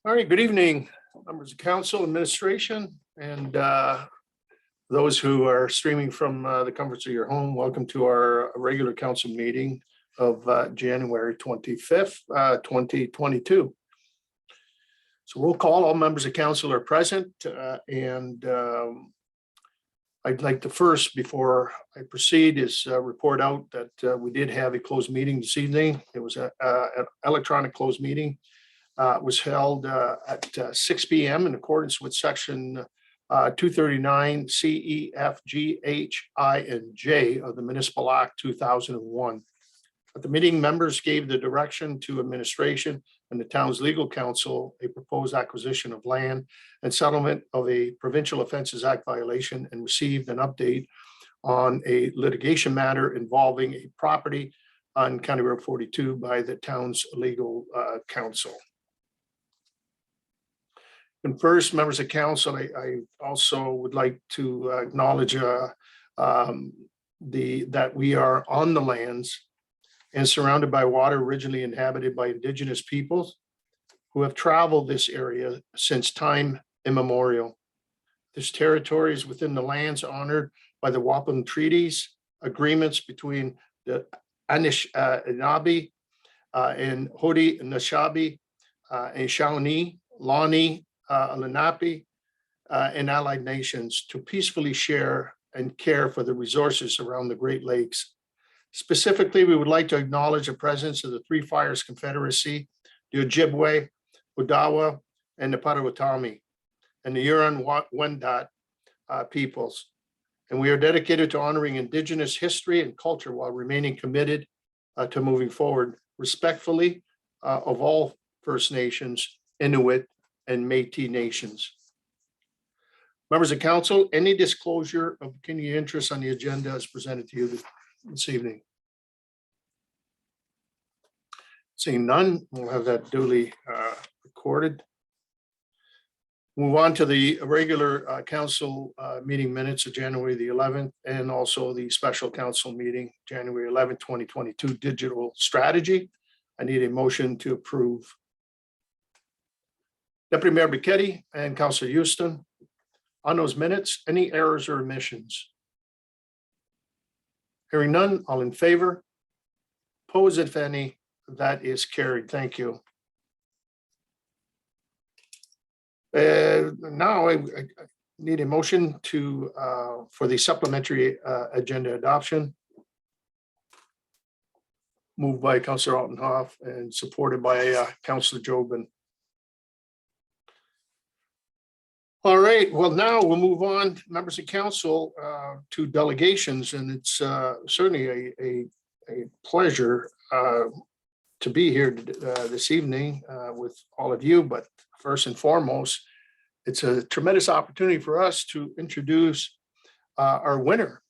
All right, good evening, members of council, administration, and those who are streaming from the comforts of your home. Welcome to our regular council meeting of January 25th, 2022. So roll call, all members of council are present, and I'd like to first, before I proceed, is report out that we did have a closed meeting this evening. It was an electronic closed meeting. Was held at 6 p.m. in accordance with section 239 C, E, F, G, H, I, and J of the Municipal Act 2001. At the meeting, members gave the direction to administration and the town's legal counsel a proposed acquisition of land and settlement of a Provincial Offences Act violation, and received an update on a litigation matter involving a property on County Road 42 by the town's legal counsel. And first, members of council, I also would like to acknowledge that we are on the lands and surrounded by water originally inhabited by Indigenous peoples who have traveled this area since time immemorial. This territory is within the lands honored by the Waupun treaties, agreements between the Anishinaabe and Haudenosaunee and Shawnee, Lonnie, Lenape, and allied nations to peacefully share and care for the resources around the Great Lakes. Specifically, we would like to acknowledge the presence of the Three Fires Confederacy, the Ojibwe, Odawa, and the Potawatomi, and the Huron-Wendat peoples. And we are dedicated to honoring Indigenous history and culture while remaining committed to moving forward respectfully of all First Nations, Inuit, and Métis nations. Members of council, any disclosure of continuing interest on the agenda is presented to you this evening. Seeing none, we'll have that duly recorded. Move on to the regular council meeting minutes of January the 11th, and also the special council meeting, January 11th, 2022, digital strategy. I need a motion to approve. Deputy Mayor Bichetti and Councilor Houston, on those minutes, any errors or omissions? Hearing none, all in favor? Opposed, if any? That is carried. Thank you. Now I need a motion to for the supplementary agenda adoption. Moved by Councilor Altenhoff and supported by Councilor Jobin. All right, well, now we'll move on, members of council, to delegations, and it's certainly a pleasure to be here this evening with all of you. But first and foremost, it's a tremendous opportunity for us to introduce our winner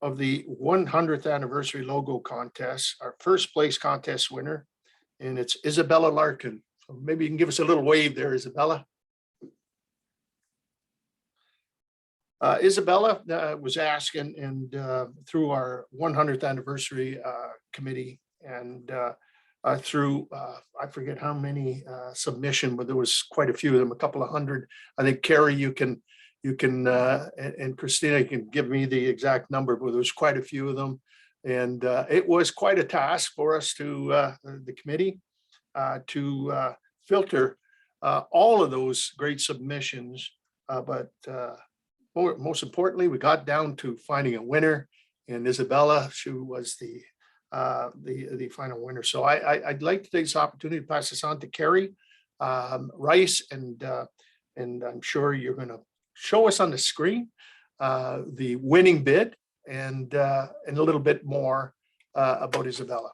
of the 100th anniversary logo contest, our first place contest winner, and it's Isabella Larkin. So maybe you can give us a little wave there, Isabella. Isabella was asked and through our 100th anniversary committee and through I forget how many submission, but there was quite a few of them, a couple of hundred. I think Carrie, you can and Christina, you can give me the exact number, but there was quite a few of them, and it was quite a task for us to the committee to filter all of those great submissions, but most importantly, we got down to finding a winner, and Isabella, she was the final winner. So I'd like to take this opportunity to pass this on to Carrie Rice, and I'm sure you're going to show us on the screen the winning bid and a little bit more about Isabella.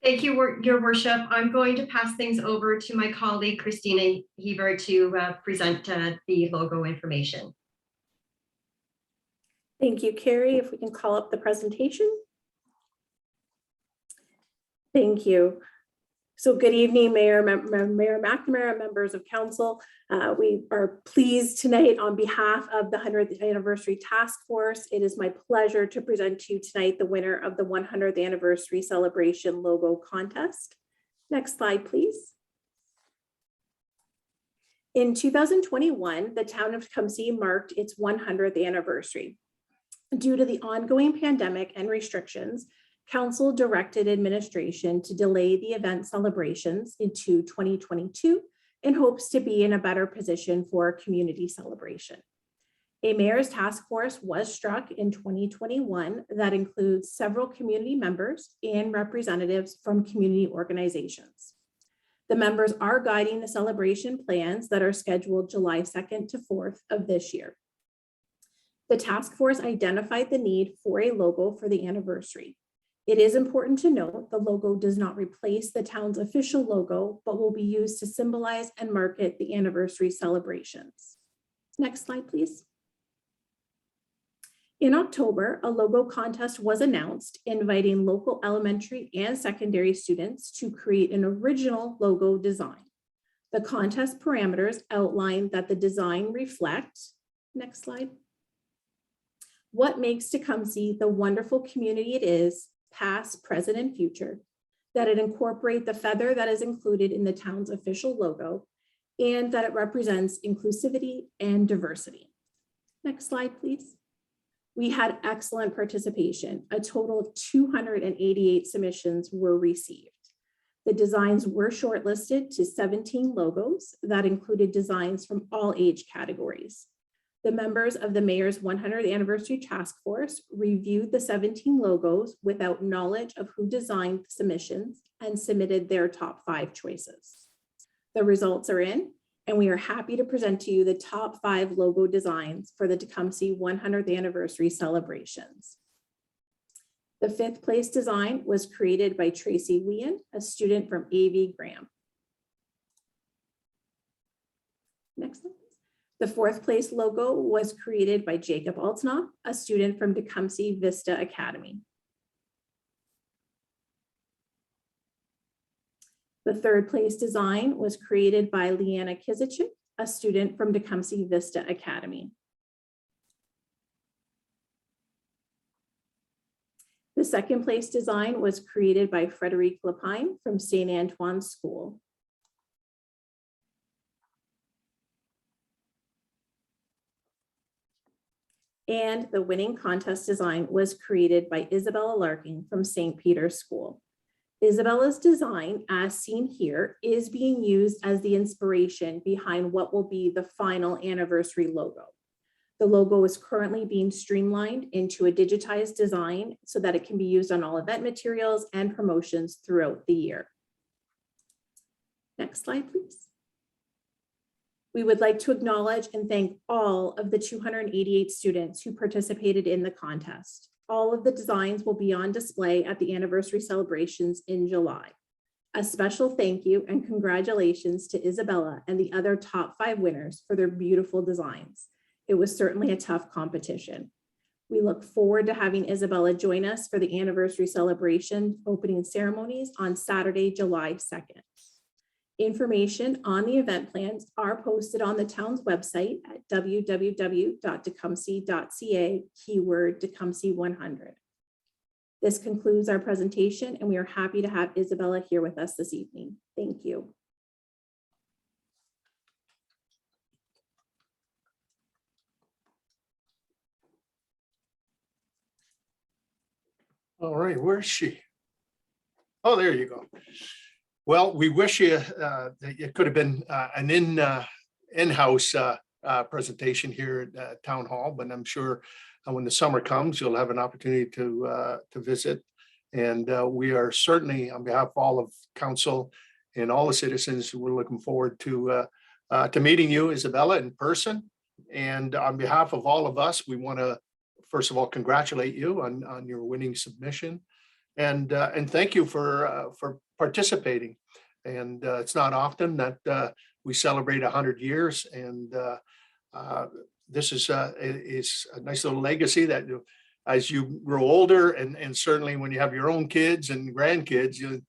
Thank you, Your Worship. I'm going to pass things over to my colleague, Christina Heber, to present the logo information. Thank you, Carrie. If we can call up the presentation. Thank you. So good evening, Mayor McNamara, members of council. We are pleased tonight on behalf of the 100th Anniversary Task Force. It is my pleasure to present to you tonight the winner of the 100th Anniversary Celebration Logo Contest. Next slide, please. In 2021, the town of Tecumseh marked its 100th anniversary. Due to the ongoing pandemic and restrictions, council directed administration to delay the event celebrations into 2022 in hopes to be in a better position for a community celebration. A mayor's task force was struck in 2021 that includes several community members and representatives from community organizations. The members are guiding the celebration plans that are scheduled July 2nd to 4th of this year. The task force identified the need for a logo for the anniversary. It is important to note the logo does not replace the town's official logo, but will be used to symbolize and market the anniversary celebrations. Next slide, please. In October, a logo contest was announced, inviting local elementary and secondary students to create an original logo design. The contest parameters outline that the design reflect, next slide, what makes Tecumseh the wonderful community it is, past, present, and future, that it incorporate the feather that is included in the town's official logo, and that it represents inclusivity and diversity. Next slide, please. We had excellent participation. A total of 288 submissions were received. The designs were shortlisted to 17 logos that included designs from all age categories. The members of the mayor's 100th anniversary task force reviewed the 17 logos without knowledge of who designed the submissions and submitted their top 5 choices. The results are in, and we are happy to present to you the top 5 logo designs for the Tecumseh 100th anniversary celebrations. The 5th place design was created by Tracy Wien, a student from AV Graham. Next one. The 4th place logo was created by Jacob Altnoff, a student from Tecumseh Vista Academy. The 3rd place design was created by Leanna Kizicek, a student from Tecumseh Vista Academy. The 2nd place design was created by Frederique Lapine from St. Antoine's School. And the winning contest design was created by Isabella Larkin from St. Peter's School. Isabella's design, as seen here, is being used as the inspiration behind what will be the final anniversary logo. The logo is currently being streamlined into a digitized design so that it can be used on all event materials and promotions throughout the year. Next slide, please. We would like to acknowledge and thank all of the 288 students who participated in the contest. All of the designs will be on display at the anniversary celebrations in July. A special thank you and congratulations to Isabella and the other top 5 winners for their beautiful designs. It was certainly a tough competition. We look forward to having Isabella join us for the anniversary celebration opening ceremonies on Saturday, July 2nd. Information on the event plans are posted on the town's website at www.tecumseh.ca, keyword Tecumseh 100. This concludes our presentation, and we are happy to have Isabella here with us this evening. Thank you. All right, where's she? Oh, there you go. Well, we wish you that it could have been an in-house presentation here at Town Hall, but I'm sure when the summer comes, you'll have an opportunity to visit. And we are certainly, on behalf of all of council and all the citizens, we're looking forward to meeting you, Isabella, in person. And on behalf of all of us, we want to, first of all, congratulate you on your winning submission. And thank you for participating. And it's not often that we celebrate 100 years, and this is a nice little legacy that as you grow older, and certainly when you have your own kids and grandkids, you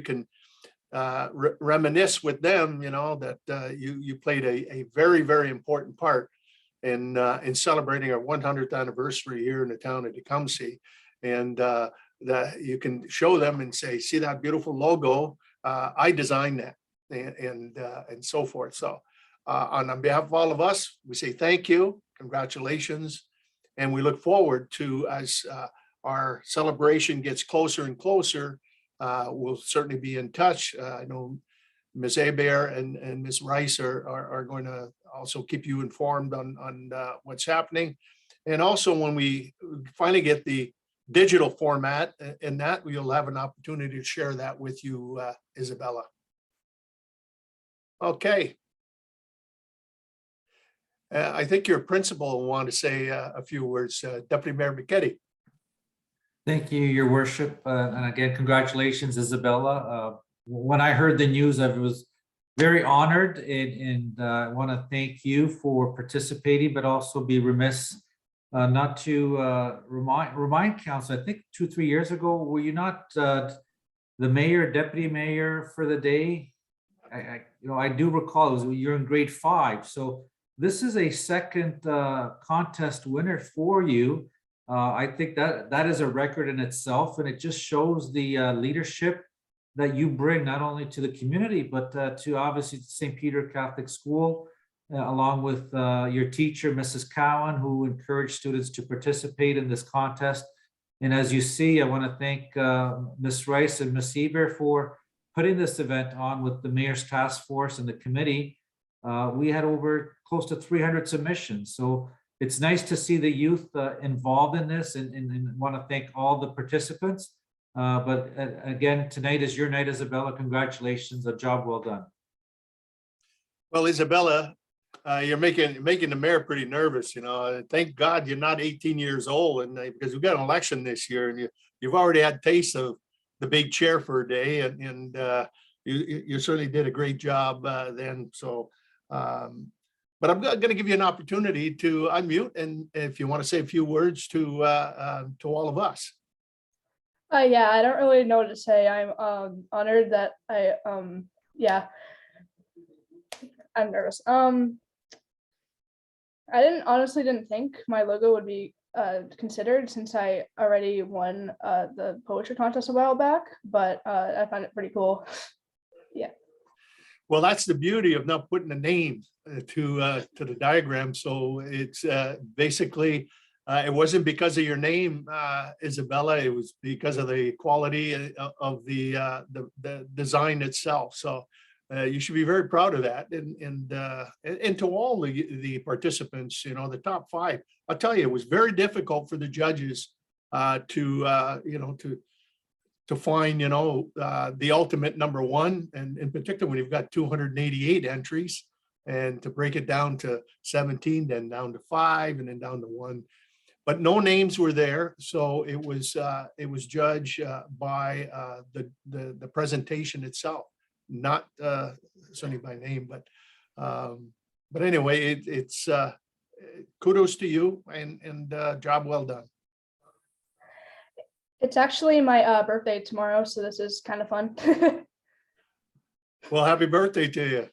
can reminisce with them, that you played a very, very important part in celebrating our 100th anniversary here in the town of Tecumseh. And that you can show them and say, see that beautiful logo, I designed that, and so forth. So On behalf of all of us, we say thank you, congratulations, and we look forward to, as our celebration gets closer and closer, we'll certainly be in touch. I know Ms. Hebert and Ms. Rice are going to also keep you informed on what's happening. And also when we finally get the digital format in that, we'll have an opportunity to share that with you, Isabella. Okay. I think your principal will want to say a few words, Deputy Mayor McKetty. Thank you, Your Worship. And again, congratulations, Isabella. When I heard the news, I was very honored, and I want to thank you for participating, but also be remiss not to remind council. I think 2-3 years ago, were you not the mayor, deputy mayor for the day? I do recall you're in grade 5. So this is a second contest winner for you. I think that is a record in itself, and it just shows the leadership that you bring not only to the community, but to obviously St. Peter Catholic School, along with your teacher, Mrs. Cowan, who encouraged students to participate in this contest. And as you see, I want to thank Ms. Rice and Ms. Hebert for putting this event on with the Mayor's Task Force and the committee. We had over close to 300 submissions. So it's nice to see the youth involved in this, and want to thank all the participants. But again, tonight is your night, Isabella. Congratulations, a job well done. Well, Isabella, you're making the mayor pretty nervous. Thank God you're not 18 years old, and because we've got an election this year, and you've already had taste of the big chair for a day, and you certainly did a great job then. So, but I'm going to give you an opportunity to unmute, and if you want to say a few words to all of us. Yeah, I don't really know what to say. I'm honored that yeah, I'm nervous. I honestly didn't think my logo would be considered, since I already won the poetry contest a while back, but I find it pretty cool. Yeah. Well, that's the beauty of not putting a name to the diagram. So it's basically, it wasn't because of your name, Isabella. It was because of the quality of the design itself. So you should be very proud of that. And to all the participants, the top 5, I'll tell you, it was very difficult for the judges to find, the ultimate number 1, and in particular, when you've got 288 entries, and to break it down to 17, then down to 5, and then down to 1. But no names were there, so it was judged by the presentation itself, not certainly by name. But anyway, it's kudos to you, and job well done. It's actually my birthday tomorrow, so this is kind of fun. Well, happy birthday to you.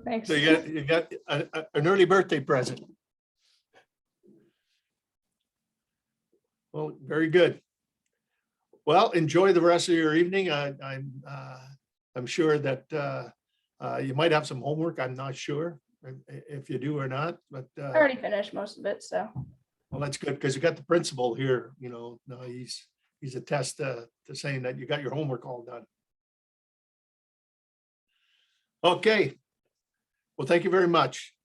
Thanks. So you got an early birthday present. Well, very good. Well, enjoy the rest of your evening. I'm sure that you might have some homework. I'm not sure if you do or not, but I already finished most of it, so. well, that's good, because you got the principal here. No, he's a test to saying that you got your homework all done. Okay. Well, thank you very much.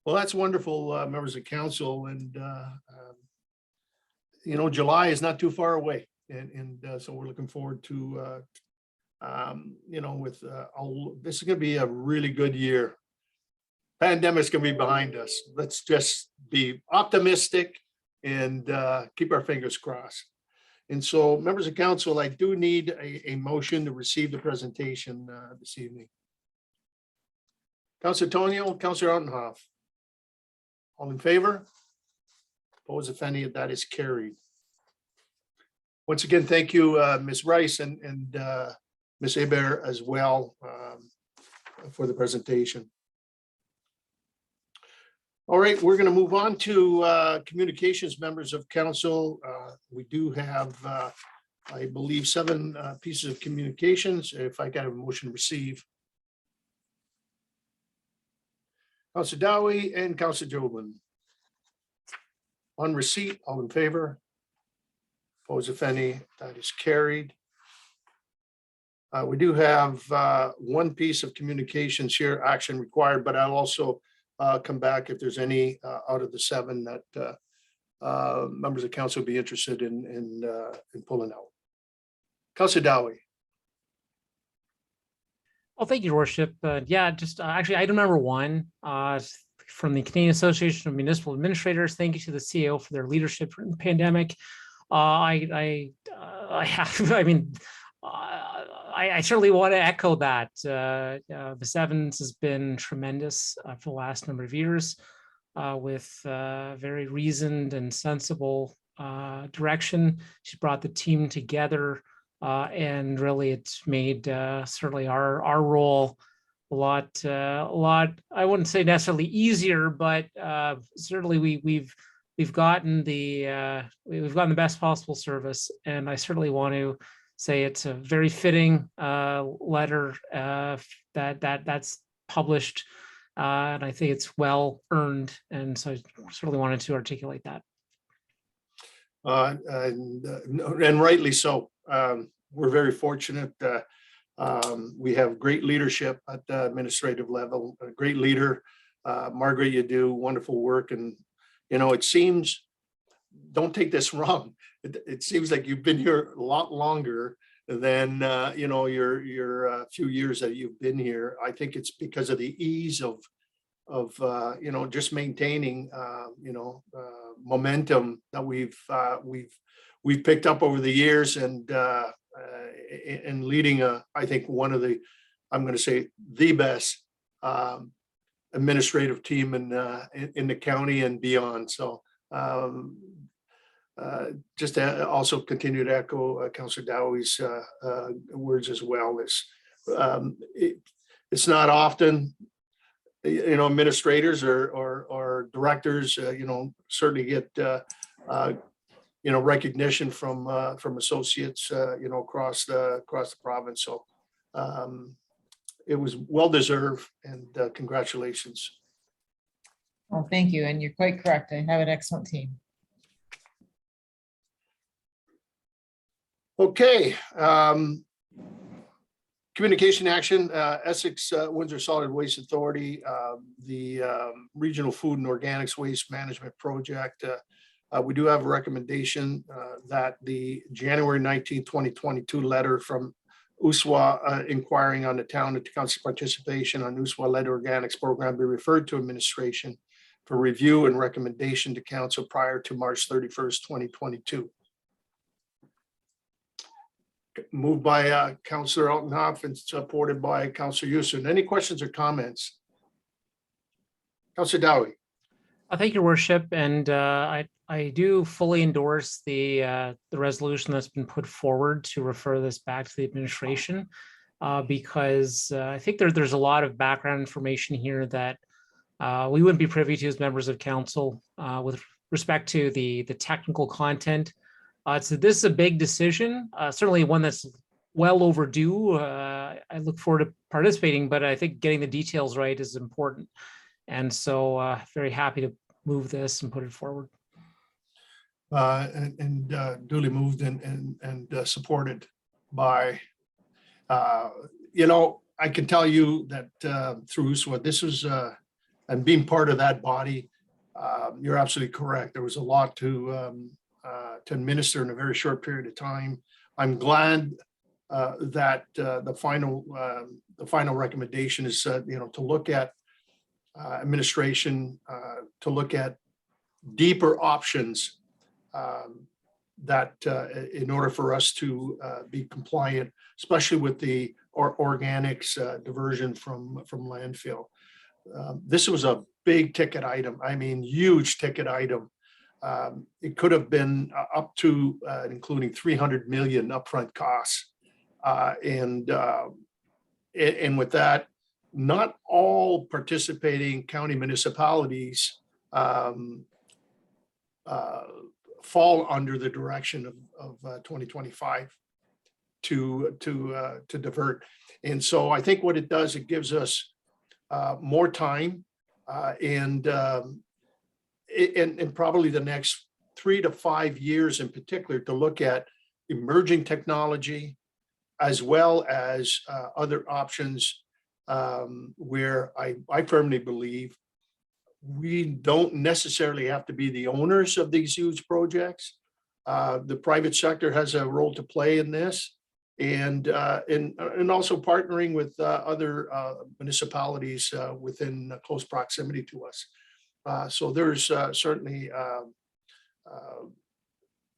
Well, that's wonderful, members of council, and July is not too far away, and so we're looking forward to this is going to be a really good year. Pandemic's going to be behind us. Let's just be optimistic and keep our fingers crossed. And so, members of council, I do need a motion to receive the presentation this evening. Councilor Tonio, Councilor Ottenhoff. All in favor? Opposed, if any, that is carried. Once again, thank you, Ms. Rice and Ms. Hebert as well for the presentation. All right, we're going to move on to communications, members of council. We do have, I believe, 7 pieces of communications. If I got a motion to receive. Counselor Dowie and Counselor Jobin. On receipt, all in favor? Opposed, if any, that is carried. We do have one piece of communications here, action required, but I'll also come back if there's any out of the 7 that members of council would be interested in pulling out. Counselor Dowie. Oh, thank you, Your Worship. Yeah, just actually item number 1 from the Canadian Association of Municipal Administrators. Thank you to the CEO for their leadership during the pandemic. I certainly want to echo that. The Sevens has been tremendous for the last number of years with very reasoned and sensible direction. She brought the team together. And really, it's made certainly our role a lot. I wouldn't say necessarily easier, but certainly we've gotten the best possible service. And I certainly want to say it's a very fitting letter that's published, and I think it's well earned. And so I certainly wanted to articulate that. And rightly so. We're very fortunate. We have great leadership at the administrative level, a great leader. Margaret, you do wonderful work. And, it seems, don't take this wrong, it seems like you've been here a lot longer than, your few years that you've been here. I think it's because of the ease of just maintaining, momentum that we've picked up over the years, and leading I think one of the, I'm going to say the best administrative team in the county and beyond. So just to also continue to echo Councillor Dowie's words as well. It's not often, administrators or directors, certainly get recognition from associates, across the province. So it was well deserved, and congratulations. Well, thank you. And you're quite correct. I have an excellent team. Okay. Communication action, Essex Windsor Solid Waste Authority, the Regional Food and Organics Waste Management Project. We do have a recommendation that the January 19, 2022 letter from USWA inquiring on the town and Tecumseh participation on USWA-led organics program be referred to administration for review and recommendation to council prior to March 31st, 2022. Moved by Councillor Altenhoff and supported by Councillor Houston. Any questions or comments? Councillor Dowie. Thank you, Your Worship, and I do fully endorse the resolution that's been put forward to refer this back to the administration, because I think there's a lot of background information here that we wouldn't be privy to as members of council with respect to the technical content. So this is a big decision, certainly one that's well overdue. I look forward to participating, but I think getting the details right is important. And so very happy to move this and put it forward. And duly moved and supported by, I can tell you that through USWA, this was, and being part of that body, you're absolutely correct. There was a lot to administer in a very short period of time. I'm glad that the final recommendation is, to look at administration, to look at deeper options that in order for us to be compliant, especially with the organics diversion from landfill. This was a big ticket item. I mean, huge ticket item. It could have been up to including 300 million upfront costs. And with that, not all participating county municipalities fall under the direction of 2025 to divert. And so I think what it does, it gives us more time And probably the next 3 to 5 years in particular to look at emerging technology as well as other options where I firmly believe we don't necessarily have to be the owners of these huge projects. The private sector has a role to play in this, and also partnering with other municipalities within close proximity to us. So there's certainly,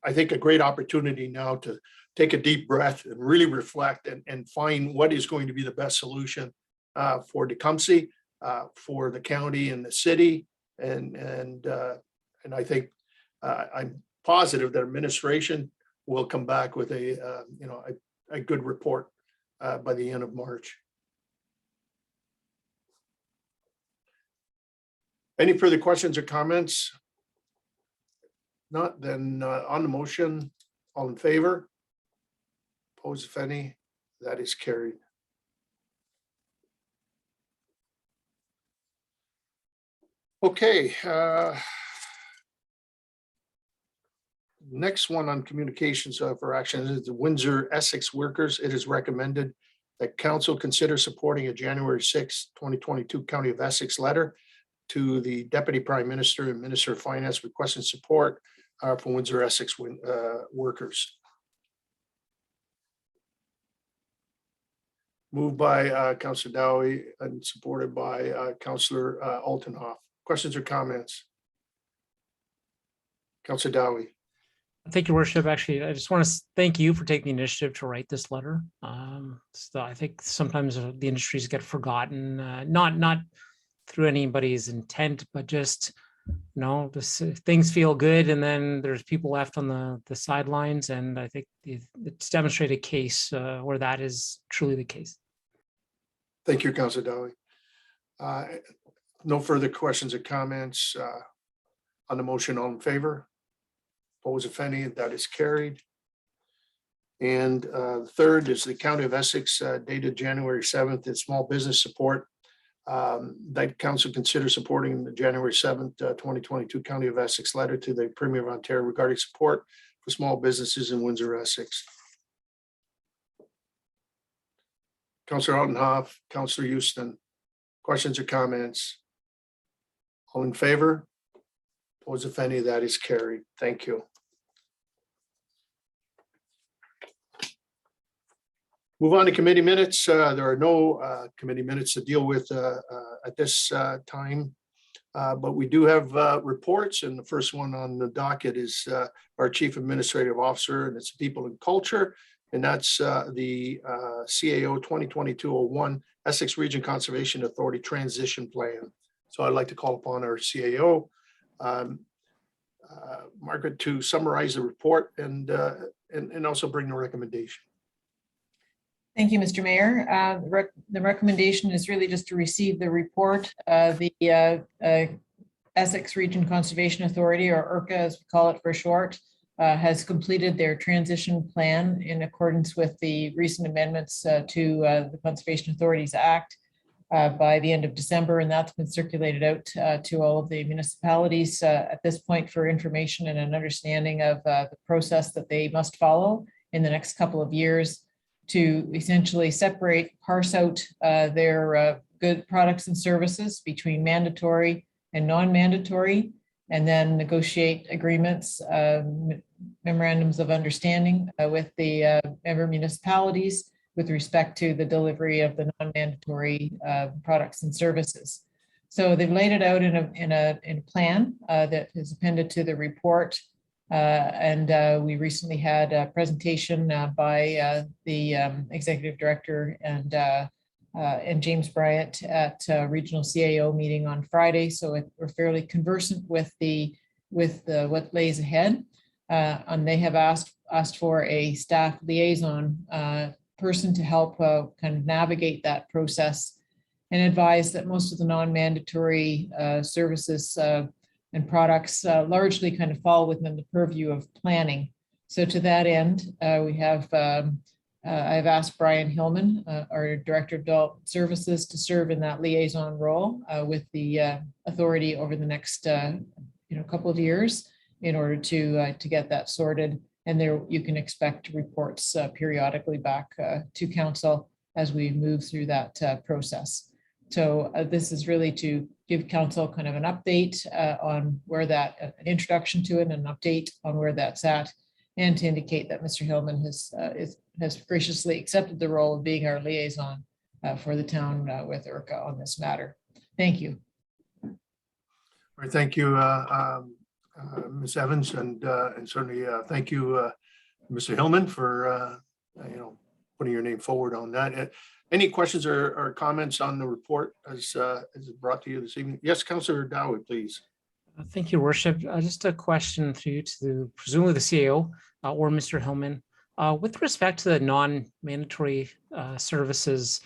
I think, a great opportunity now to take a deep breath and really reflect and find what is going to be the best solution for Tecumseh, for the county and the city. And I think I'm positive that administration will come back with a good report by the end of March. Any further questions or comments? Not, then on the motion, all in favor? Opposed, if any? That is carried. Okay. Next one on communications for action is the Windsor Essex workers. It is recommended that council consider supporting a January 6, 2022 County of Essex letter to the Deputy Prime Minister and Minister of Finance requesting support for Windsor Essex workers. Moved by Councillor Dowie and supported by Councillor Altenhoff. Questions or comments? Councillor Dowie. Thank you, Worship. Actually, I just want to thank you for taking the initiative to write this letter. So I think sometimes the industries get forgotten, not through anybody's intent, but just, things feel good, and then there's people left on the sidelines, and I think it's demonstrated a case where that is truly the case. Thank you, Councillor Dowie. No further questions or comments on the motion. All in favor? Opposed, if any? That is carried. And third is the County of Essex dated January 7th, it's small business support. That council consider supporting the January 7th, 2022 County of Essex letter to the Premier of Ontario regarding support for small businesses in Windsor, Essex. Councillor Altenhoff, Councillor Houston, questions or comments? All in favor? Opposed, if any? That is carried. Thank you. Move on to committee minutes. There are no committee minutes to deal with at this time, but we do have reports, and the first one on the docket is our Chief Administrative Officer, and it's People and Culture, and that's the CAO 2022-01 Essex Region Conservation Authority Transition Plan. So I'd like to call upon our CAO, Margaret, to summarize the report and also bring the recommendation. Thank you, Mr. Mayor. The recommendation is really just to receive the report. The Essex Region Conservation Authority, or ERCA as we call it for short, has completed their transition plan in accordance with the recent amendments to the Conservation Authorities Act by the end of December, and that's been circulated out to all of the municipalities at this point for information and an understanding of the process that they must follow in the next couple of years to essentially parse out their good products and services between mandatory and non-mandatory, and then negotiate agreements, memorandums of understanding with the member municipalities with respect to the delivery of the non-mandatory products and services. So they've laid it out in a plan that is appended to the report. And we recently had a presentation by the executive director and James Bryant at regional CAO meeting on Friday. So we're fairly conversant with what lays ahead. And they have asked for a staff liaison person to help kind of navigate that process and advise that most of the non-mandatory services and products largely kind of fall within the purview of planning. So to that end, we have I've asked Brian Hillman, our Director of Adult Services, to serve in that liaison role with the authority over the next couple of years in order to get that sorted. And there you can expect reports periodically back to council as we move through that process. So this is really to give council kind of an update on where that, an introduction to it, and an update on where that's at, and to indicate that Mr. Hillman has graciously accepted the role of being our liaison for the town with IRCA on this matter. Thank you. All right, thank you, Ms. Evans, and certainly thank you, Mr. Hillman, for putting your name forward on that. Any questions or comments on the report as brought to you this evening? Yes, Councillor Dowie, please. Thank you, Worship. Just a question for you to presumably the CAO or Mr. Hillman. With respect to the non-mandatory services,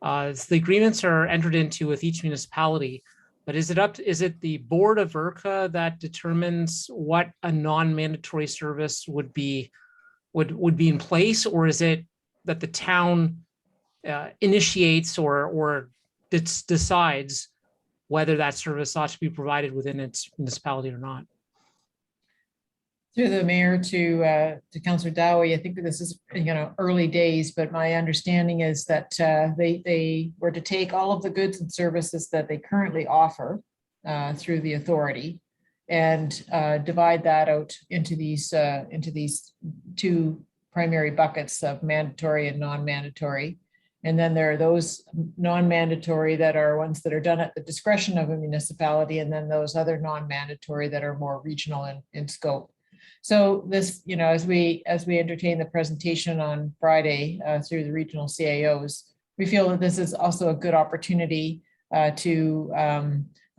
the agreements are entered into with each municipality, but is it the board of IRCA that determines what a non-mandatory service would be in place, or is it that the town initiates or decides whether that service ought to be provided within its municipality or not? Through the mayor to Councillor Dowie, I think that this is early days, but my understanding is that they were to take all of the goods and services that they currently offer through the authority and divide that out into these two primary buckets of mandatory and non-mandatory. And then there are those non-mandatory that are ones that are done at the discretion of a municipality, and then those other non-mandatory that are more regional in scope. So this, as we entertain the presentation on Friday through the regional CAOs, we feel that this is also a good opportunity to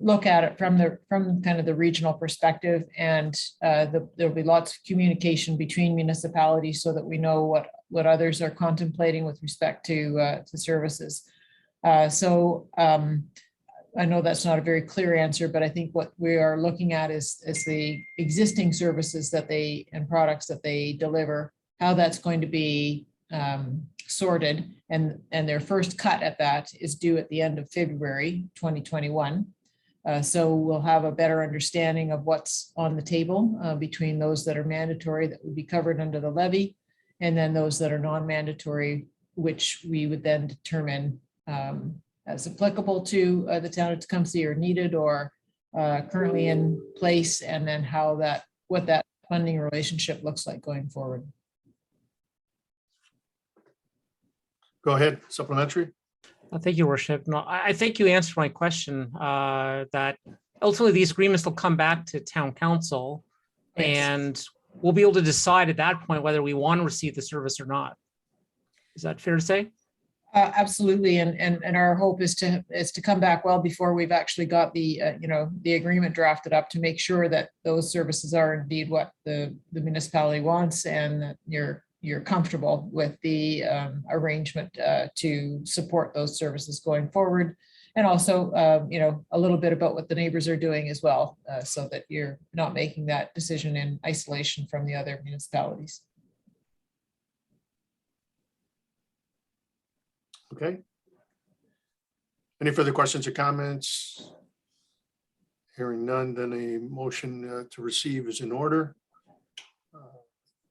look at it from kind of the regional perspective, and there'll be lots of communication between municipalities so that we know what others are contemplating with respect to services. I know that's not a very clear answer, but I think what we are looking at is the existing services and products that they deliver, how that's going to be sorted, and their first cut at that is due at the end of February 2021. So we'll have a better understanding of what's on the table between those that are mandatory that would be covered under the levy, and then those that are non-mandatory, which we would then determine as applicable to the town of Tecumseh or needed or currently in place, and then what that funding relationship looks like going forward. Go ahead, supplementary. Thank you, Worship. No, I think you answered my question, that ultimately these agreements will come back to town council, Thanks. and we'll be able to decide at that point whether we want to receive the service or not. Is that fair to say? Absolutely, and our hope is to come back well before we've actually got the the agreement drafted up to make sure that those services are indeed what the municipality wants, and that you're comfortable with the arrangement to support those services going forward, and also a little bit about what the neighbors are doing as well, so that you're not making that decision in isolation from the other municipalities. Okay. Any further questions or comments? Hearing none, then a motion to receive is in order.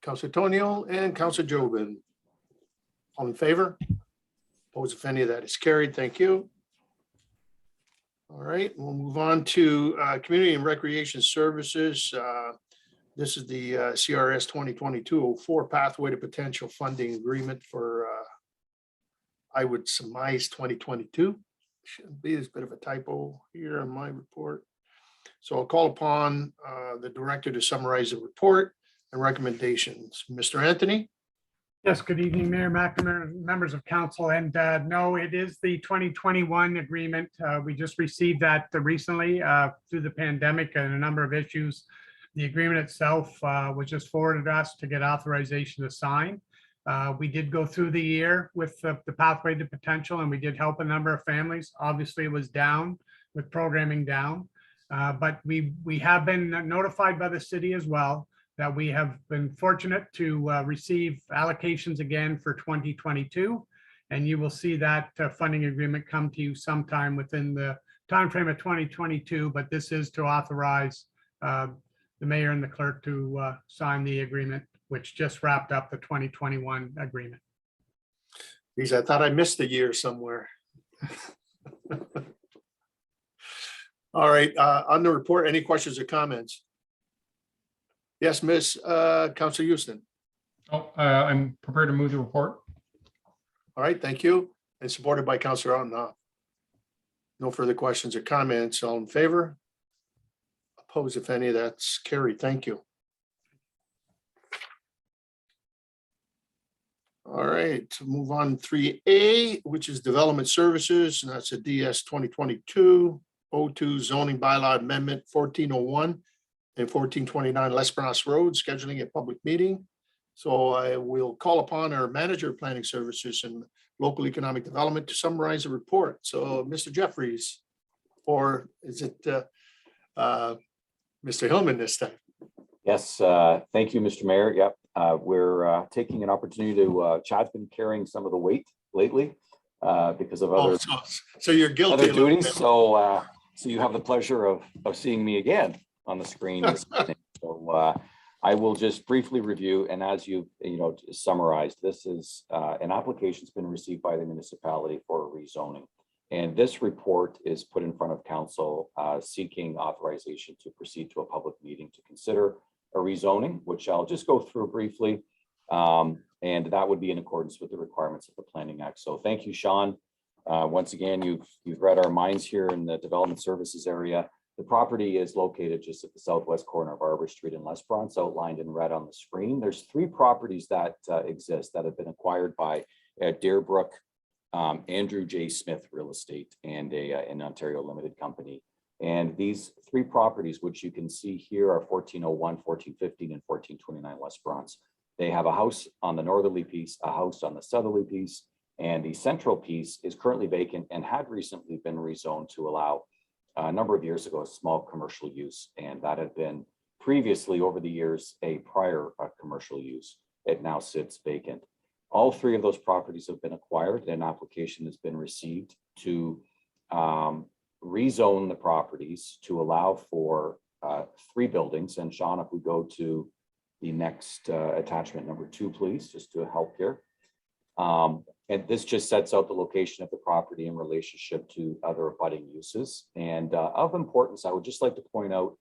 Councillor Tonio and Councillor Jobin. All in favor? Opposed, if any of that is carried. Thank you. All right, we'll move on to Community and Recreation Services. This is the CRS 2022-04 Pathway to Potential Funding Agreement for I would surmise 2022. Shouldn't be, there's a bit of a typo here on my report. So I'll call upon the director to summarize the report and recommendations. Mr. Anthony? Yes, good evening, Mayor McNamara, members of council. And no, it is the 2021 agreement. We just received that recently through the pandemic and a number of issues. The agreement itself was just forwarded to us to get authorization to sign. We did go through the year with the Pathway to Potential, and we did help a number of families. Obviously, it was down with programming down, but we have been notified by the city as well that we have been fortunate to receive allocations again for 2022. And you will see that funding agreement come to you sometime within the timeframe of 2022, but this is to authorize the mayor and the clerk to sign the agreement, which just wrapped up the 2021 agreement. Geez, I thought I missed a year somewhere. All right, on the report, any questions or comments? Yes, Miss Councilor Houston. Oh, I'm prepared to move the report. All right, thank you. And supported by Councilor Ottenhoff. No further questions or comments. All in favor? Opposed, if any, that's carried. Thank you. All right, move on 3A, which is Development Services, and that's a DS 2022-02 zoning bylaw amendment 1401 and 1429 L'Esperance Road, scheduling a public meeting. So I will call upon our manager of planning services and local economic development to summarize the report. So Mr. Jeffries, or is it Mr. Hillman this time? Yes, thank you, Mr. Mayor. Yep, we're taking an opportunity to, Chad's been carrying some of the weight lately because of other, so you're guilty. other duties. So, so you have the pleasure of seeing me again on the screen this evening. So I will just briefly review, and as you summarized, this is an application that's been received by the municipality for rezoning. And this report is put in front of council seeking authorization to proceed to a public meeting to consider a rezoning, which I'll just go through briefly. And that would be in accordance with the requirements of the Planning Act. So thank you, Sean. Once again, you've read our minds here in the development services area. The property is located just at the southwest corner of Arbor Street in L'Esperance, outlined in red on the screen. There's 3 properties that exist that have been acquired by Deerbrook, Andrew J. Smith Real Estate, and an Ontario Limited Company. And these 3 properties, which you can see here, are 1401, 1415, and 1429 L'Esperance. They have a house on the northerly piece, a house on the southerly piece, and the central piece is currently vacant and had recently been rezoned to allow a number of years ago a small commercial use, and that had been previously over the years a prior commercial use. It now sits vacant. All 3 of those properties have been acquired, and an application has been received to rezone the properties to allow for 3 buildings. And Sean, if we go to the next attachment number 2, please, just to help here. And this just sets out the location of the property in relationship to other abutting uses. And of importance, I would just like to point out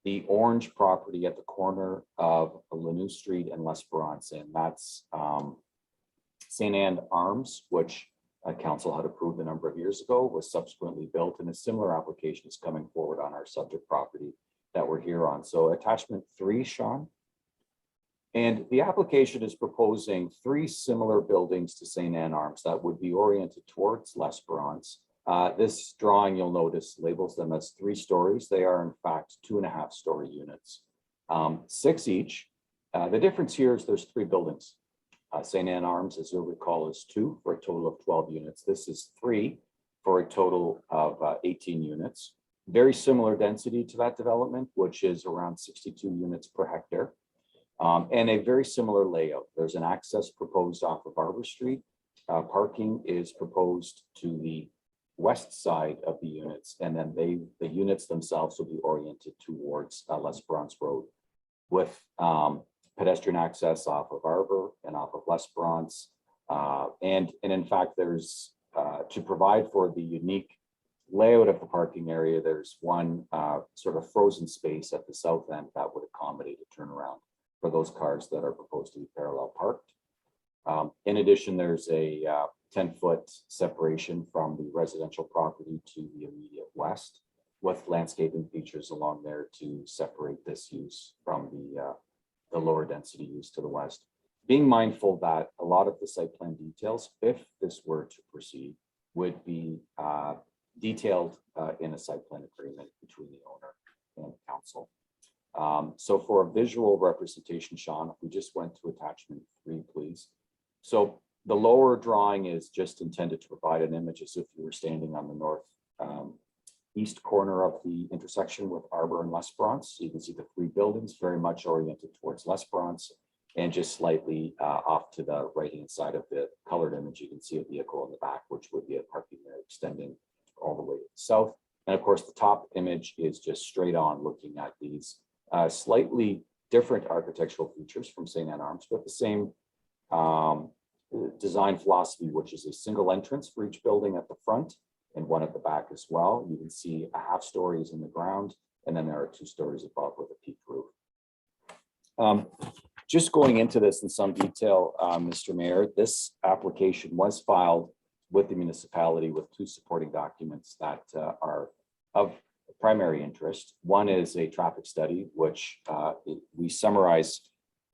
the orange property at the corner of Lanou Street and L'Esperance, and that's St. Anne Arms, which council had approved a number of years ago, was subsequently built, and a similar application is coming forward on our subject property that we're here on. So attachment 3, Sean. And the application is proposing 3 similar buildings to St. Anne Arms that would be oriented towards L'Esperance. This drawing, you'll notice, labels them as 3 stories. They are in fact 2.5-story units, 6 each. The difference here is there's 3 buildings. St. Anne Arms, as you'll recall, is 2 for a total of 12 units. This is 3 for a total of 18 units. Very similar density to that development, which is around 62 units per hectare. And a very similar layout. There's an access proposed off of Arbor Street. Parking is proposed to the west side of the units, and then the units themselves will be oriented towards L'Esperance Road, with pedestrian access off of Arbor and off of L'Esperance. And in fact, there's to provide for the unique layout of the parking area, there's one sort of frozen space at the south end that would accommodate a turnaround for those cars that are proposed to be parallel parked. In addition, there's a 10-foot separation from the residential property to the immediate west, with landscaping features along there to separate this use from the lower density use to the west. Being mindful that a lot of the site plan details, if this were to proceed, would be detailed in a site plan agreement between the owner and council. So for a visual representation, Sean, if we just went to attachment 3, please. So the lower drawing is just intended to provide an image as if you were standing on the east corner of the intersection with Arbor and L'Esperance. So you can see the three buildings very much oriented towards L'Esperance, and just slightly off to the right-hand side of the colored image, you can see a vehicle in the back, which would be a parking area extending all the way to the south. And of course, the top image is just straight on looking at these slightly different architectural features from St. Anne Arms, but the same design philosophy, which is a single entrance for each building at the front and one at the back as well. You can see a half story is in the ground, and then there are 2 stories above with a peaked roof. Just going into this in some detail, Mr. Mayor, this application was filed with the municipality with 2 supporting documents that are of primary interest. One is a traffic study, which we summarize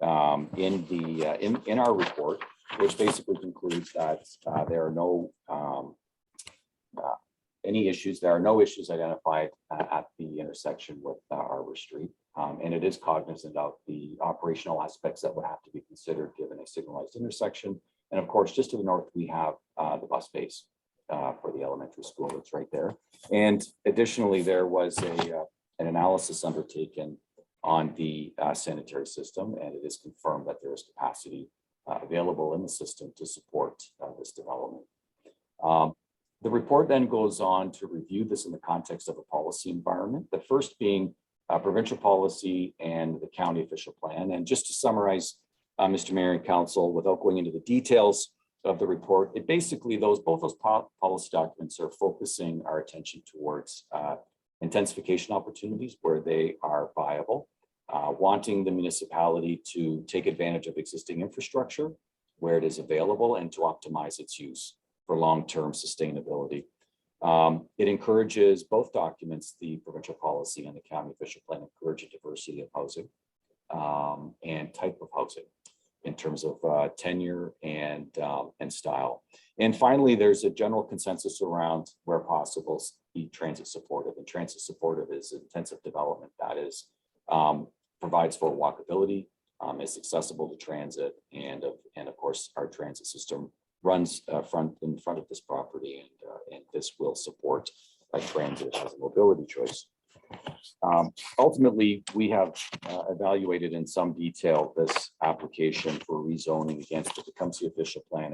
in our report, which basically concludes that there are no no issues identified at the intersection with Arbor Street. And it is cognizant of the operational aspects that would have to be considered given a signalized intersection. And of course, just to the north, we have the bus base for the elementary school that's right there. And additionally, there was an analysis undertaken on the sanitary system, and it is confirmed that there is capacity available in the system to support this development. The report then goes on to review this in the context of a policy environment, the first being provincial policy and the county official plan. And just to summarize, Mr. Mayor and Council, without going into the details of the report, it basically both those policy documents are focusing our attention towards intensification opportunities where they are viable, wanting the municipality to take advantage of existing infrastructure where it is available and to optimize its use for long-term sustainability. It encourages both documents, the provincial policy and the county official plan, encourage a diversity of housing and type of housing in terms of tenure and style. And finally, there's a general consensus around where possible be transit supportive, and transit supportive is intensive development that is provides for walkability, is accessible to transit, and of course our transit system runs in front of this property, and this will support transit as a mobility choice. Ultimately, we have evaluated in some detail this application for rezoning against the Tecumseh official plan,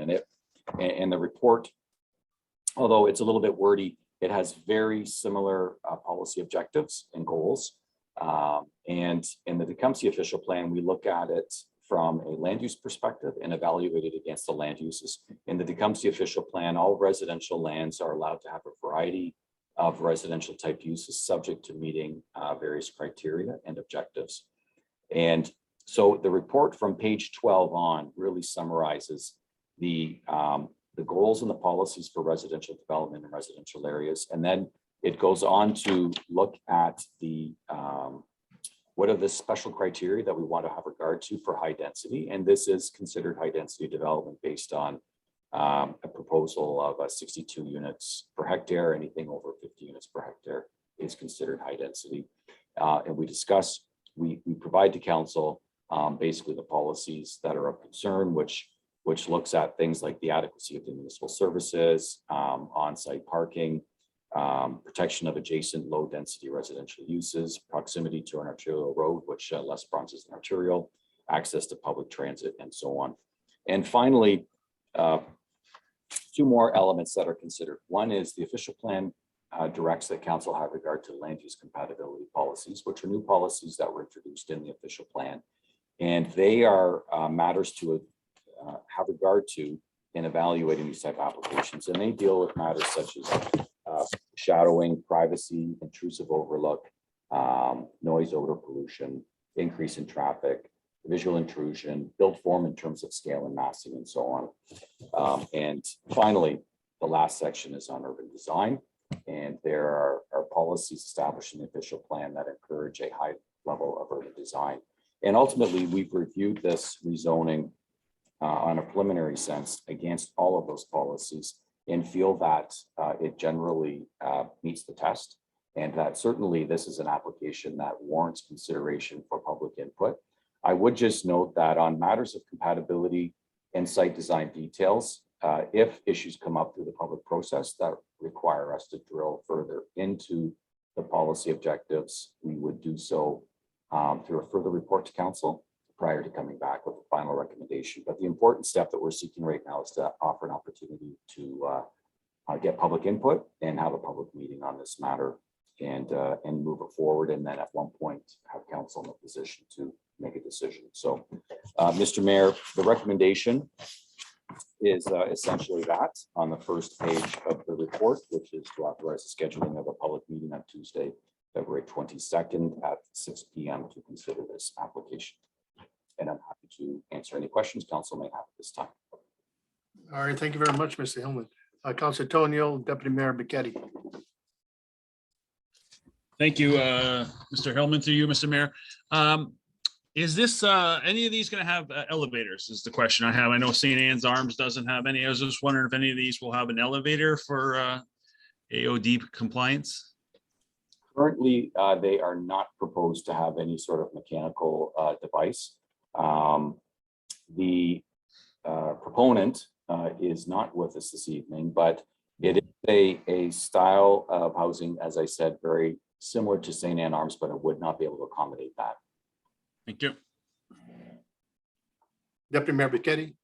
and the report, although it's a little bit wordy, it has very similar policy objectives and goals. And in the Tecumseh official plan, we look at it from a land use perspective and evaluate it against the land uses. In the Tecumseh official plan, all residential lands are allowed to have a variety of residential type uses subject to meeting various criteria and objectives. And so the report from page 12 on really summarizes the goals and the policies for residential development in residential areas. And then it goes on to look at what are the special criteria that we want to have regard to for high density. And this is considered high density development based on a proposal of 62 units per hectare. Anything over 50 units per hectare is considered high density. And we provide to council basically the policies that are of concern, which looks at things like the adequacy of the municipal services, on-site parking, protection of adjacent low density residential uses, proximity to an arterial road, which L'Esperance is an arterial, access to public transit, and so on. And finally, 2 more elements that are considered. One is the official plan directs that council have regard to land use compatibility policies, which are new policies that were introduced in the official plan. And they are matters to have regard to in evaluating these type of applications. And they deal with matters such as shadowing, privacy, intrusive overlook, noise, odor pollution, increase in traffic, visual intrusion, built form in terms of scale and massing, and so on. And finally, the last section is on urban design. And there are policies established in the official plan that encourage a high level of urban design. And ultimately, we've reviewed this rezoning on a preliminary sense against all of those policies and feel that it generally meets the test, and that certainly this is an application that warrants consideration for public input. I would just note that on matters of compatibility and site design details, if issues come up through the public process that require us to drill further into the policy objectives, we would do so through a further report to council prior to coming back with the final recommendation. But the important step that we're seeking right now is to offer an opportunity to get public input and have a public meeting on this matter and move it forward. And then at one point have council in a position to make a decision. So, Mr. Mayor, the recommendation is essentially that on the first page of the report, which is to authorize the scheduling of a public meeting on Tuesday, February 22nd at 6 p.m. to consider this application. And I'm happy to answer any questions council may have at this time. All right, thank you very much, Mr. Hillman. Councilor Tonio, Deputy Mayor Bichetti. Thank you, Mr. Hellman, through you, Mr. Mayor. Is this, any of these going to have elevators is the question I have. I know St. Anne's Arms doesn't have any. I was just wondering if any of these will have an elevator for AOD compliance. Currently, they are not proposed to have any sort of mechanical device. The proponent is not with us this evening, but it is a style of housing, as I said, very similar to St. Anne Arms, but it would not be able to accommodate that. Thank you. Deputy Mayor Bichetti.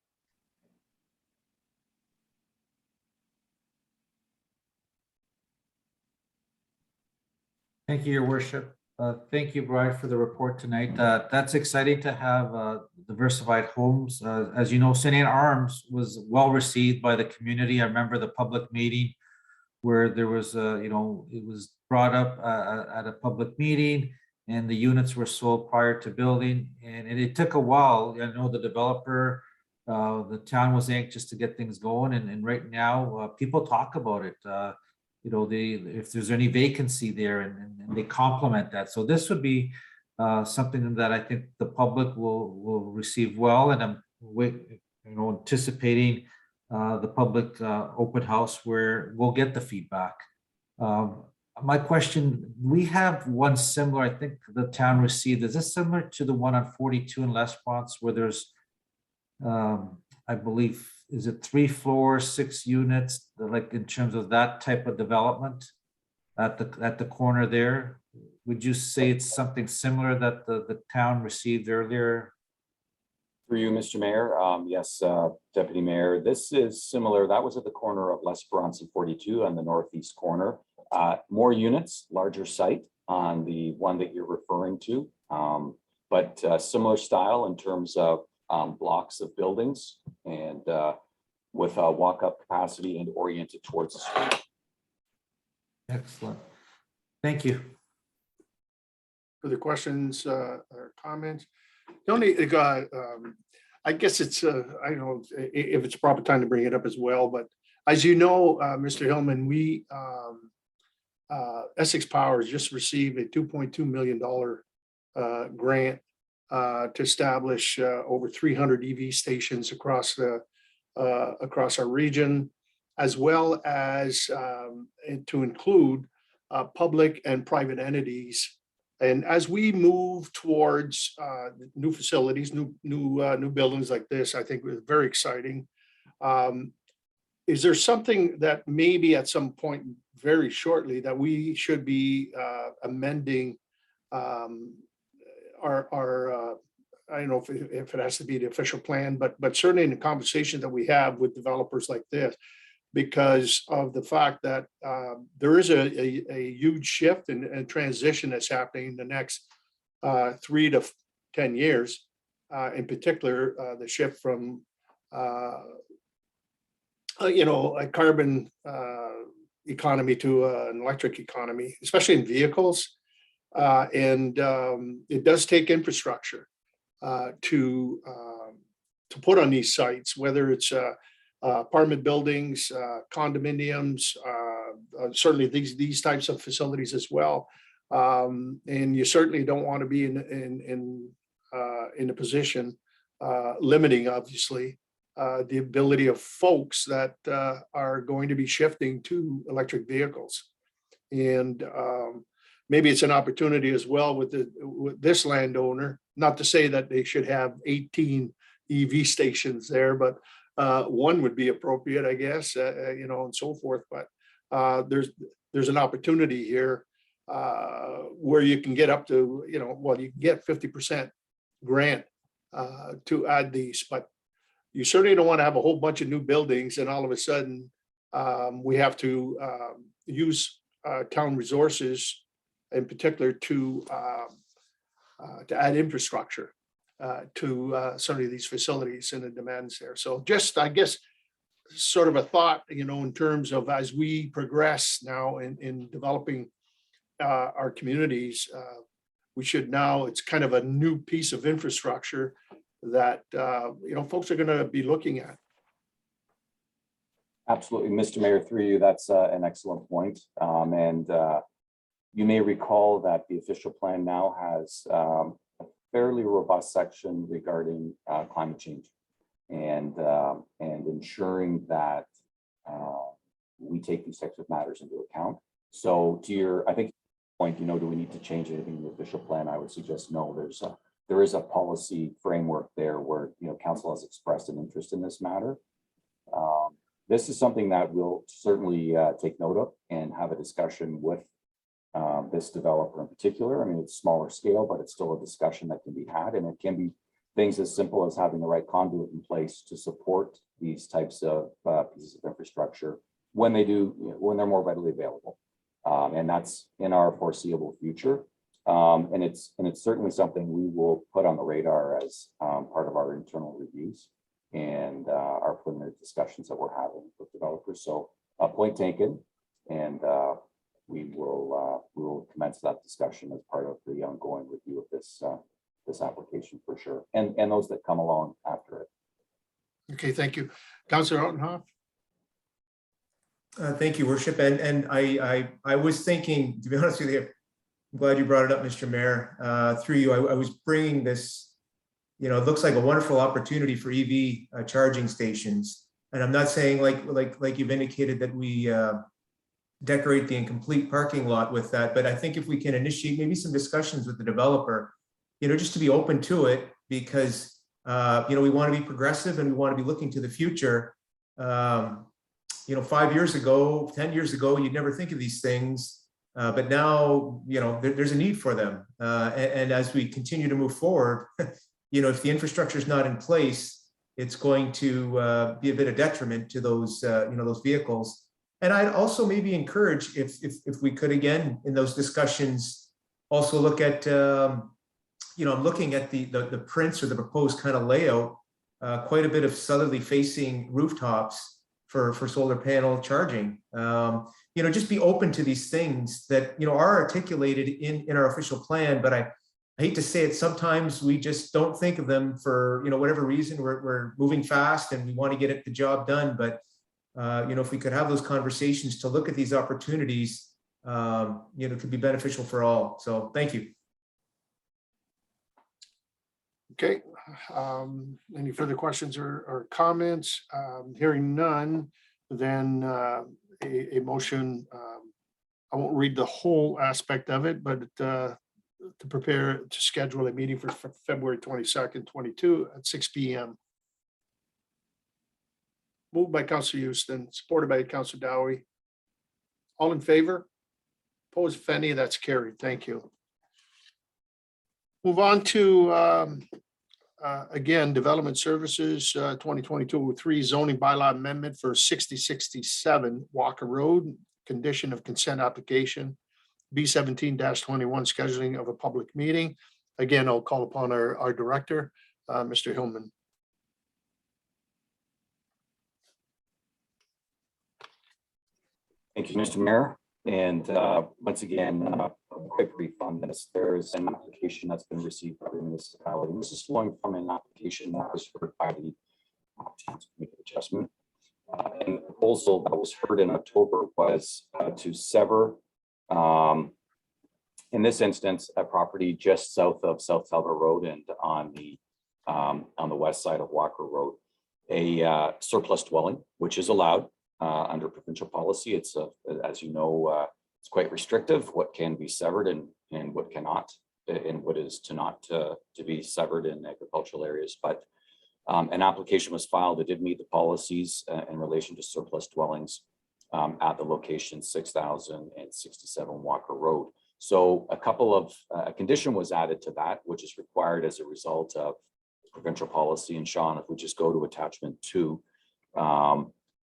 Thank you, Your Worship. Thank you, Brian, for the report tonight. That's exciting to have diversified homes. As you know, St. Anne Arms was well received by the community. I remember the public meeting where there was, it was brought up at a public meeting and the units were sold prior to building. And it took a while. I know the developer, the town was anxious to get things going. And right now, people talk about it. If there's any vacancy there and they complement that. So this would be something that I think the public will receive well. And I'm anticipating the public open house where we'll get the feedback. My question, we have one similar, I think the town received, is this similar to the one on 42 in L'Esperance where there's, I believe, is it 3 floors, 6 units, like in terms of that type of development at the corner there? Would you say it's something similar that the town received earlier? For you, Mr. Mayor, yes, Deputy Mayor, this is similar. That was at the corner of L'Esperance and 42 on the northeast corner. More units, larger site on the one that you're referring to, but similar style in terms of blocks of buildings and with a walk-up capacity and oriented towards the street. Excellent. Thank you. Further questions or comments? The only, I guess it's, I don't know if it's proper time to bring it up as well, but as you know, Mr. Hillman, we, Essex Power just received a $2.2 million grant to establish over 300 EV stations across our region, as well as to include public and private entities. And as we move towards new facilities, new buildings like this, I think was very exciting. Is there something that maybe at some point very shortly that we should be amending our I don't know if it has to be the official plan, but certainly in the conversation that we have with developers like this, because of the fact that there is a huge shift and transition that's happening in the next 3 to 10 years, in particular, the shift from a carbon economy to an electric economy, especially in vehicles. And it does take infrastructure to put on these sites, whether it's apartment buildings, condominiums, certainly these types of facilities as well. And you certainly don't want to be in a position limiting, obviously, the ability of folks that are going to be shifting to electric vehicles. And maybe it's an opportunity as well with this landowner, not to say that they should have 18 EV stations there, but one would be appropriate, I guess, and so forth. But there's an opportunity here where you can get up to, you can get 50% grant to add these, but you certainly don't want to have a whole bunch of new buildings and all of a sudden we have to use town resources in particular to add infrastructure to some of these facilities and the demands there. So just, I guess, sort of a thought, in terms of as we progress now in developing our communities, we should now, it's kind of a new piece of infrastructure that, folks are going to be looking at. Absolutely, Mr. Mayor, through you, that's an excellent point. And you may recall that the official plan now has a fairly robust section regarding climate change and ensuring that we take these types of matters into account. So to your, I think, point, do we need to change anything in the official plan? I would suggest no. There is a policy framework there where council has expressed an interest in this matter. This is something that we'll certainly take note of and have a discussion with this developer in particular. I mean, it's smaller scale, but it's still a discussion that can be had, and it can be things as simple as having the right conduit in place to support these types of pieces of infrastructure when they're more readily available. And that's in our foreseeable future. And it's certainly something we will put on the radar as part of our internal reviews and our preliminary discussions that we're having with developers. So point taken, and we will commence that discussion as part of the ongoing review of this application for sure, and those that come along after it. Okay, thank you. Councillor Altenhoff. Thank you, Worship. And I was thinking, to be honest with you, I'm glad you brought it up, Mr. Mayor. Through you, I was bringing this, it looks like a wonderful opportunity for EV charging stations. And I'm not saying like you've indicated that we decorate the incomplete parking lot with that, but I think if we can initiate maybe some discussions with the developer, just to be open to it, because we want to be progressive and we want to be looking to the future. 5 years ago, 10 years ago, you'd never think of these things, but now, there's a need for them. And as we continue to move forward, if the infrastructure is not in place, it's going to be a bit of detriment to those, those vehicles. And I'd also maybe encourage if we could, again, in those discussions, also look at, I'm looking at the prints or the proposed kind of layout, quite a bit of southerly facing rooftops for solar panel charging. Just be open to these things that, are articulated in our official plan, but I hate to say it, sometimes we just don't think of them for, whatever reason. We're moving fast and we want to get the job done. But, if we could have those conversations to look at these opportunities, it could be beneficial for all. So thank you. Okay, any further questions or comments? Hearing none, then a motion, I won't read the whole aspect of it, but to prepare to schedule a meeting for February 22nd, 22 at 6 p.m. Moved by Councilor Houston, supported by Councilor Dowie. All in favor? Opposed, if any, that's carried. Thank you. Move on to, again, Development Services 2022-03 zoning bylaw amendment for 6067 Walker Road, condition of consent application, B17-21, scheduling of a public meeting. Again, I'll call upon our director, Mr. Hillman. Thank you, Mr. Mayor. And once again, a quick brief on this. There is an application that's been received by the municipality. This is flowing from an application that was heard by the adjustment. And the proposal that was heard in October was to sever, in this instance, a property just south of South Talbot Road and on the west side of Walker Road, a surplus dwelling, which is allowed. Under provincial policy, it's as you know, it's quite restrictive what can be severed and what cannot, and what is to not to be severed in agricultural areas. But An application was filed that did meet the policies in relation to surplus dwellings at the location 6067 Walker Road. So a couple of, a condition was added to that, which is required as a result of provincial policy. And Sean, if we just go to attachment 2,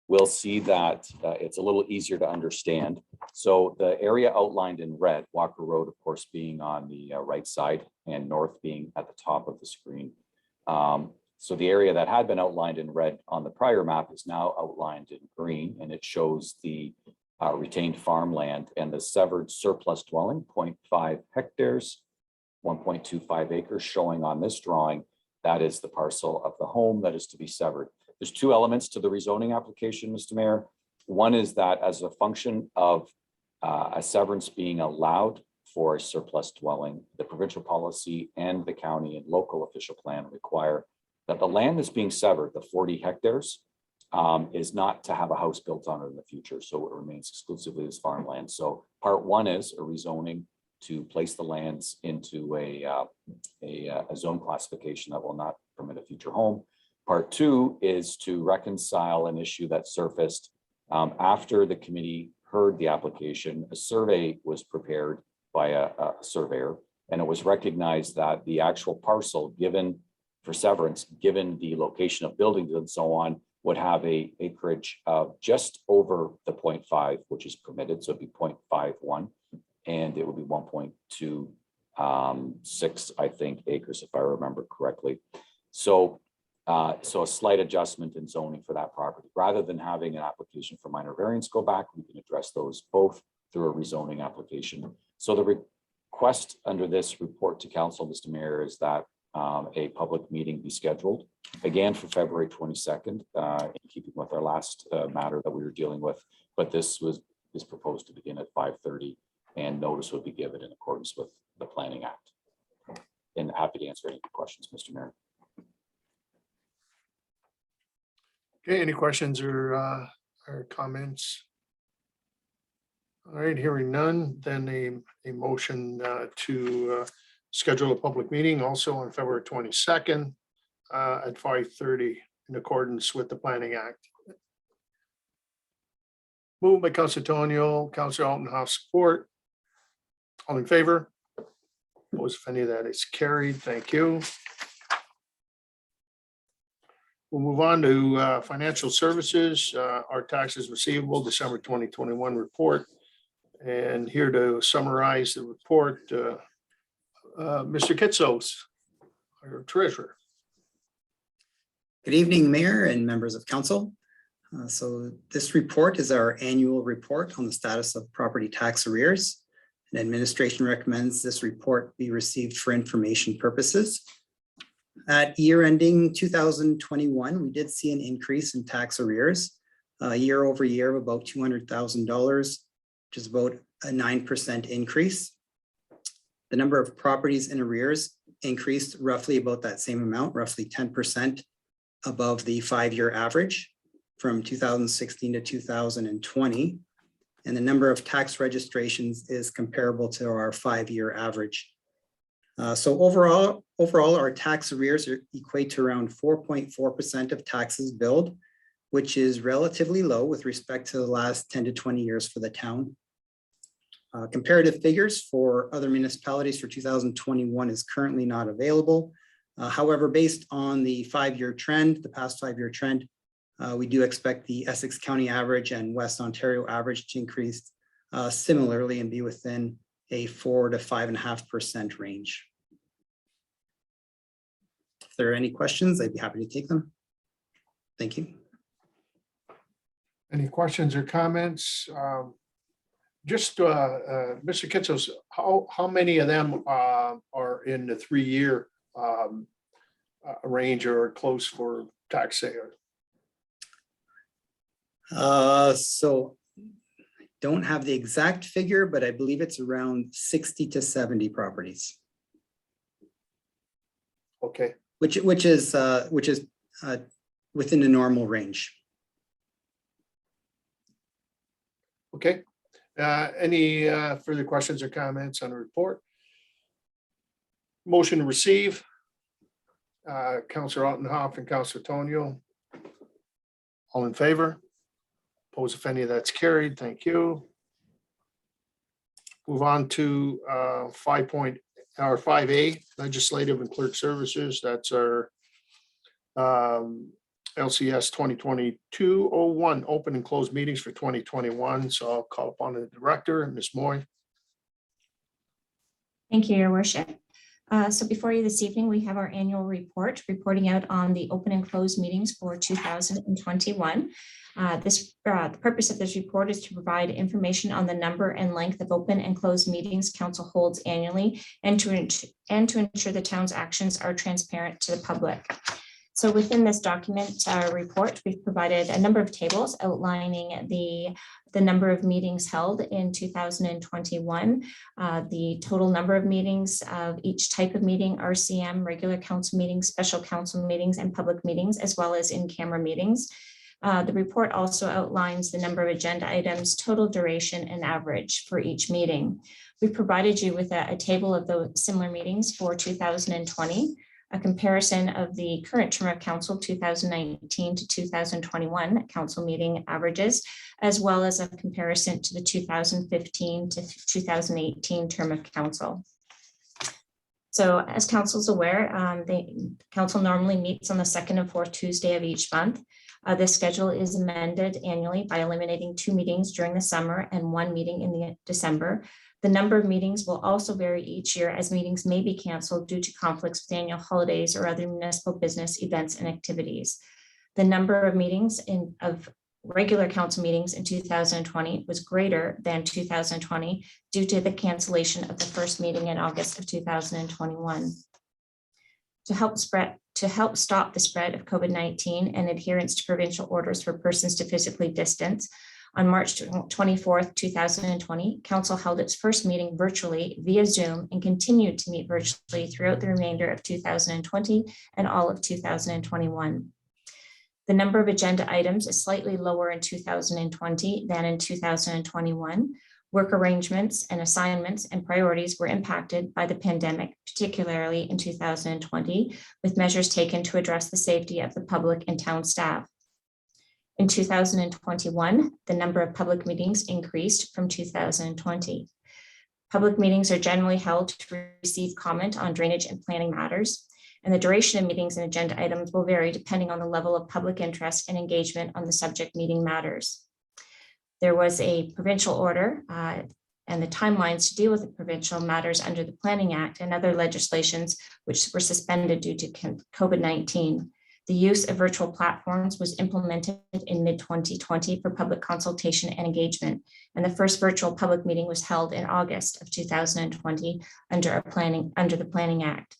we'll see that it's a little easier to understand. So the area outlined in red, Walker Road, of course, being on the right side and north being at the top of the screen. So the area that had been outlined in red on the prior map is now outlined in green, and it shows the retained farmland and the severed surplus dwelling, 0.5 hectares, 1.25 acres, showing on this drawing. That is the parcel of the home that is to be severed. There's 2 elements to the rezoning application, Mr. Mayor. One is that as a function of a severance being allowed for a surplus dwelling, the provincial policy and the county and local official plan require that the land that's being severed, the 40 hectares, is not to have a house built on it in the future. So it remains exclusively as farmland. So part 1 is a rezoning to place the lands into a zone classification that will not permit a future home. Part 2 is to reconcile an issue that surfaced after the committee heard the application. A survey was prepared by a surveyor, and it was recognized that the actual parcel given for severance, given the location of buildings and so on, would have a acreage of just over the 0.5, which is permitted. So it'd be 0.51, and it would be 1.26, I think, acres, if I remember correctly. So a slight adjustment in zoning for that property. Rather than having an application for minor variance go back, we can address those both through a rezoning application. So the request under this report to council, Mr. Mayor, is that a public meeting be scheduled again for February 22nd, in keeping with our last matter that we were dealing with. But this is proposed to begin at 5:30, and notice would be given in accordance with the Planning Act. And happy to answer any questions, Mr. Mayor. Okay, any questions or comments? All right, hearing none, then a motion to schedule a public meeting also on February 22nd at 5:30 in accordance with the Planning Act. Moved by Councilor Tonio, Councilor Altenhoff, support. All in favor? Opposed, if any of that is carried, thank you. We'll move on to financial services, our taxes receivable, December 2021 report. And here to summarize the report, Mr. Kitsos, our treasurer. Good evening, Mayor and members of council. So this report is our annual report on the status of property tax arrears. And administration recommends this report be received for information purposes. At year ending 2021, we did see an increase in tax arrears year over year of about $200,000, which is about a 9% increase. The number of properties in arrears increased roughly about that same amount, roughly 10% above the 5-year average from 2016 to 2020. And the number of tax registrations is comparable to our 5-year average. So overall, our tax arrears equate to around 4.4% of taxes billed, which is relatively low with respect to the last 10 to 20 years for the town. Comparative figures for other municipalities for 2021 is currently not available. However, based on the 5-year trend, the past 5-year trend, we do expect the Essex County average and West Ontario average to increase similarly and be within a 4 to 5.5% range. If there are any questions, I'd be happy to take them. Thank you. Any questions or comments? Just Mr. Kitsos, how many of them are in the 3-year range or close for tax sale? So I don't have the exact figure, but I believe it's around 60 to 70 properties. Okay. Which is within the normal range. Okay. Any further questions or comments on the report? Motion to receive. Counselor Altenhoff and Counselor Tonio. All in favor? Oppose if any, that's carried. Thank you. Move on to 5A, Legislative and Clerk Services. That's our LCS 2022-01, open and closed meetings for 2021. So I'll call upon the director, Ms. Moy. Thank you, Your Worship. So before you this evening, we have our annual report reporting out on the open and closed meetings for 2021. The purpose of this report is to provide information on the number and length of open and closed meetings council holds annually and to ensure the town's actions are transparent to the public. So within this document report, we've provided a number of tables outlining the number of meetings held in 2021, the total number of meetings of each type of meeting, RCM, regular council meetings, special council meetings, and public meetings, as well as in-camera meetings. The report also outlines the number of agenda items, total duration, and average for each meeting. We've provided you with a table of those similar meetings for 2020, a comparison of the current term of council 2019 to 2021 council meeting averages, as well as a comparison to the 2015 to 2018 term of council. So as council's aware, the council normally meets on the second and fourth Tuesday of each month. This schedule is amended annually by eliminating 2 meetings during the summer and 1 meeting in December. The number of meetings will also vary each year as meetings may be canceled due to conflicts with annual holidays or other municipal business events and activities. The number of meetings of regular council meetings in 2020 was greater than 2020 due to the cancellation of the first meeting in August of 2021. To help stop the spread of COVID-19 and adherence to provincial orders for persons to physically distance, on March 24th, 2020, Council held its first meeting virtually via Zoom and continued to meet virtually throughout the remainder of 2020 and all of 2021. The number of agenda items is slightly lower in 2020 than in 2021. Work arrangements and assignments and priorities were impacted by the pandemic, particularly in 2020, with measures taken to address the safety of the public and town staff. In 2021, the number of public meetings increased from 2020. Public meetings are generally held to receive comment on drainage and planning matters, and the duration of meetings and agenda items will vary depending on the level of public interest and engagement on the subject meeting matters. There was a provincial order and the timelines to deal with the provincial matters under the Planning Act and other legislations which were suspended due to COVID-19. The use of virtual platforms was implemented in mid-2020 for public consultation and engagement, and the first virtual public meeting was held in August of 2020 under the Planning Act.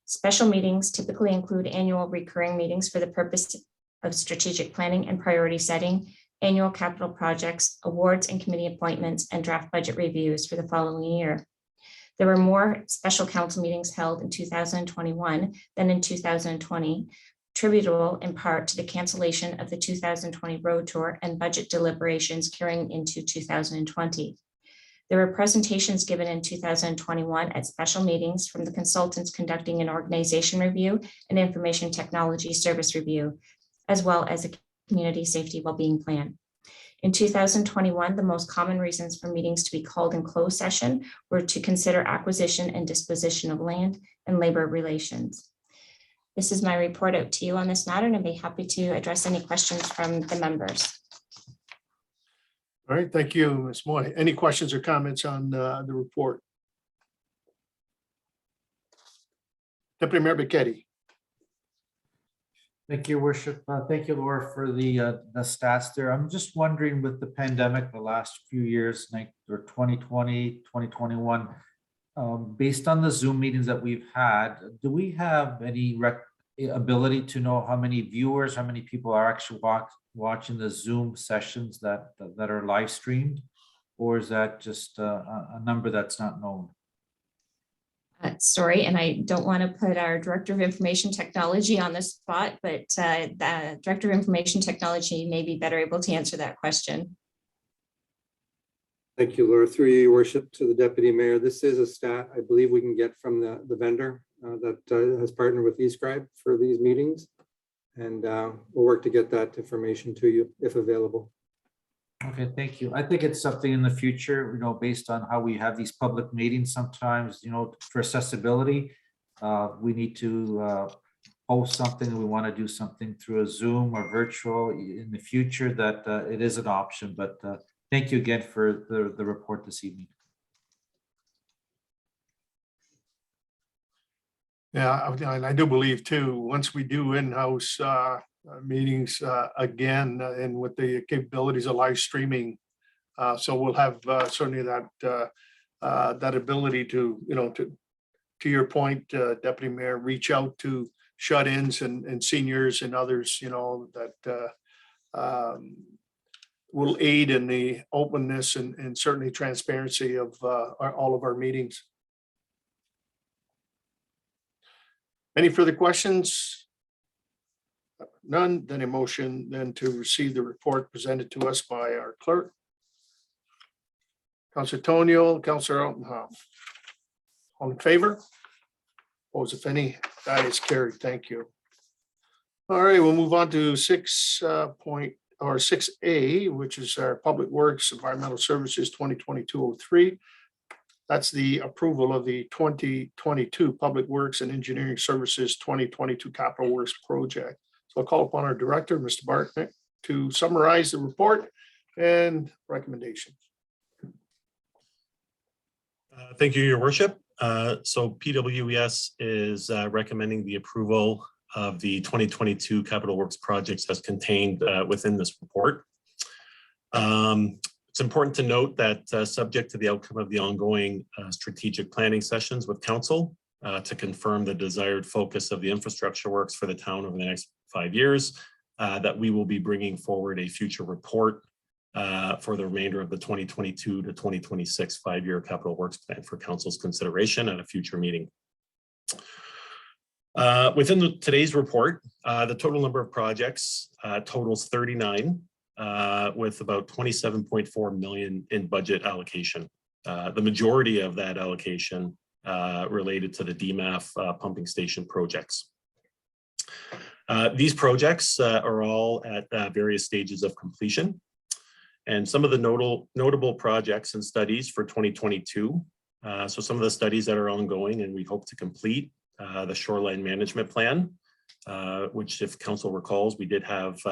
Special meetings typically include annual recurring meetings for the purpose of strategic planning and priority setting, annual capital projects, awards and committee appointments, and draft budget reviews for the following year. There were more special council meetings held in 2021 than in 2020, attributable in part to the cancellation of the 2020 road tour and budget deliberations carrying into 2020. There were presentations given in 2021 at special meetings from the consultants conducting an organization review and information technology service review, as well as a community safety wellbeing plan. In 2021, the most common reasons for meetings to be called in closed session were to consider acquisition and disposition of land and labor relations. This is my report out to you on this matter, and I'd be happy to address any questions from the members. All right, thank you, Ms. Moy. Any questions or comments on the report? Deputy Mayor Becchetti. Thank you, Worship. Thank you, Laura, for the stats there. I'm just wondering, with the pandemic, the last few years, like or 2020, 2021, based on the Zoom meetings that we've had, do we have any ability to know how many viewers, how many people are actually watching the Zoom sessions that are live streamed, or is that just a number that's not known? Sorry, and I don't want to put our Director of Information Technology on the spot, but the Director of Information Technology may be better able to answer that question. Thank you, Laura. Through you, Your Worship, to the Deputy Mayor. This is a stat I believe we can get from the vendor. that has partnered with eScribe for these meetings. And we'll work to get that information to you if available. Okay, thank you. I think it's something in the future, based on how we have these public meetings sometimes, for accessibility. We need to post something, we want to do something through a Zoom or virtual in the future, that it is an option. But thank you again for the report this evening. Yeah, and I do believe too, once we do in-house meetings again, and with the capabilities of live streaming, so we'll have certainly that that ability to, to your point, Deputy Mayor, reach out to shut-ins and seniors and others, that will aid in the openness and certainly transparency of all of our meetings. Any further questions? None, then a motion then to receive the report presented to us by our clerk. Councillor Tonio, Councillor Altenhoff. All in favor? Opposed, if any? That is carried. Thank you. All right, we'll move on to 6A, which is our Public Works Environmental Services 2022-03. That's the approval of the 2022 Public Works and Engineering Services 2022 Capital Works Project. So I'll call upon our director, Mr. Bartnick, to summarize the report and recommendations. Thank you, Your Worship. So PWES is recommending the approval of the 2022 Capital Works projects as contained within this report. It's important to note that subject to the outcome of the ongoing strategic planning sessions with council to confirm the desired focus of the infrastructure works for the town over the next 5 years, that we will be bringing forward a future report for the remainder of the 2022 to 2026 5-year capital works plan for council's consideration at a future meeting. Within today's report, the total number of projects totals 39. With about 27.4 million in budget allocation. The majority of that allocation related to the Dmaf pumping station projects. These projects are all at various stages of completion. And some of the notable projects and studies for 2022. So some of the studies that are ongoing and we hope to complete the shoreline management plan, which if council recalls, we did have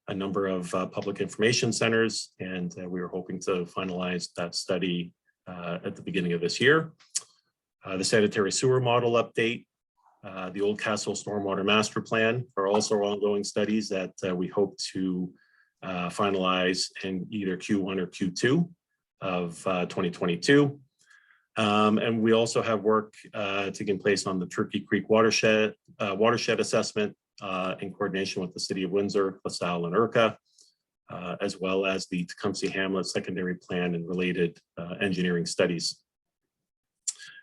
a number of public information centers, and we were hoping to finalize that study at the beginning of this year. The sanitary sewer model update, the Old Castle Stormwater Master Plan are also ongoing studies that we hope to finalize in either Q1 or Q2 of 2022. And we also have work taking place on the Turkey Creek watershed assessment in coordination with the City of Windsor, LaSalle, and IRCA, as well as the Tecumseh Hamlet secondary plan and related engineering studies.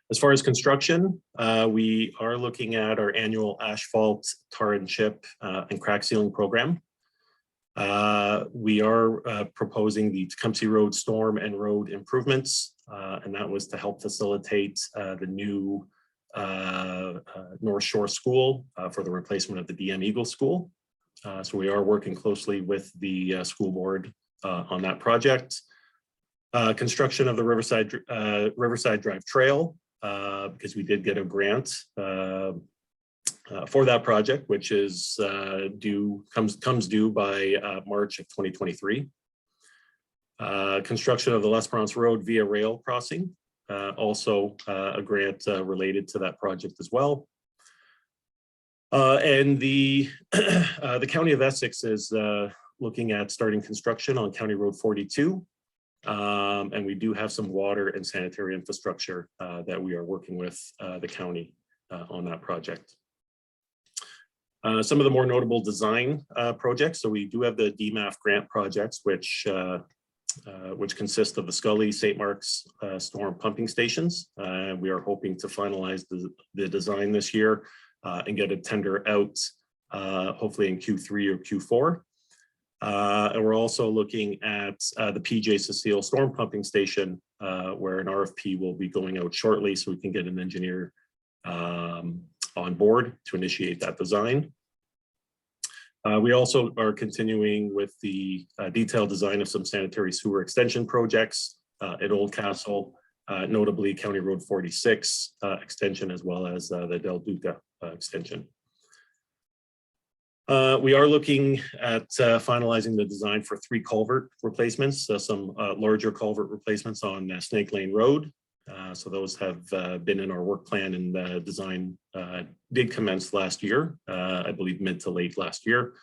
As far as construction, we are looking at our annual asphalt, tar and chip, and crack sealing program. We are proposing the Tecumseh Road storm and road improvements, and that was to help facilitate the new North Shore School for the replacement of the DM Eagle School. So we are working closely with the school board on that project. Construction of the Riverside Drive Trail, because we did get a grant for that project, which is comes due by March of 2023. Construction of the L'Esperance Road via rail crossing, also a grant related to that project as well. And the County of Essex is looking at starting construction on County Road 42. And we do have some water and sanitary infrastructure that we are working with the county on that project. Some of the more notable design projects. So we do have the Dmaf grant projects, which consist of the Scully, St. Mark's storm pumping stations. We are hoping to finalize the design this year and get a tender out hopefully in Q3 or Q4. And we're also looking at the PJ Cecile storm pumping station, where an RFP will be going out shortly so we can get an engineer on board to initiate that design. We also are continuing with the detailed design of some sanitary sewer extension projects at Old Castle, notably County Road 46 extension, as well as the Del Duca extension. We are looking at finalizing the design for 3 culvert replacements, some larger culvert replacements on Snake Lane Road. So those have been in our work plan, and the design did commence last year, I believe mid to late last year.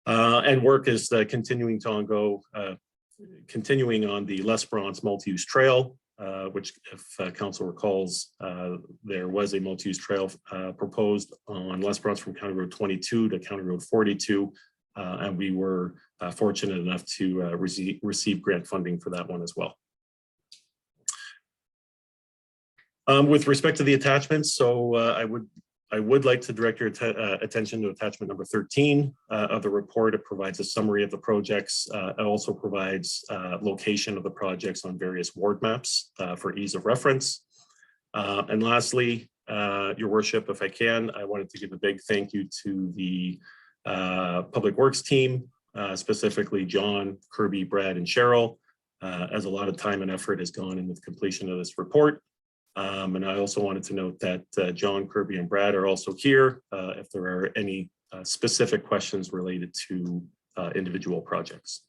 And work is continuing on the Les Bronze multi-use trail, which, if council recalls, there was a multi-use trail proposed on Les Bronze from County Road 22 to County Road 42. And we were fortunate enough to receive grant funding for that one as well. With respect to the attachments, so I would like to direct your attention to attachment number 13 of the report. It provides a summary of the projects. It also provides location of the projects on various ward maps for ease of reference. And lastly, your worship, if I can, I wanted to give a big thank you to the Public Works team, specifically John, Kirby, Brad, and Cheryl, as a lot of time and effort has gone in the completion of this report. And I also wanted to note that John, Kirby, and Brad are also here if there are any specific questions related to individual projects.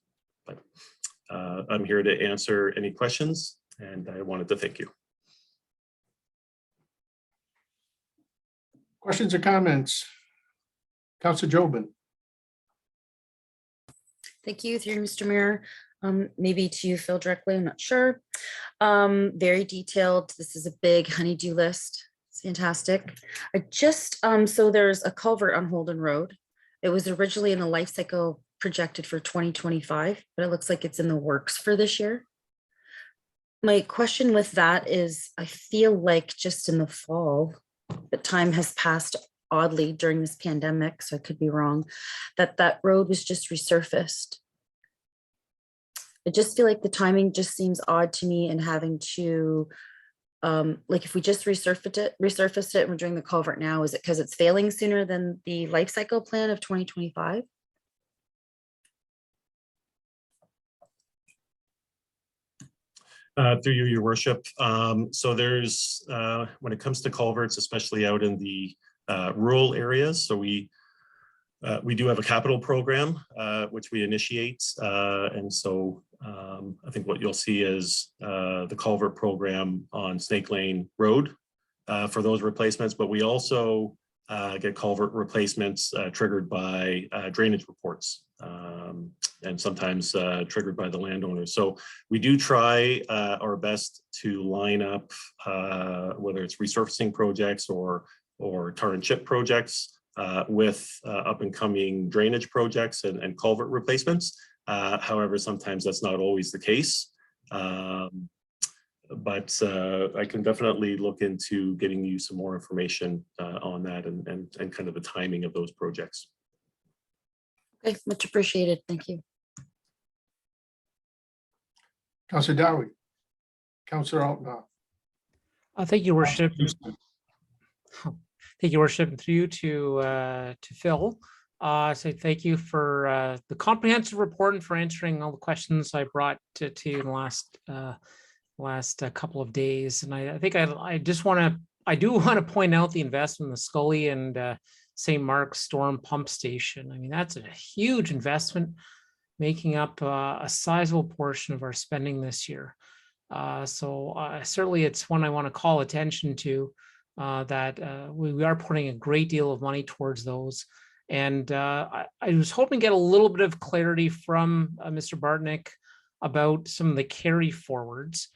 But I'm here to answer any questions, and I wanted to thank you. Questions or comments? Councilor Jobin. Thank you, through Mr. Mayor. Maybe to you, Phil, directly, I'm not sure. Very detailed. This is a big honeydew list. It's fantastic. I just, so there's a culvert on Holden Road. It was originally in the life cycle projected for 2025, but it looks like it's in the works for this year. My question with that is, I feel like just in the fall, the time has passed oddly during this pandemic, so I could be wrong, that road was just resurfaced. I just feel like the timing just seems odd to me, and having to, like, if we just resurfaced it and we're doing the culvert now, is it because it's failing sooner than the life cycle plan of 2025? Through you, your worship. So there's, when it comes to culverts, especially out in the rural areas, so we do have a capital program, which we initiate. And so I think what you'll see is the culvert program on Snake Lane Road for those replacements, but we also get culvert replacements triggered by drainage reports, and sometimes triggered by the landowners. So we do try our best to line up whether it's resurfacing projects or tar and chip projects with up and coming drainage projects and culvert replacements. However, sometimes that's not always the case. But I can definitely look into getting you some more information on that and kind of the timing of those projects. Okay, much appreciated. Thank you. Councilor Dowie. Councilor Althoff. Thank you, Worship. Thank you, Worship, and through you to Phil. So thank you for the comprehensive report and for answering all the questions I brought to you in the last couple of days. And I think I do want to point out the investment in the Scully and St. Mark's Storm Pump Station. I mean, that's a huge investment, making up a sizable portion of our spending this year. So certainly it's one I want to call attention to, that we are putting a great deal of money towards those. And I was hoping to get a little bit of clarity from Mr. Bartnick about some of the carry forwards.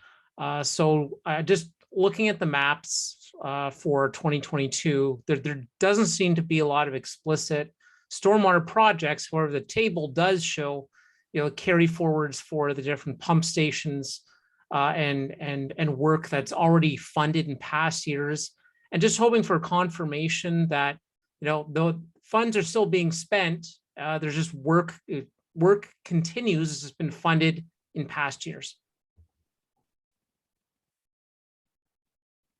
So just looking at the maps for 2022, there doesn't seem to be a lot of explicit stormwater projects. However, the table does show, carry forwards for the different pump stations and work that's already funded in past years. And just hoping for confirmation that, the funds are still being spent. There's just work continues. This has been funded in past years.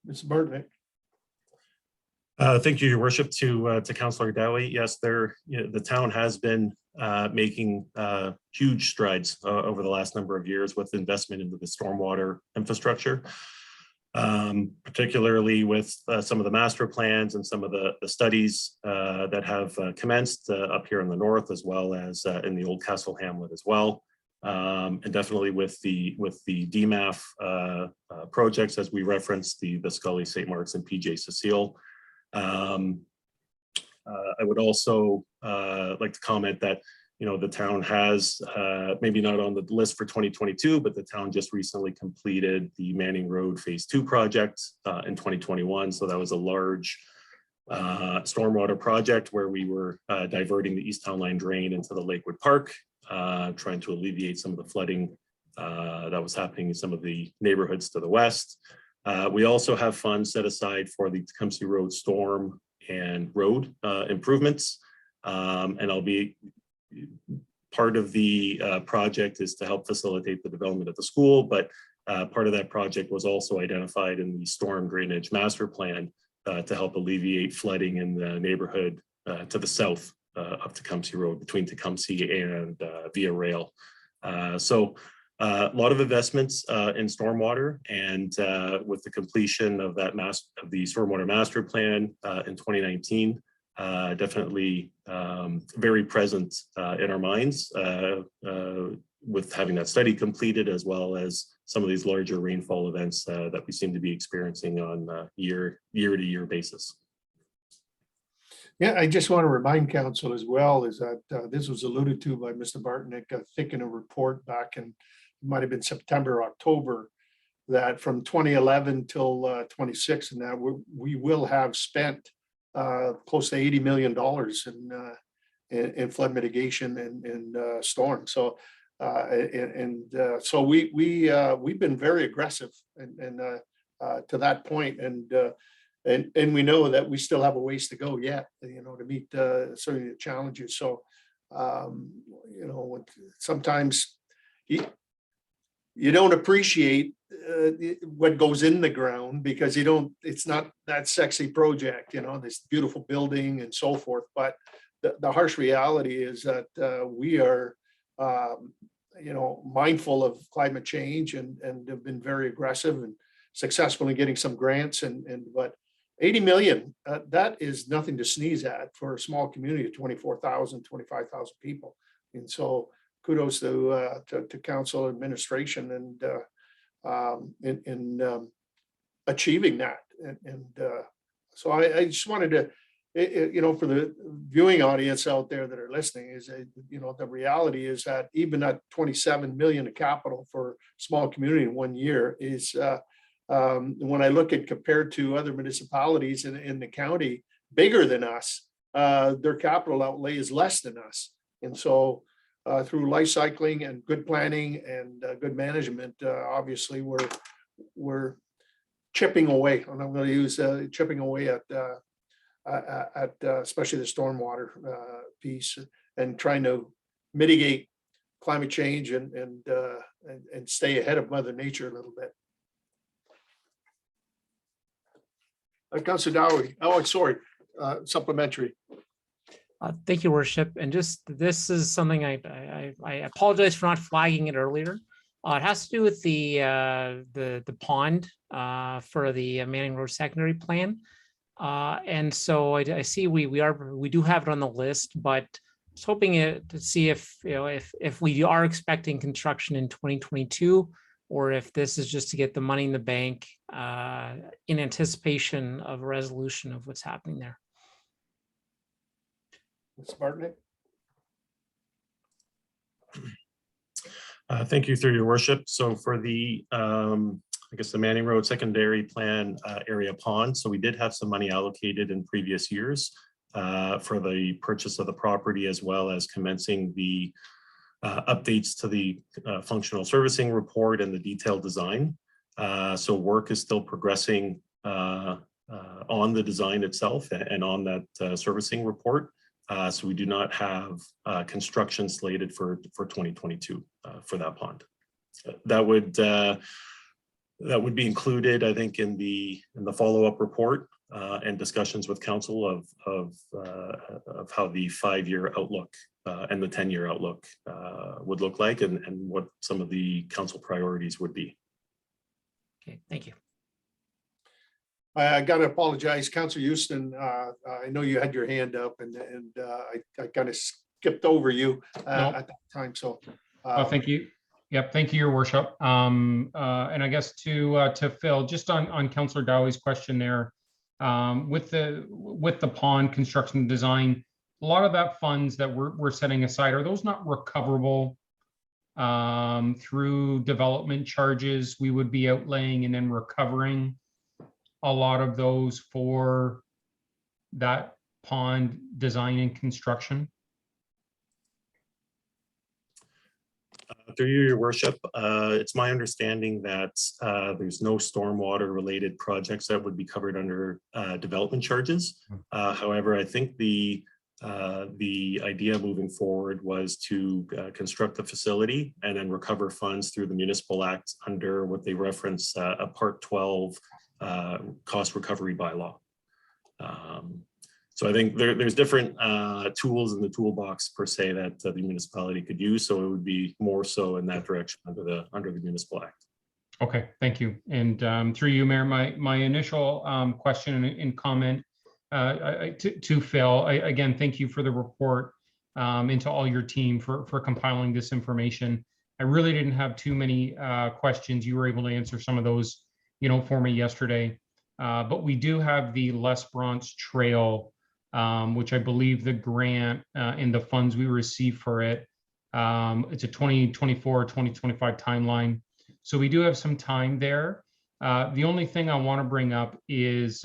Mr. Bartnick. Thank you, Your Worship, to Councillor Dowie. Yes, the town has been making huge strides over the last number of years with investment into the stormwater infrastructure, particularly with some of the master plans and some of the studies that have commenced up here in the north, as well as in the Old Castle Hamlet as well. And definitely with the Dmaf projects, as we referenced, the Scully, St. Mark's, and PJ Cecile. I would also like to comment that, the town has, maybe not on the list for 2022, but the town just recently completed the Manning Road Phase 2 project in 2021. So that was a large stormwater project where we were diverting the East Town Line drain into the Lakewood Park, trying to alleviate some of the flooding that was happening in some of the neighborhoods to the west. We also have funds set aside for the Tecumseh Road storm and road improvements. And I'll be part of the project is to help facilitate the development of the school, but part of that project was also identified in the storm drainage master plan to help alleviate flooding in the neighborhood to the south of Tecumseh Road, between Tecumseh and Via Rail. So a lot of investments in stormwater, and with the completion of that the stormwater master plan in 2019, definitely very present in our minds with having that study completed, as well as some of these larger rainfall events that we seem to be experiencing on a year-to-year basis. Yeah, I just want to remind council as well is that this was alluded to by Mr. Bartnick, I think in a report back in, it might have been September, October, that from 2011 till 26, and that we will have spent close to $80 million in flood mitigation and storm. So so we've been very aggressive and to that point, and we know that we still have a ways to go yet, to meet certainly the challenges. So sometimes you don't appreciate what goes in the ground because it's not that sexy project, this beautiful building and so forth. But the harsh reality is that we are, mindful of climate change and have been very aggressive and successful in getting some grants. But 80 million, that is nothing to sneeze at for a small community of 24,000, 25,000 people. And so kudos to council administration and in achieving that. So I just wanted to, for the viewing audience out there that are listening, is the reality is that even at 27 million of capital for small community in 1 year is when I look at compared to other municipalities in the county bigger than us, their capital outlay is less than us. And so through life cycling and good planning and good management, obviously we're chipping away, and I'm going to use chipping away at especially the stormwater piece, and trying to mitigate climate change and stay ahead of Mother Nature a little bit. Councilor Dowie. Oh, sorry, supplementary. Thank you, Worship. And just this is something I apologize for not flagging it earlier. It has to do with the pond for the Manning Road secondary plan. And so I see we do have it on the list, but I was hoping to see if if we are expecting construction in 2022, or if this is just to get the money in the bank in anticipation of a resolution of what's happening there. Mr. Bartnick. Thank you, through your worship. So for the, I guess the Manning Road secondary plan area pond, so we did have some money allocated in previous years for the purchase of the property, as well as commencing the updates to the functional servicing report and the detailed design. So work is still progressing on the design itself and on that servicing report. So we do not have construction slated for 2022 for that pond. That would be included, I think, in the follow-up report and discussions with council of how the 5-year outlook and the 10-year outlook would look like, and what some of the council priorities would be. Okay, thank you. I got to apologize, Councillor Houston. I know you had your hand up, and I kind of skipped over you at that time. So, thank you. Yep, thank you, Your Worship. And I guess to Phil, just on Councillor Dowie's question there, with the pond construction design, a lot of that funds that we're setting aside, are those not recoverable through development charges we would be outlaying and then recovering a lot of those for that pond design and construction? Through you, Your Worship, it's my understanding that there's no stormwater related projects that would be covered under development charges. However, I think the idea moving forward was to construct the facility and then recover funds through the Municipal Act under what they reference a Part 12 cost recovery bylaw. So I think there's different tools in the toolbox per se that the municipality could use. So it would be more so in that direction under the Municipal Act. Okay, thank you. And through you, Mayor, my initial question and comment to Phil, again, thank you for the report, and to all your team for compiling this information. I really didn't have too many questions. You were able to answer some of those, for me yesterday. But we do have the Les Bronze Trail, which I believe the grant and the funds we receive for it, it's a 2024, 2025 timeline. So we do have some time there. The only thing I want to bring up is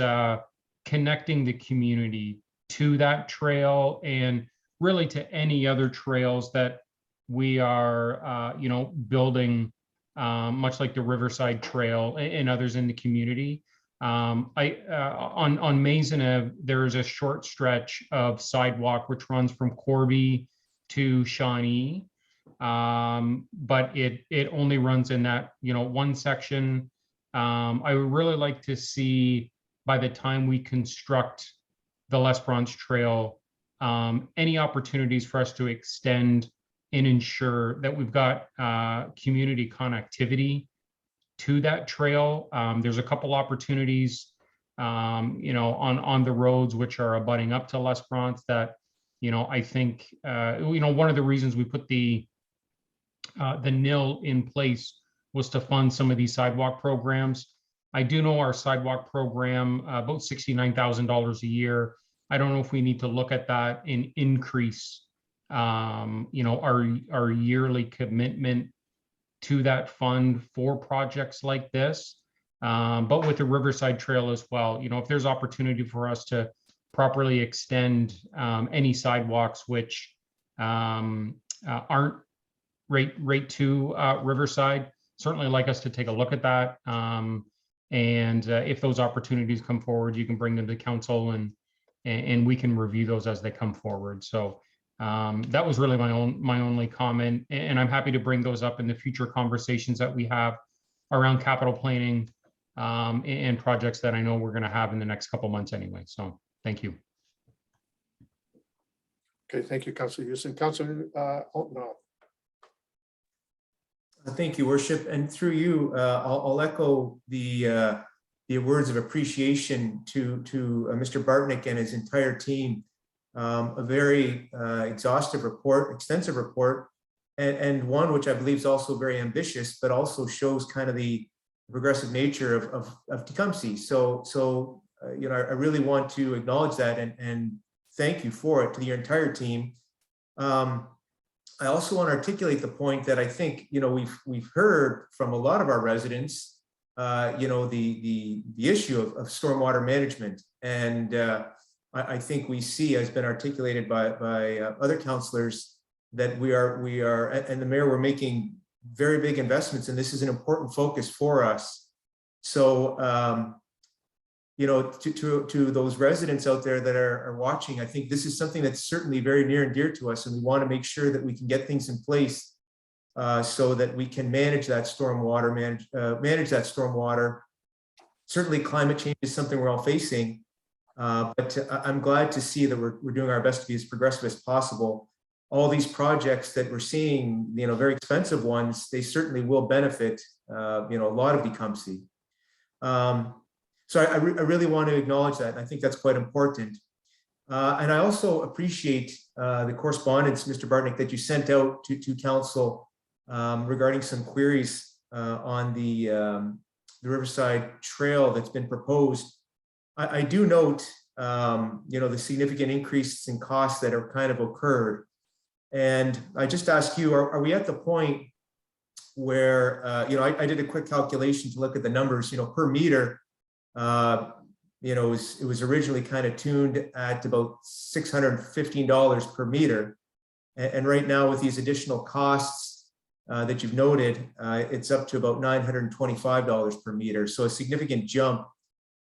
connecting the community to that trail, and really to any other trails that we are, building, much like the Riverside Trail and others in the community. On Maisonneuve, there is a short stretch of sidewalk which runs from Corby to Shawnee, but it only runs in that one section. I would really like to see, by the time we construct the Les Bronze Trail, any opportunities for us to extend and ensure that we've got community connectivity to that trail. There's a couple opportunities, on the roads which are abutting up to Les Bronze that, I think, one of the reasons we put the NIL in place was to fund some of these sidewalk programs. I do know our sidewalk program, about $69,000 a year. I don't know if we need to look at that and increase, our yearly commitment to that fund for projects like this. But with the Riverside Trail as well, if there's opportunity for us to properly extend any sidewalks which aren't right to Riverside, certainly like us to take a look at that. And if those opportunities come forward, you can bring them to council and we can review those as they come forward. So that was really my only comment, and I'm happy to bring those up in the future conversations that we have around capital planning and projects that I know we're going to have in the next couple months anyway. So thank you. okay, thank you, Councillor Houston. Councillor Holden. Thank you, Worship. And through you, I'll echo the words of appreciation to Mr. Bartnick and his entire team. A very exhaustive report, extensive report, and one which I believe is also very ambitious, but also shows kind of the progressive nature of Tecumseh. So I really want to acknowledge that and thank you for it to your entire team. I also want to articulate the point that I think we've heard from a lot of our residents, the issue of stormwater management, and I think we see, has been articulated by other councillors, that we are, and the mayor, we're making very big investments, and this is an important focus for us. So, to those residents out there that are watching, I think this is something that's certainly very near and dear to us, and we want to make sure that we can get things in place so that we can manage that stormwater, manage that stormwater. Certainly, climate change is something we're all facing. But I'm glad to see that we're doing our best to be as progressive as possible. All these projects that we're seeing, very expensive ones, they certainly will benefit, a lot of Tecumseh. So I really want to acknowledge that. And I think that's quite important. And I also appreciate the correspondence, Mr. Bartnick, that you sent out to council regarding some queries on the Riverside Trail that's been proposed. I do note, the significant increases in costs that have kind of occurred. And I just ask you, are we at the point where, I did a quick calculation to look at the numbers, per meter, it was originally kind of tuned at about $615 per meter. And right now with these additional costs that you've noted, it's up to about $925 per meter. So a significant jump.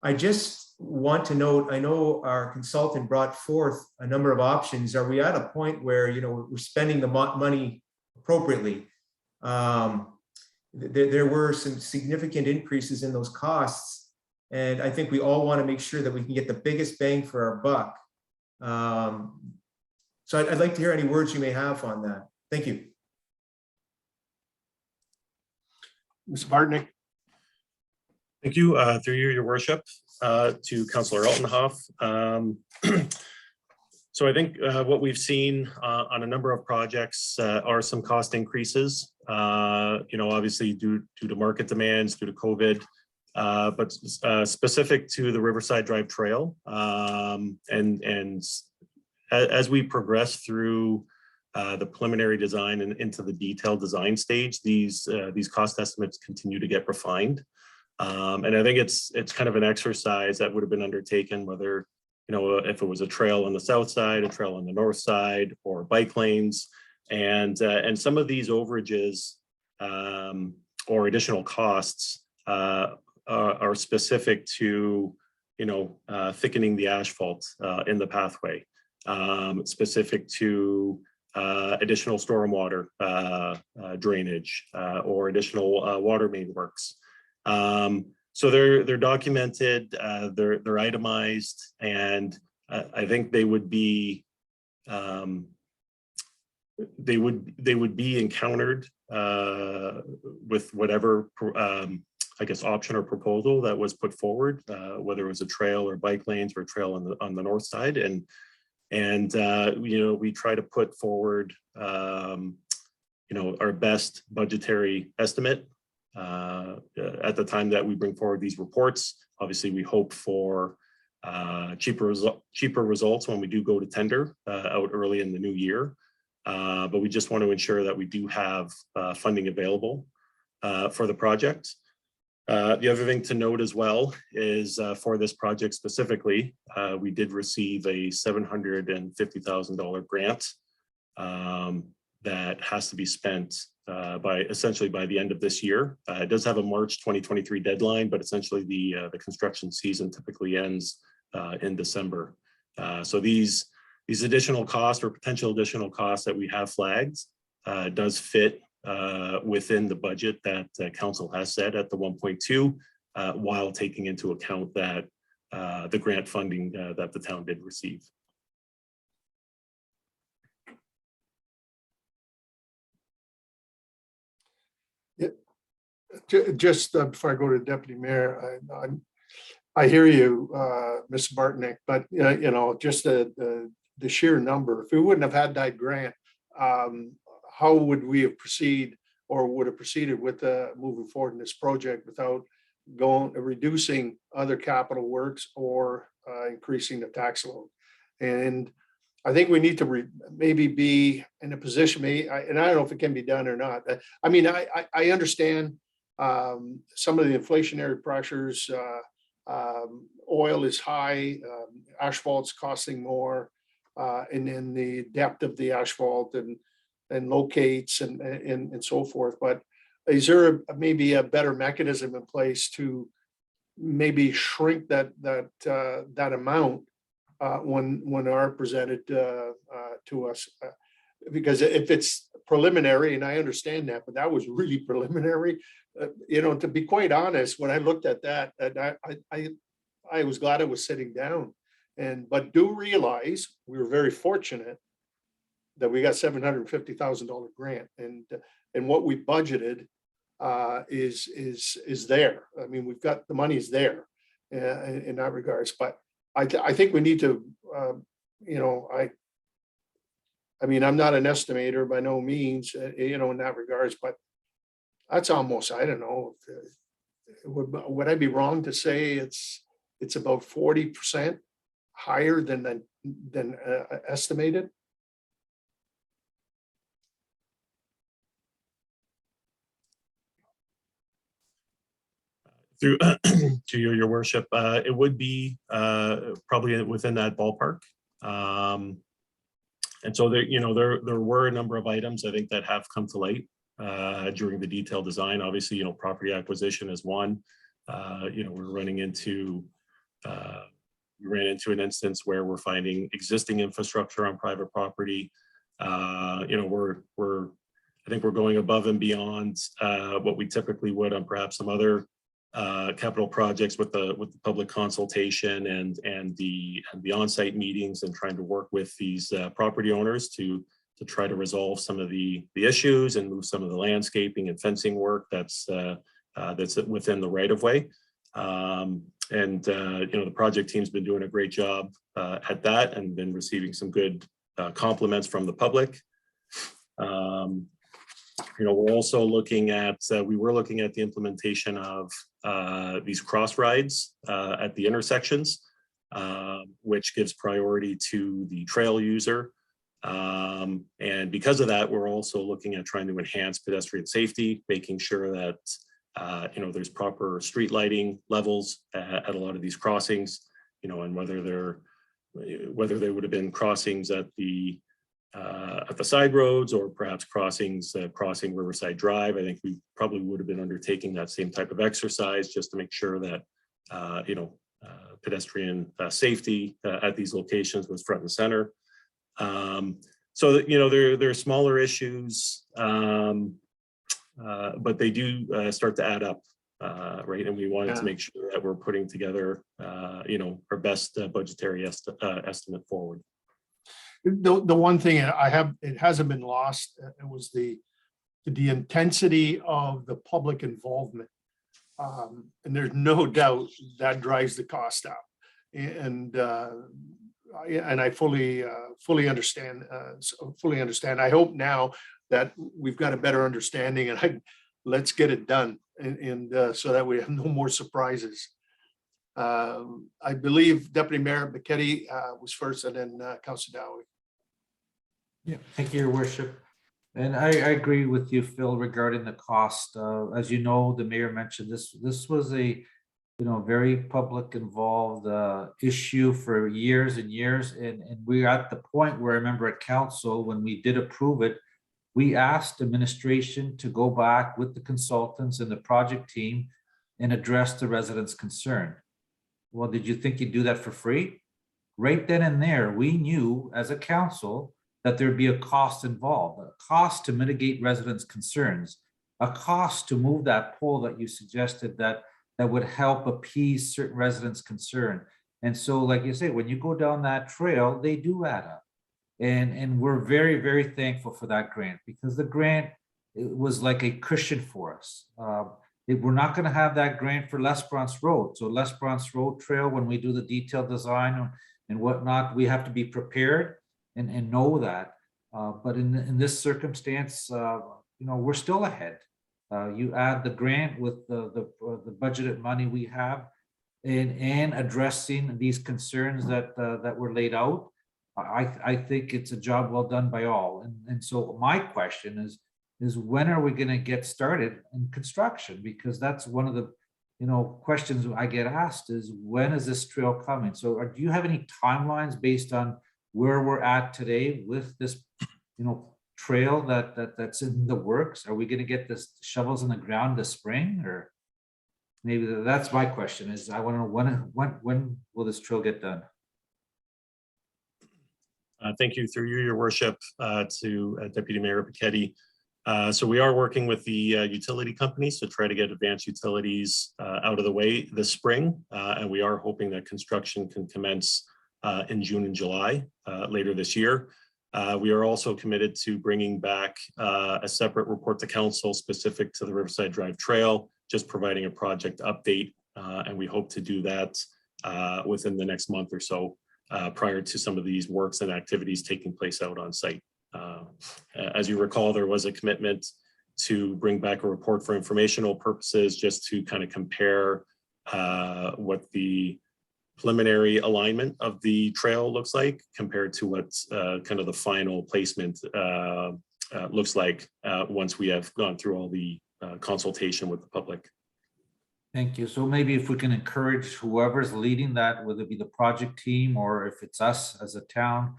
I just want to note, I know our consultant brought forth a number of options. Are we at a point where, we're spending the money appropriately? There were some significant increases in those costs. And I think we all want to make sure that we can get the biggest bang for our buck. So I'd like to hear any words you may have on that. Thank you. Mr. Bartnick. Thank you, through you, your worship, to Councillor Altenhoff. So I think what we've seen on a number of projects are some cost increases, obviously due to market demands, due to COVID, but specific to the Riverside Drive Trail. And as we progress through the preliminary design and into the detailed design stage, these cost estimates continue to get refined. And I think it's kind of an exercise that would have been undertaken, whether, if it was a trail on the south side, a trail on the north side, or bike lanes. And some of these overages or additional costs are specific to, thickening the asphalt in the pathway, specific to additional stormwater drainage or additional water main works. So they're documented, they're itemized, and I think they would be encountered with whatever option or proposal that was put forward, whether it was a trail or bike lanes or a trail on the north side, and we try to put forward our best budgetary estimate at the time that we bring forward these reports. Obviously, we hope for cheaper results when we do go to tender out early in the new year. But we just want to ensure that we do have funding available for the project. The other thing to note as well is for this project specifically, we did receive a $750,000 grant that has to be spent essentially by the end of this year. It does have a March 2023 deadline, but essentially the construction season typically ends in December. So these additional costs or potential additional costs that we have flagged does fit within the budget that council has set at the 1.2, while taking into account that the grant funding that the town did receive. Just before I go to Deputy Mayor, I hear you, Mr. Bartnick, but just the sheer number. If we wouldn't have had that grant, how would we have proceeded or would have proceeded with moving forward in this project without reducing other capital works or increasing the tax load? And I think we need to maybe be in a position, and I don't know if it can be done or not. I mean, I understand some of the inflationary pressures. Oil is high, asphalt's costing more, and then the depth of the asphalt and locates and so forth. But is there maybe a better mechanism in place to maybe shrink that amount when are presented to us? Because if it's preliminary, and I understand that, but that was really preliminary. To be quite honest, when I looked at that, I was glad I was sitting down But do realize we were very fortunate that we got $750,000 grant, and what we budgeted is there. I mean, we've got, the money's there in that regards, but I think we need to, I mean, I'm not an estimator by no means, in that regards, but that's almost, I don't know, would I be wrong to say it's about 40% higher than estimated? Through to your worship, it would be probably within that ballpark. And so there were a number of items I think that have come to light during the detailed design. Obviously, property acquisition is one. We ran into an instance where we're finding existing infrastructure on private property. I think we're going above and beyond what we typically would on perhaps some other capital projects with the public consultation and the on-site meetings, and trying to work with these property owners to try to resolve some of the issues and move some of the landscaping and fencing work that's within the right of way. The project team's been doing a great job at that, and been receiving some good compliments from the public. We're also looking at, we were looking at the implementation of these cross rides at the intersections, which gives priority to the trail user. And because of that, we're also looking at trying to enhance pedestrian safety, making sure that there's proper street lighting levels at a lot of these crossings, and whether they would have been crossings at the side roads, or perhaps crossing Riverside Drive. I think we probably would have been undertaking that same type of exercise just to make sure that pedestrian safety at these locations was front and center. So that, there are smaller issues, but they do start to add up, right? And we wanted to make sure that we're putting together, our best budgetary estimate forward. The one thing it hasn't been lost, it was the intensity of the public involvement. And there's no doubt that drives the cost up. And I fully understand. I hope now that we've got a better understanding, and let's get it done, and so that we have no more surprises. I believe Deputy Mayor McKetty was first, and then Councilor Dowie. Yeah, thank you, Your Worship. And I agree with you, Phil, regarding the cost. As you know, the mayor mentioned this was a very public involved issue for years and years. And we're at the point where I remember at council, when we did approve it, we asked administration to go back with the consultants and the project team and address the residents' concern. Well, did you think you'd do that for free? Right then and there, we knew as a council that there'd be a cost involved, a cost to mitigate residents' concerns, a cost to move that pole that you suggested that would help appease certain residents' concern. And so, like you say, when you go down that trail, they do add up. And we're very, very thankful for that grant, because the grant, it was like a cushion for us. We're not going to have that grant for L'Esperance Road. So L'Esperance Road Trail, when we do the detailed design and whatnot, we have to be prepared and know that. But in this circumstance, we're still ahead. You add the grant with the budgeted money we have, and addressing these concerns that were laid out. I think it's a job well done by all. And so my question is when are we going to get started in construction? Because that's one of the questions I get asked is, when is this trail coming? So do you have any timelines based on where we're at today with this trail that's in the works? Are we going to get this shovels in the ground this spring? Or maybe that's my question, is I want to know when will this trail get done? Thank you, through you, Your Worship, to Deputy Mayor Piketty. So we are working with the utility companies to try to get advanced utilities out of the way this spring, and we are hoping that construction can commence in June and July later this year. We are also committed to bringing back a separate report to council specific to the Riverside Drive Trail, just providing a project update. And we hope to do that within the next month or so prior to some of these works and activities taking place out on site. As you recall, there was a commitment to bring back a report for informational purposes, just to kind of compare what the preliminary alignment of the trail looks like compared to what's kind of the final placement looks like once we have gone through all the consultation with the public. Thank you. So maybe if we can encourage whoever's leading that, whether it be the project team or if it's us as a town,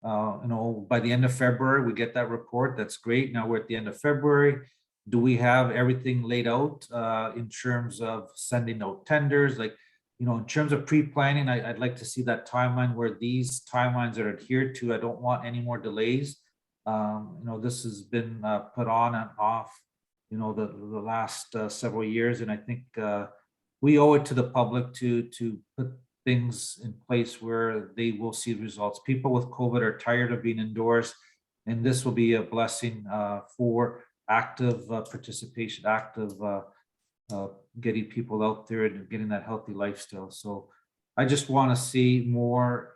by the end of February, we get that report. That's great. Now we're at the end of February. Do we have everything laid out in terms of sending out tenders? Like, in terms of pre-planning, I'd like to see that timeline where these timelines are adhered to. I don't want any more delays. This has been put on and off, the last several years. And I think we owe it to the public to put things in place where they will see results. People with COVID are tired of being indoors, and this will be a blessing for active participation, active getting people out there and getting that healthy lifestyle. So I just want to see more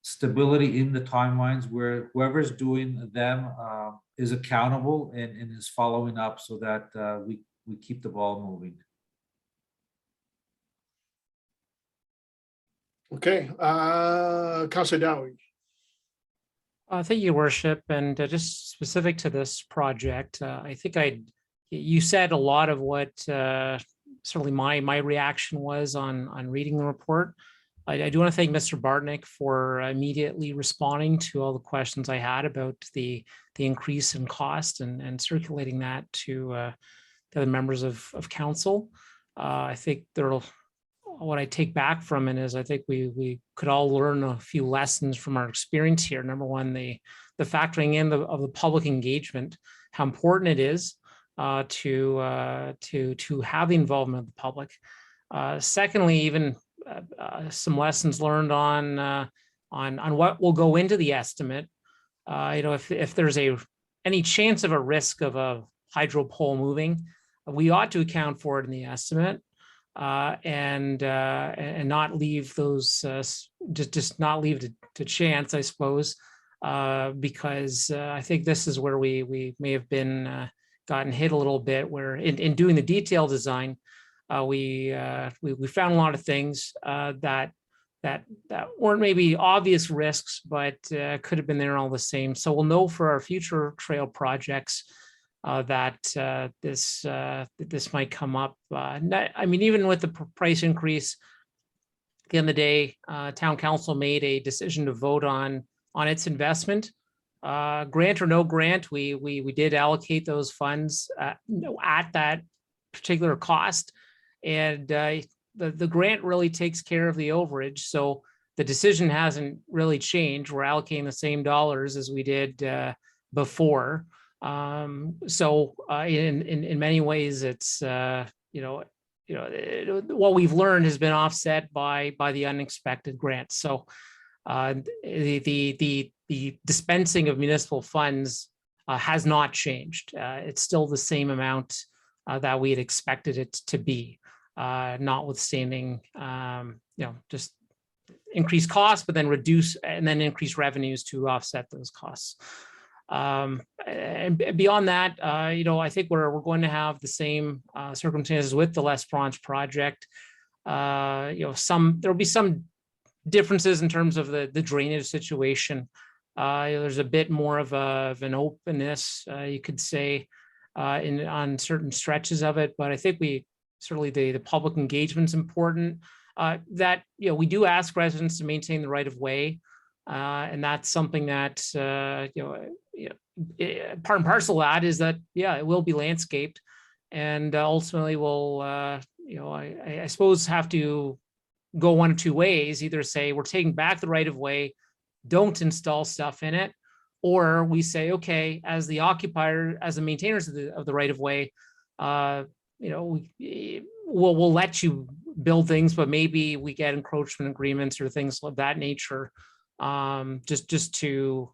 stability in the timelines where whoever's doing them is accountable and is following up so that we keep the ball moving. Okay, Councilor Dowie. Thank you, Worship. And just specific to this project, I think you said a lot of what certainly my reaction was on reading the report. I do want to thank Mr. Bartnick for immediately responding to all the questions I had about the increase in cost and circulating that to the other members of council. I think what I take back from it is I think we could all learn a few lessons from our experience here. Number one, the factoring in of the public engagement, how important it is to have the involvement of the public. Secondly, even some lessons learned on what will go into the estimate. If there's any chance of a risk of a hydro pole moving, we ought to account for it in the estimate. And not leave those just not leave it to chance, I suppose, because I think this is where we may have been gotten hit a little bit, where in doing the detail design, we found a lot of things that weren't maybe obvious risks, but could have been there all the same. So we'll know for our future trail projects that this might come up. Even with the price increase, at the end of the day, town council made a decision to vote on its investment. Grant or no grant, we did allocate those funds at that particular cost, and the grant really takes care of the overage. So the decision hasn't really changed. We're allocating the same dollars as we did before. So in many ways, it's what we've learned has been offset by the unexpected grants. So the dispensing of municipal funds has not changed. It's still the same amount that we had expected it to be, notwithstanding just increased costs, but then increase revenues to offset those costs. And beyond that, I think we're going to have the same circumstances with the Les Bronze project. There'll be some differences in terms of the drainage situation. There's a bit more of an openness, you could say, on certain stretches of it, but I think certainly the public engagement is important. That we do ask residents to maintain the right of way. And that's something that part and parcel of that is that it will be landscaped, and ultimately will I suppose have to go one of two ways. Either say we're taking back the right of way, don't install stuff in it, or we say, okay, as the occupier, as the maintainers of the right of way, we'll let you build things, but maybe we get encroachment agreements or things of that nature, just to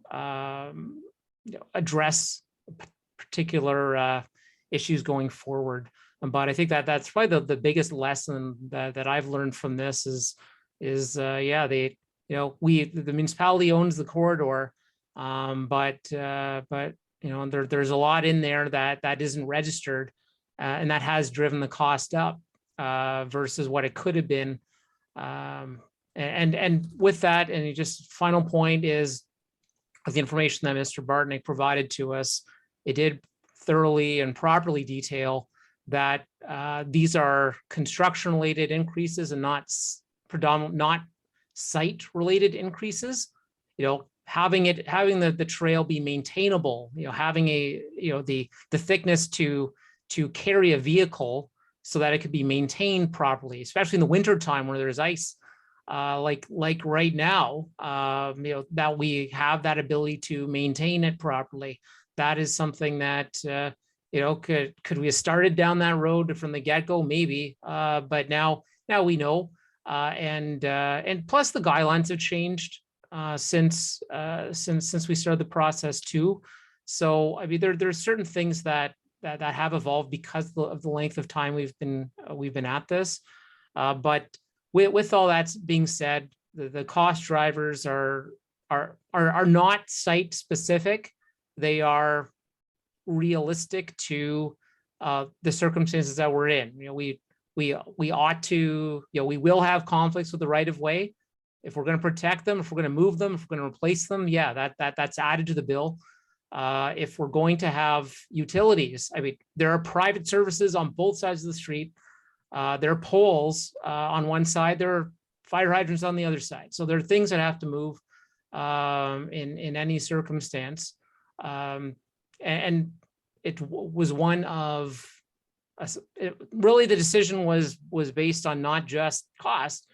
address particular issues going forward. But I think that's probably the biggest lesson that I've learned from this is yeah, the municipality owns the corridor, but there's a lot in there that isn't registered, and that has driven the cost up versus what it could have been. And with that, and just final point is the information that Mr. Bartnick provided to us, it did thoroughly and properly detail that these are construction related increases and not site related increases. Having the trail be maintainable, having the thickness to carry a vehicle so that it could be maintained properly, especially in the winter time where there's ice, like right now, that we have that ability to maintain it properly. That is something that could we have started down that road from the get-go? Maybe, but now we know, and plus the guidelines have changed since we started the process too. So I mean, there's certain things that have evolved because of the length of time we've been at this. But with all that being said, the cost drivers are not site specific. They are realistic to the circumstances that we're in. We ought to, we will have conflicts with the right of way. If we're going to protect them, if we're going to move them, if we're going to replace them, yeah, that's added to the bill. If we're going to have utilities, I mean, there are private services on both sides of the street. There are poles on one side, there are fire hydrants on the other side. So there are things that have to move in any circumstance. And it was one of, really the decision was based on not just cost,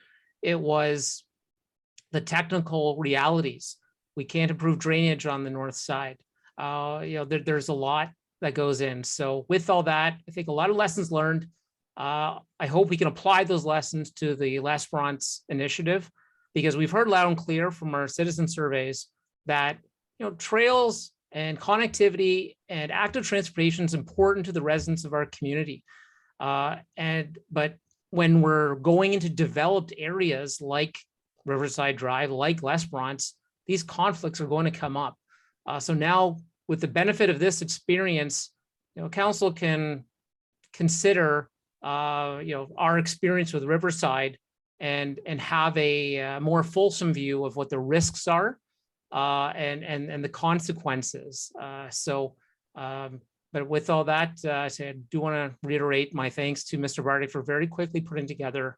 it was the technical realities. We can't improve drainage on the north side. There's a lot that goes in. So with all that, I think a lot of lessons learned. I hope we can apply those lessons to the L'Esperance initiative, because we've heard loud and clear from our citizen surveys that trails and connectivity and active transportation is important to the residents of our community. But when we're going into developed areas like Riverside Drive, like L'Esperance, these conflicts are going to come up. So now, with the benefit of this experience, council can consider our experience with Riverside and have a more fulsome view of what the risks are and the consequences. But with all that, I do want to reiterate my thanks to Mr. Bartnick for very quickly putting together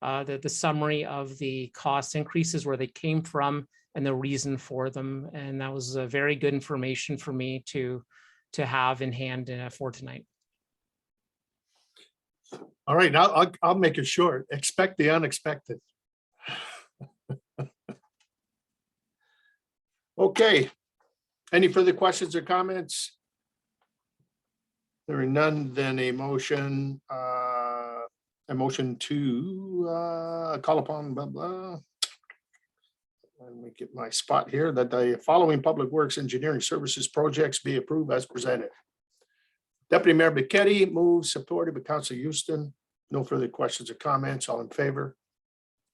the summary of the cost increases, where they came from, and the reason for them. And that was very good information for me to have in hand for tonight. All right, now I'll make it short. Expect the unexpected. Okay. Any further questions or comments? There are none, then a motion to call upon blah blah. Let me get my spot here, that the following public works engineering services projects be approved as presented. Deputy Mayor Becchetti moves, supported by Councilor Houston. No further questions or comments. All in favor?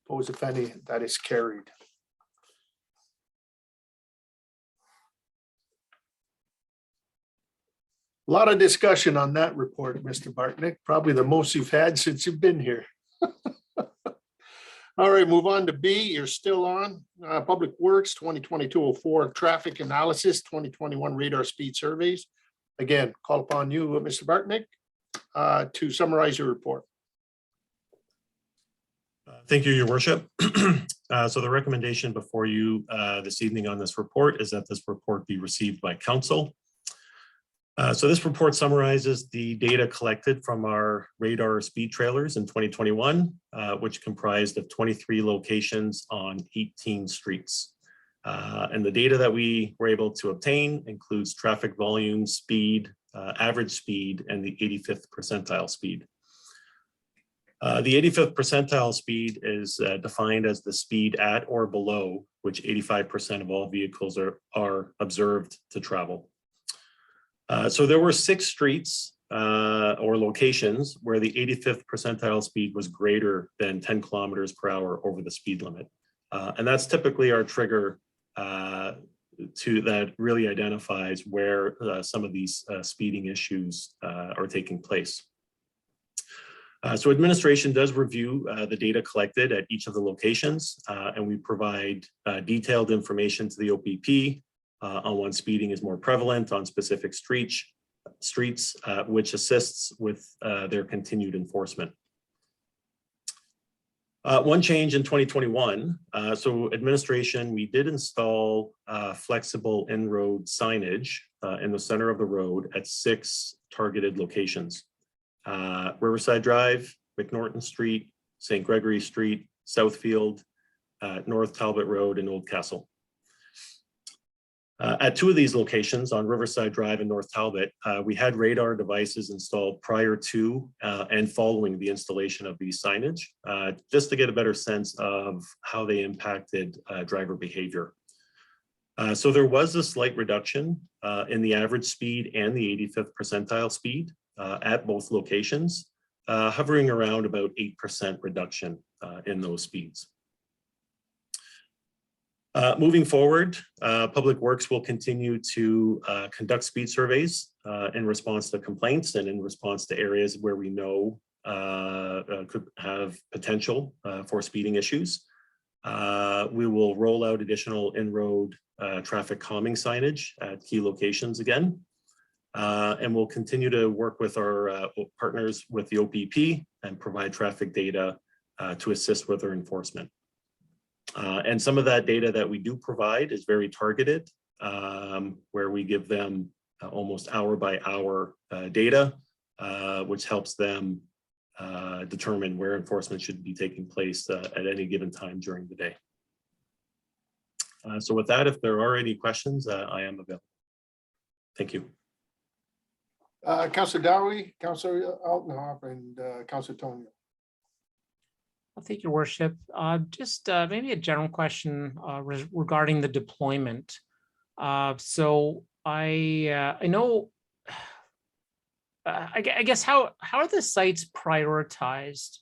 Opposed, if any? That is carried. A lot of discussion on that report, Mr. Bartnick, probably the most you've had since you've been here. All right, move on to B. You're still on. Public Works 2022-04 traffic analysis, 2021 radar speed surveys. Again, call upon you, Mr. Bartnick, to summarize your report. Thank you, Your Worship. So the recommendation before you this evening on this report is that this report be received by council. So this report summarizes the data collected from our radar speed trailers in 2021, which comprised of 23 locations on 18 streets. And the data that we were able to obtain includes traffic volume, speed, average speed, and the 85th percentile speed. The 85th percentile speed is defined as the speed at or below which 85% of all vehicles are observed to travel. So there were 6 streets or locations where the 85th percentile speed was greater than 10 kilometers per hour over the speed limit. And that's typically our trigger that really identifies where some of these speeding issues are taking place. So administration does review the data collected at each of the locations, and we provide detailed information to the OPP on when speeding is more prevalent on specific streets, which assists with their continued enforcement. One change in 2021, so administration, we did install flexible in-road signage in the center of the road at 6 targeted locations. Riverside Drive, McNorton Street, St. Gregory Street, Southfield, North Talbot Road, and Old Castle. At 2 of these locations on Riverside Drive and North Talbot, we had radar devices installed prior to and following the installation of these signage, just to get a better sense of how they impacted driver behavior. So there was a slight reduction in the average speed and the 85th percentile speed at both locations, hovering around about 8% reduction in those speeds. Moving forward, Public Works will continue to conduct speed surveys in response to complaints and in response to areas where we know could have potential for speeding issues. We will roll out additional in-road traffic calming signage at key locations again. And we'll continue to work with our partners with the OPP and provide traffic data to assist with our enforcement. And some of that data that we do provide is very targeted, where we give them almost hour by hour data, which helps them determine where enforcement should be taking place at any given time during the day. So with that, if there are any questions, I am available. Thank you. Councillor Dowie, Councillor Altenhoff, and Councillor Tonio. I'll take your worship. Just maybe a general question regarding the deployment. So I know, I guess how are the sites prioritized?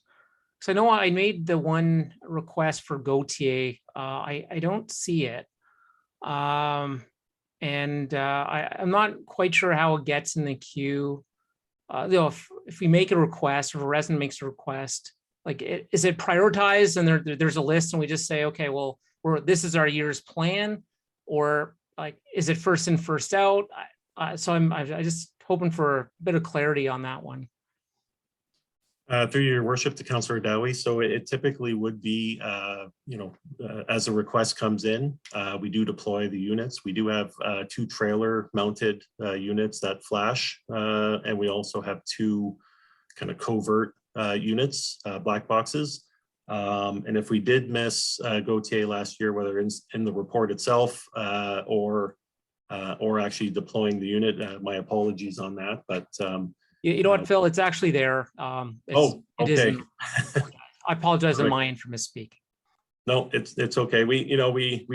Because I know I made the one request for Gautier. I don't see it. And I'm not quite sure how it gets in the queue. You know, if we make a request, or if a resident makes a request, like, is it prioritized and there's a list and we just say, okay, well, this is our year's plan, or like, is it first in, first out? So I'm just hoping for a bit of clarity on that one. Through your worship to Councillor Dowie, so it typically would be, you know, as a request comes in, we do deploy the units. We do have 2 trailer mounted units that flash, and we also have 2 kind of covert units, black boxes. And if we did miss Gautier last year, whether in the report itself or actually deploying the unit, my apologies on that, but you know what, Phil, it's actually there. Okay. I apologize on Right. my end for misspeaking. No, it's okay. We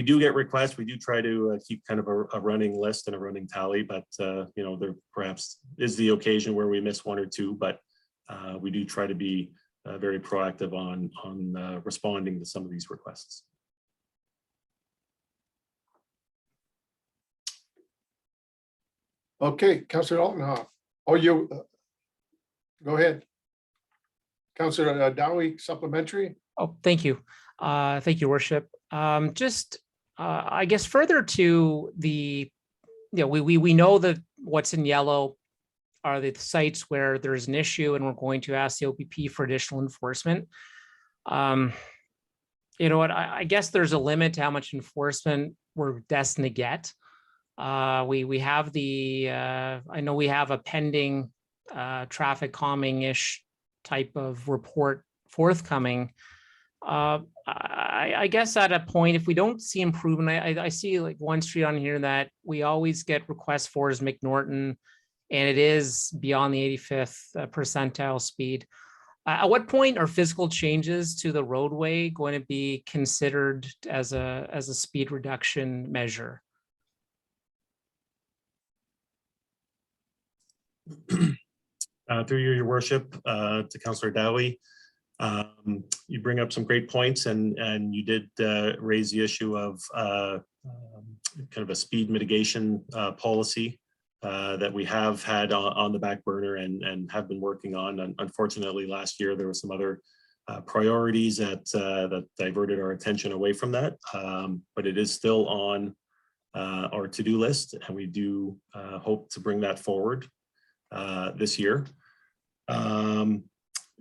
do get requests. We do try to keep kind of a running list and a running tally, but you know, there perhaps is the occasion where we miss 1 or 2, but we do try to be very proactive on responding to some of these requests. Okay, Councillor Altenhoff. Oh, you go ahead. Councillor Dowie, supplementary. Oh, thank you. Thank you, worship. Just, I guess further to the, you know, we know that what's in yellow are the sites where there's an issue and we're going to ask the OPP for additional enforcement. You know what, I guess there's a limit to how much enforcement we're destined to get. We have the, I know we have a pending traffic calming-ish type of report forthcoming. I guess at a point, if we don't see improvement, I see like one street on here that we always get requests for is McNorton, and it is beyond the 85th percentile speed. At what point are physical changes to the roadway going to be considered as a speed reduction measure? Through you, your worship, to Councillor Dowie. You bring up some great points, and you did raise the issue of kind of a speed mitigation policy that we have had on the back burner and have been working on. Unfortunately, last year there were some other priorities that diverted our attention away from that, but it is still on our to-do list, and we do hope to bring that forward this year.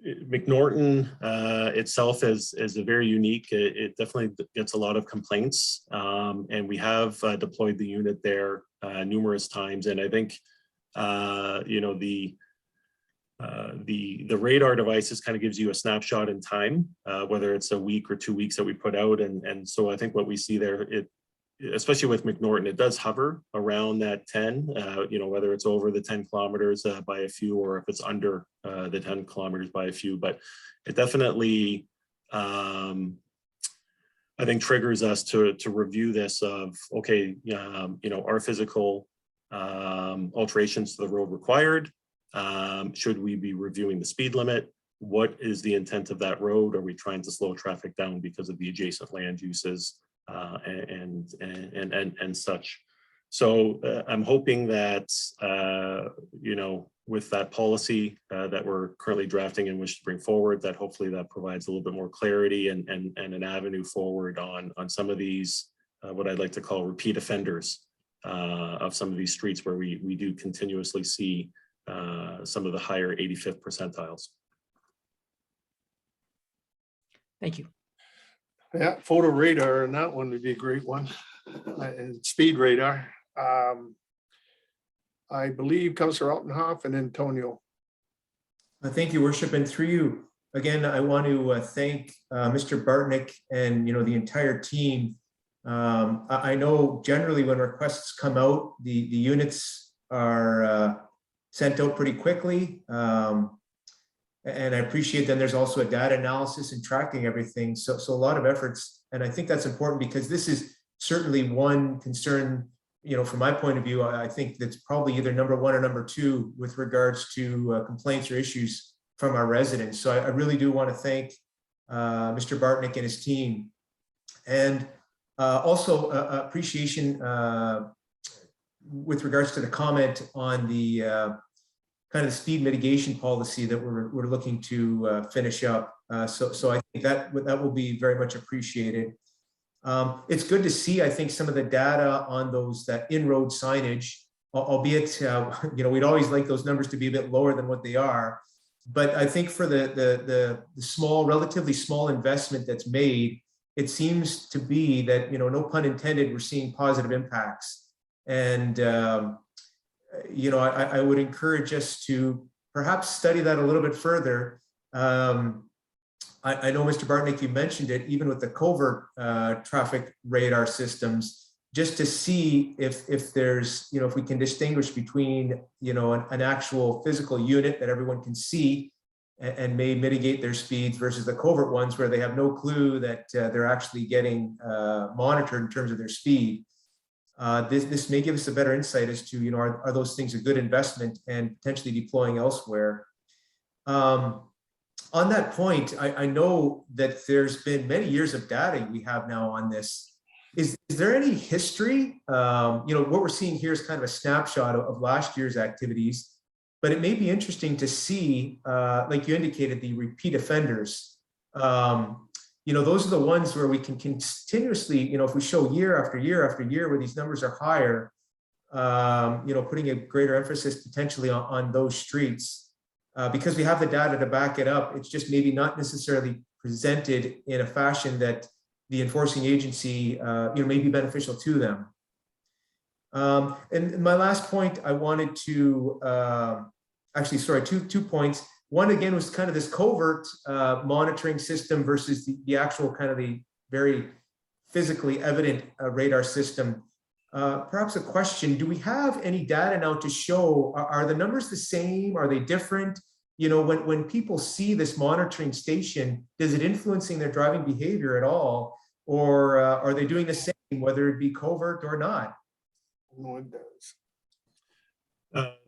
McNorton itself is a very unique. It definitely gets a lot of complaints, and we have deployed the unit there numerous times. And I think you know, the radar devices kind of gives you a snapshot in time, whether it's a week or 2 weeks that we put out. And so I think what we see there, especially with McNorton, it does hover around that 10, you know, whether it's over the 10 kilometers by a few, or if it's under the 10 kilometers by a few. But it definitely, I think, triggers us to review this of, okay, you know, are physical alterations to the road required? Should we be reviewing the speed limit? What is the intent of that road? Are we trying to slow traffic down because of the adjacent land uses? And such. So I'm hoping that you know, with that policy that we're currently drafting and wish to bring forward, that hopefully that provides a little bit more clarity and an avenue forward on some of these what I'd like to call repeat offenders of some of these streets where we do continuously see some of the higher 85th percentiles. Thank you. Yeah, photo radar, and that one would be a great one. And speed radar. I believe Councillor Altenhoff and Antonio. Thank you, Worship, and through you. Again, I want to thank Mr. Bartnick and, you know, the entire team. I know generally when requests come out, the units are sent out pretty quickly. And I appreciate then there's also a data analysis and tracking everything. So a lot of efforts. And I think that's important because this is certainly one concern, you know, from my point of view, I think that's probably either number one or number two with regards to complaints or issues from our residents. So I really do want to thank Mr. Bartnick and his team. And also appreciation with regards to the comment on the kind of speed mitigation policy that we're looking to finish up. So I think that will be very much appreciated. It's good to see, I think, some of the data on those that in-road signage, albeit, you know, we'd always like those numbers to be a bit lower than what they are. But I think for the small, relatively small investment that's made, it seems to be that, you know, no pun intended, we're seeing positive impacts. And you know, I would encourage us to perhaps study that a little bit further. I know, Mr. Bartnick, you mentioned it, even with the Culvert traffic radar systems, just to see if there's, you know, if we can distinguish between, you know, an actual physical unit that everyone can see and may mitigate their speeds versus the Culvert ones where they have no clue that they're actually getting monitored in terms of their speed. This may give us a better insight as to, you know, are those things a good investment and potentially deploying elsewhere. On that point, I know that there's been many years of data we have now on this. Is there any history? You know, what we're seeing here is kind of a snapshot of last year's activities, but it may be interesting to see, like you indicated, the repeat offenders. You know, those are the ones where we can continuously, you know, if we show year after year after year where these numbers are higher, you know, putting a greater emphasis potentially on those streets. Because we have the data to back it up, it's just maybe not necessarily presented in a fashion that the enforcing agency, you know, may be beneficial to them. And my last point, I wanted to, actually, sorry, two points. One, again, was kind of this covert monitoring system versus the actual kind of the very physically evident radar system. Perhaps a question, do we have any data now to show, are the numbers the same? Are they different? when people see this monitoring station, is it influencing their driving behavior at all? Or are they doing the same, whether it be covert or not? No, it does.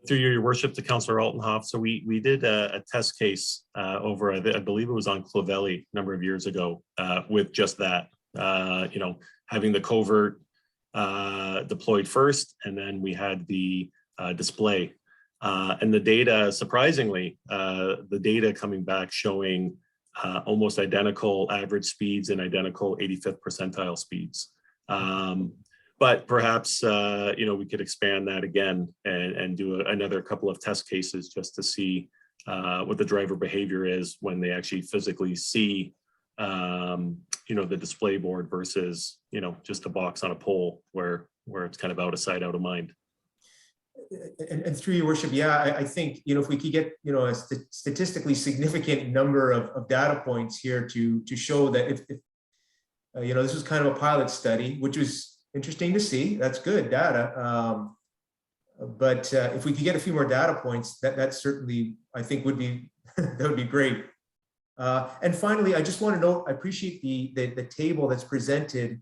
Through your worship to Councillor Altenhoff. So we did a test case over, I believe it was on Clovelly a number of years ago with just that, having the covert deployed first, and then we had the display. And the data, surprisingly, the data coming back showing almost identical average speeds and identical 85th percentile speeds. But perhaps, we could expand that again and do another couple of test cases just to see what the driver behavior is when they actually physically see, the display board versus, just a box on a pole where it's kind of out of sight, out of mind. And through your worship, yeah, I think, if we could get, a statistically significant number of data points here to show that if this was kind of a pilot study, which was interesting to see. That's good data. But if we could get a few more data points, that certainly, I think, would be that would be great. And finally, I just want to note, I appreciate the table that's presented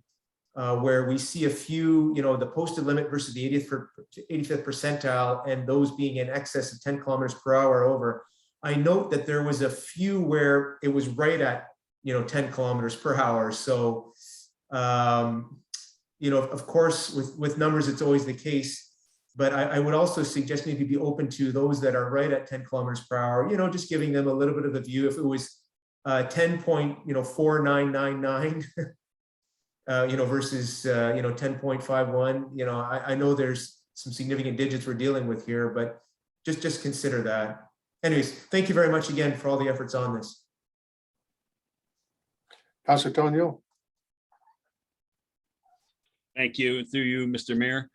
where we see a few, the posted limit versus the 85th percentile, and those being in excess of 10 kilometers per hour or over. I note that there was a few where it was right at, 10 kilometers per hour. So, of course, with numbers, it's always the case. But I would also suggest maybe be open to those that are right at 10 kilometers per hour, just giving them a little bit of a view. If it was 10.4999, versus 10.51, I know there's some significant digits we're dealing with here, but just consider that. Anyways, thank you very much again for all the efforts on this. Councilor Tonio. Thank you. Through you, Mr. Mayor.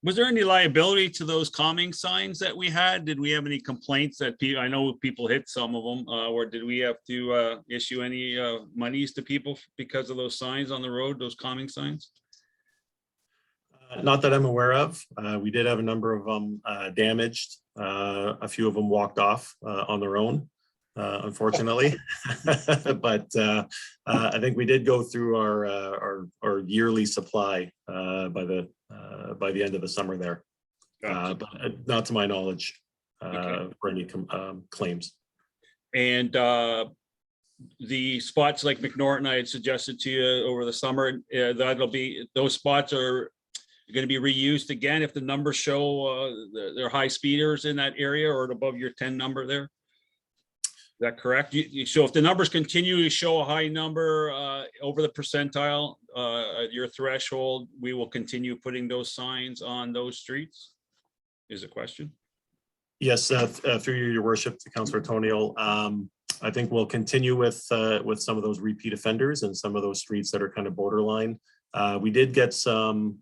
Was there any liability to those calming signs that we had? Did we have any complaints that people, I know people hit some of them, or did we have to issue any monies to people because of those signs on the road, those calming signs? Not that I'm aware of. We did have a number of them damaged. A few of them walked off on their own, unfortunately. But I think we did go through our yearly supply by the end of the summer there. Gotcha. But not to my knowledge for any claims. And the spots like McNorton, I had suggested to you over the summer, those spots are going to be reused again if the numbers show they're high speeders in that area or above your 10 number there. Is that correct? So if the numbers continue to show a high number over the percentile, your threshold, we will continue putting those signs on those streets? Is a question. Yes, through your worship to Councillor Tonio. I think we'll continue with some of those repeat offenders and some of those streets that are kind of borderline. We did get some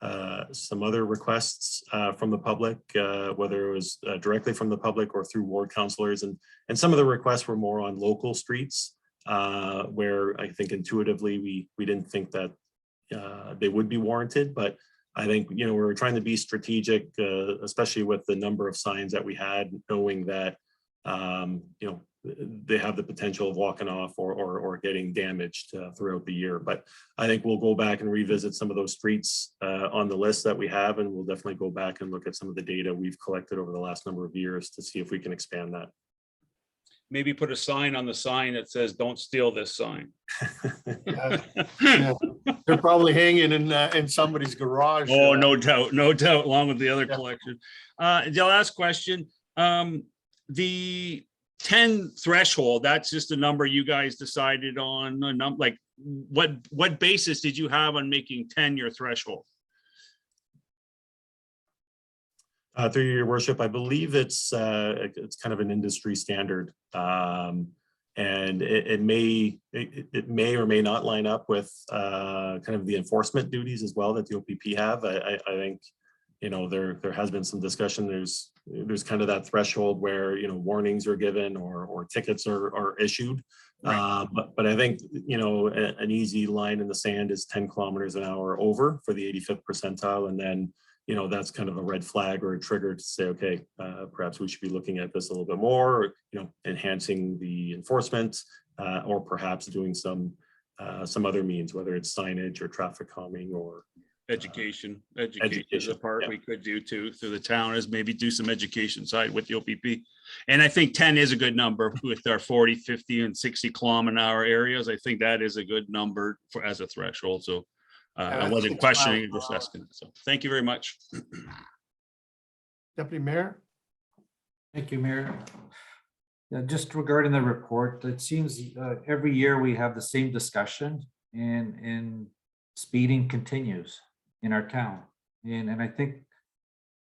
other requests from the public, whether it was directly from the public or through ward councillors, and some of the requests were more on local streets where I think intuitively we didn't think that they would be warranted, but I think we were trying to be strategic, especially with the number of signs that we had, knowing that they have the potential of walking off or getting damaged throughout the year. But I think we'll go back and revisit some of those streets on the list that we have, and we'll definitely go back and look at some of the data we've collected over the last number of years to see if we can expand that. Maybe put a sign on the sign that says, "Don't steal this sign." Yeah. They're probably hanging in somebody's garage. Oh, no doubt, along with the other collection. The last question, the 10 threshold, that's just a number you guys decided on, like what basis did you have on making 10 your threshold? Through your worship, I believe it's kind of an industry standard, and it may or may not line up with kind of the enforcement duties as well that the OPP have. I think there has been some discussion. There's kind of that threshold where warnings are given or tickets are issued. Right. But I think an easy line in the sand is 10 kilometers an hour over for the 85th percentile, and then that's kind of a red flag or a trigger to say, okay, perhaps we should be looking at this a little bit more, or, enhancing the enforcement, or perhaps doing some other means, whether it's signage or traffic calming or Education is a part yeah. we could do too, through the town, is maybe do some education side with the OPP. And I think 10 is a good number with our 40, 50 and 60 km/h areas. I think that is a good number for as a threshold. So I wasn't questioning, just asking. So thank you very much. Deputy Mayor? Thank you, Mayor. Yeah, just regarding the report, it seems every year we have the same discussion, and speeding continues in our town. And I think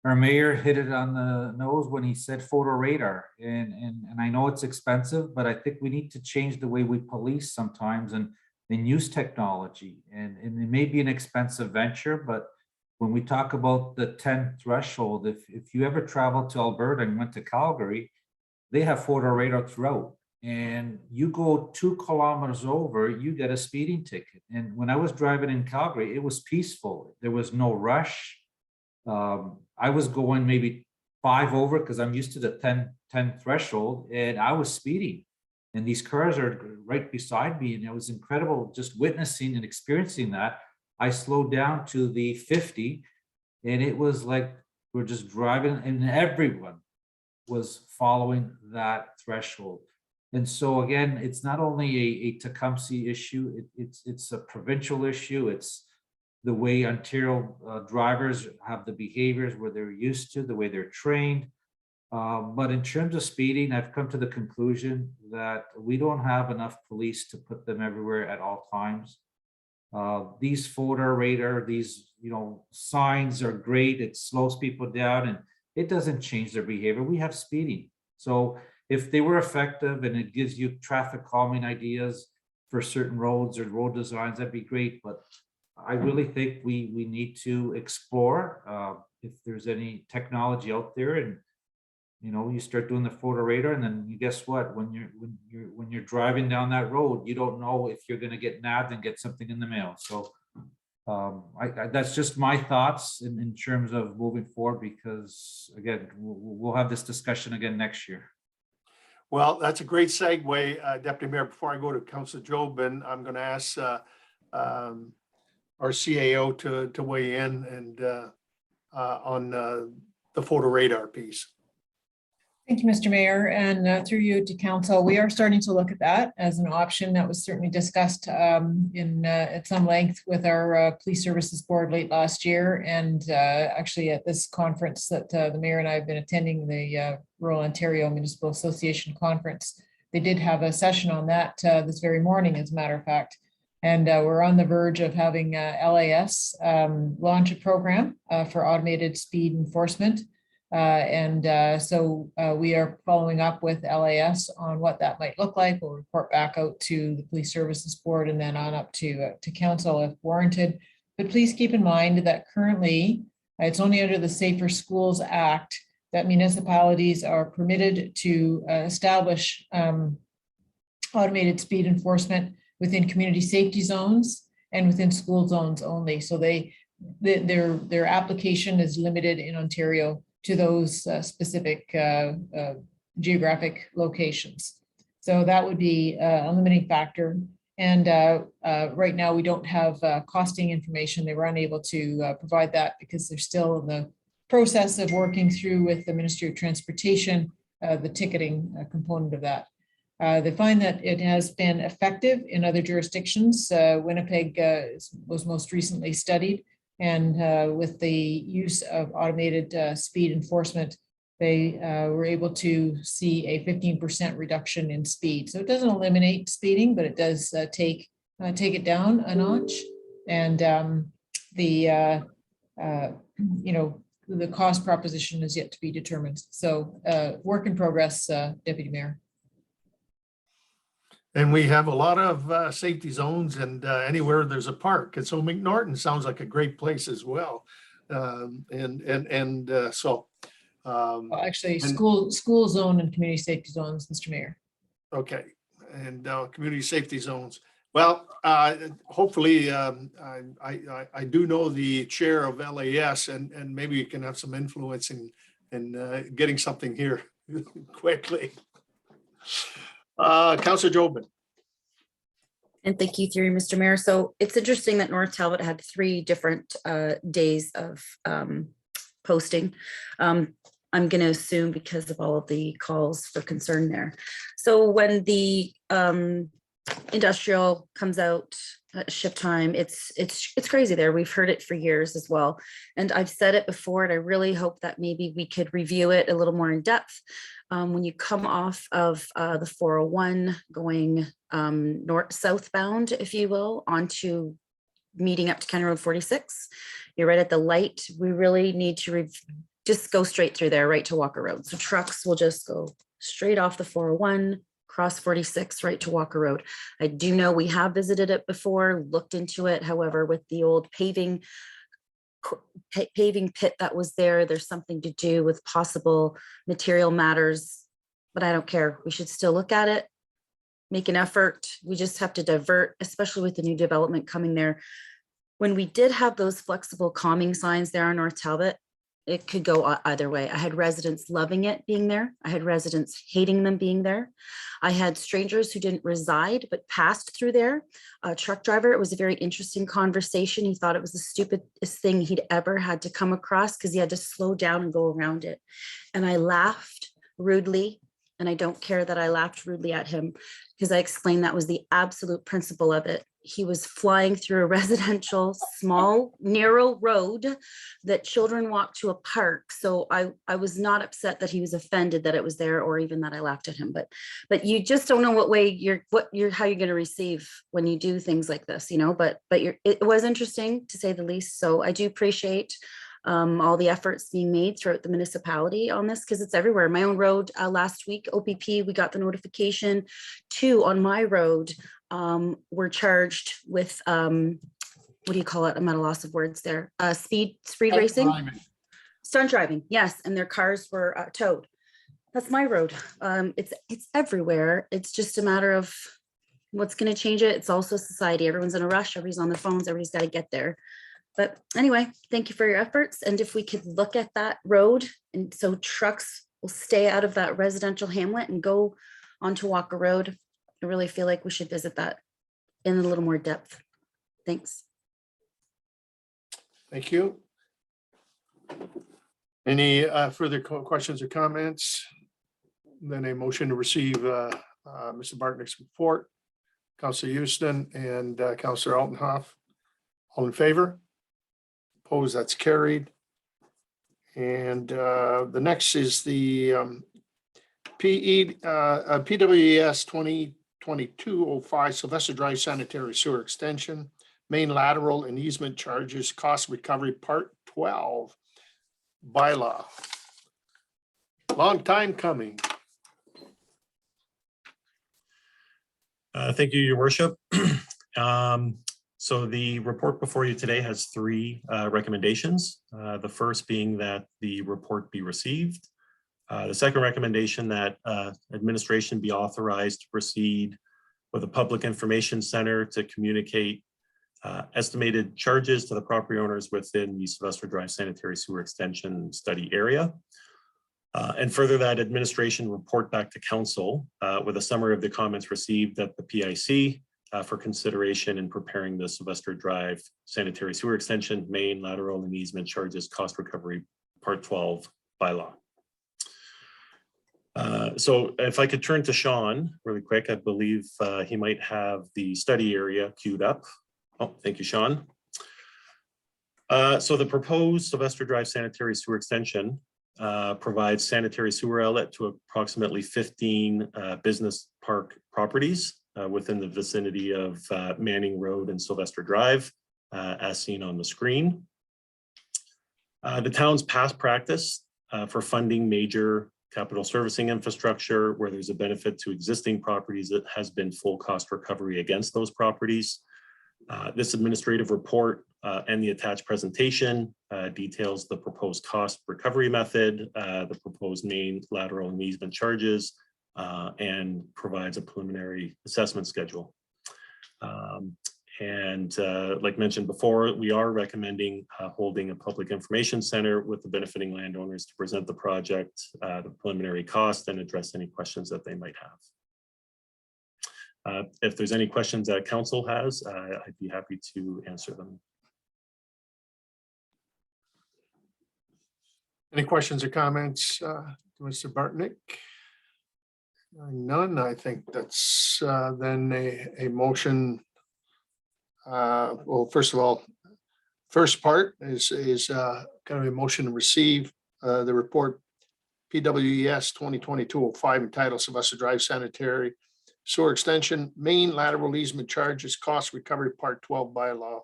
our mayor hit it on the nose when he said photo radar. And I know it's expensive, but I think we need to change the way we police sometimes and use technology. And it may be an expensive venture, but when we talk about the 10 threshold, if you ever travel to Alberta and went to Calgary, they have photo radar throughout. And you go 2 kilometers over, you get a speeding ticket. And when I was driving in Calgary, it was peaceful. There was no rush. I was going maybe 5 over because I'm used to the 10 threshold, and I was speeding. And these cars are right beside me, and it was incredible just witnessing and experiencing that. I slowed down to the 50, and it was like we're just driving, and everyone was following that threshold. And so again, it's not only a Tecumseh issue, it's a provincial issue. It's the way Ontario drivers have the behaviors where they're used to, the way they're trained. But in terms of speeding, I've come to the conclusion that we don't have enough police to put them everywhere at all times. These photo radar, these signs are great. It slows people down and it doesn't change their behavior. We have speeding. So if they were effective and it gives you traffic calming ideas for certain roads or road designs, that'd be great. But I really think we need to explore if there's any technology out there, and you start doing the photo radar, and then guess what? When you're driving down that road, you don't know if you're going to get nabbed and get something in the mail. So that's just my thoughts in terms of moving forward, because again, we'll have this discussion again next year. Well, that's a great segue, Deputy Mayor. Before I go to Councilor Jobin, I'm going to ask our CAO to weigh in and on the photo radar piece. Thank you, Mr. Mayor, and through you to council, we are starting to look at that as an option that was certainly discussed at some length with our police services board late last year, and actually at this conference that the mayor and I have been attending, the Rural Ontario Municipal Association conference. They did have a session on that this very morning, as a matter of fact, and we're on the verge of having LAS launch a program for automated speed enforcement. So we are following up with LAS on what that might look like. We'll report back out to the Police Services Board and then on up to council if warranted. But please keep in mind that currently it's only under the Safer Schools Act that municipalities are permitted to establish automated speed enforcement within community safety zones and within school zones only. So their application is limited in Ontario to those specific geographic locations. So that would be a limiting factor. And right now we don't have costing information. They were unable to provide that because they're still in the process of working through with the Ministry of Transportation, the ticketing component of that. They find that it has been effective in other jurisdictions. Winnipeg was most recently studied. And with the use of automated speed enforcement, they were able to see a 15% reduction in speed. So it doesn't eliminate speeding, but it does take it down a notch. And the cost proposition is yet to be determined. So work in progress, Deputy Mayor. And we have a lot of safety zones, and anywhere there's a park. And so McNorton sounds like a great place as well. Actually, school zone and community safety zones, Mr. Mayor. Okay, and community safety zones. Well, hopefully, I do know the chair of LAS, and maybe you can have some influence in getting something here quickly. Councillor Jobin. And thank you, through you, Mr. Mayor. So it's interesting that North Talbot had 3 different days of posting. I'm going to assume because of all of the calls for concern there. So when the industrial comes out at shift time, it's crazy there. We've heard it for years as well. And I've said it before, and I really hope that maybe we could review it a little more in depth. When you come off of the 401 going north southbound, if you will, onto meeting up to County Road 46, you're right at the light. We really need to just go straight through there, right to Walker Road. So trucks will just go straight off the 401, cross 46, right to Walker Road. I do know we have visited it before, looked into it. However, with the old paving pit that was there, there's something to do with possible material matters, but I don't care. We should still look at it, make an effort. We just have to divert, especially with the new development coming there. When we did have those flexible calming signs there on North Talbot, it could go either way. I had residents loving it being there. I had residents hating them being there. I had strangers who didn't reside but passed through there. A truck driver, it was a very interesting conversation. He thought it was the stupidest thing he'd ever had to come across because he had to slow down and go around it. And I laughed rudely, and I don't care that I laughed rudely at him because I explained that was the absolute principle of it. He was flying through a residential, small, narrow road that children walk to a park. So I was not upset that he was offended that it was there, or even that I laughed at him. But you just don't know how you're going to receive when you do things like this, you know. But it was interesting to say the least. So I do appreciate all the efforts being made throughout the municipality on this, because it's everywhere. My own road last week, OPP, we got the notification. 2 on my road were charged with what do you call it? I'm at a loss of words there. Speed racing, stunt driving. Yes, and their cars were towed. That's my road. It's everywhere. It's just a matter of what's going to change it. It's also society. Everyone's in a rush. Everybody's on their phones. Everybody's got to get there. But anyway, thank you for your efforts. And if we could look at that road, and so trucks will stay out of that residential hamlet and go onto Walker Road, I really feel like we should visit that in a little more depth. Thanks. Thank you. Any further questions or comments? Then a motion to receive Mr. Bartnick's report. Councillor Houston and Councillor Altenhoff. All in favor? Opposed? That's carried. And the next is the PWES 2022-05 Sylvester Drive Sanitary Sewer Extension, Main Lateral and Easement Charges Cost Recovery Part 12 bylaw. Long time coming. Thank you, Your Worship. So the report before you today has 3 recommendations. The first being that the report be received. The second recommendation that administration be authorized to proceed with a public information center to communicate estimated charges to the property owners within the Sylvester Drive Sanitary Sewer Extension study area. And further, that administration report back to council with a summary of the comments received at the PIC for consideration in preparing the Sylvester Drive Sanitary Sewer Extension, Main, Lateral, and Easement Charges Cost Recovery Part 12 bylaw. So if I could turn to Sean really quick, I believe he might have the study area queued up. Oh, thank you, Sean. So the proposed Sylvester Drive Sanitary Sewer Extension provides sanitary sewer outlet to approximately 15 business park properties within the vicinity of Manning Road and Sylvester Drive, as seen on the screen. The town's past practice for funding major capital servicing infrastructure where there's a benefit to existing properties that has been full cost recovery against those properties. This administrative report and the attached presentation details the proposed cost recovery method, the proposed main, lateral, and easement charges, and provides a preliminary assessment schedule. Like mentioned before, we are recommending holding a public information center with the benefiting landowners to present the project, the preliminary cost, and address any questions that they might have. If there's any questions that council has, I'd be happy to answer them. Any questions or comments, to Mr. Bartnick? None. I think that's then a motion. Well, first of all, first part is kind of a motion to receive the report PWES 2022-05 entitled Sylvester Drive Sanitary Sewer Extension, Main Lateral Easement Charges, Cost Recovery Part 12 bylaw.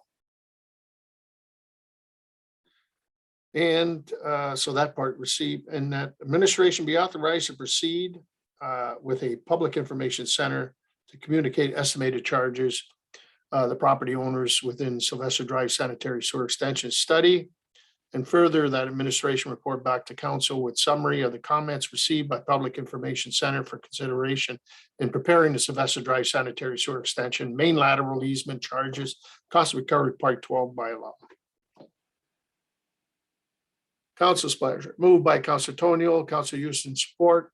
And so that part received, and that administration be authorized to proceed with a public information center to communicate estimated charges the property owners within Sylvester Drive Sanitary Sewer Extension study. And further, that administration report back to council with summary of the comments received by Public Information Center for consideration in preparing the Sylvester Drive Sanitary Sewer Extension, main lateral easement charges, cost recovery part 12 bylaw. Council's pleasure. Moved by Councilor Tonio, Councilor Houston support.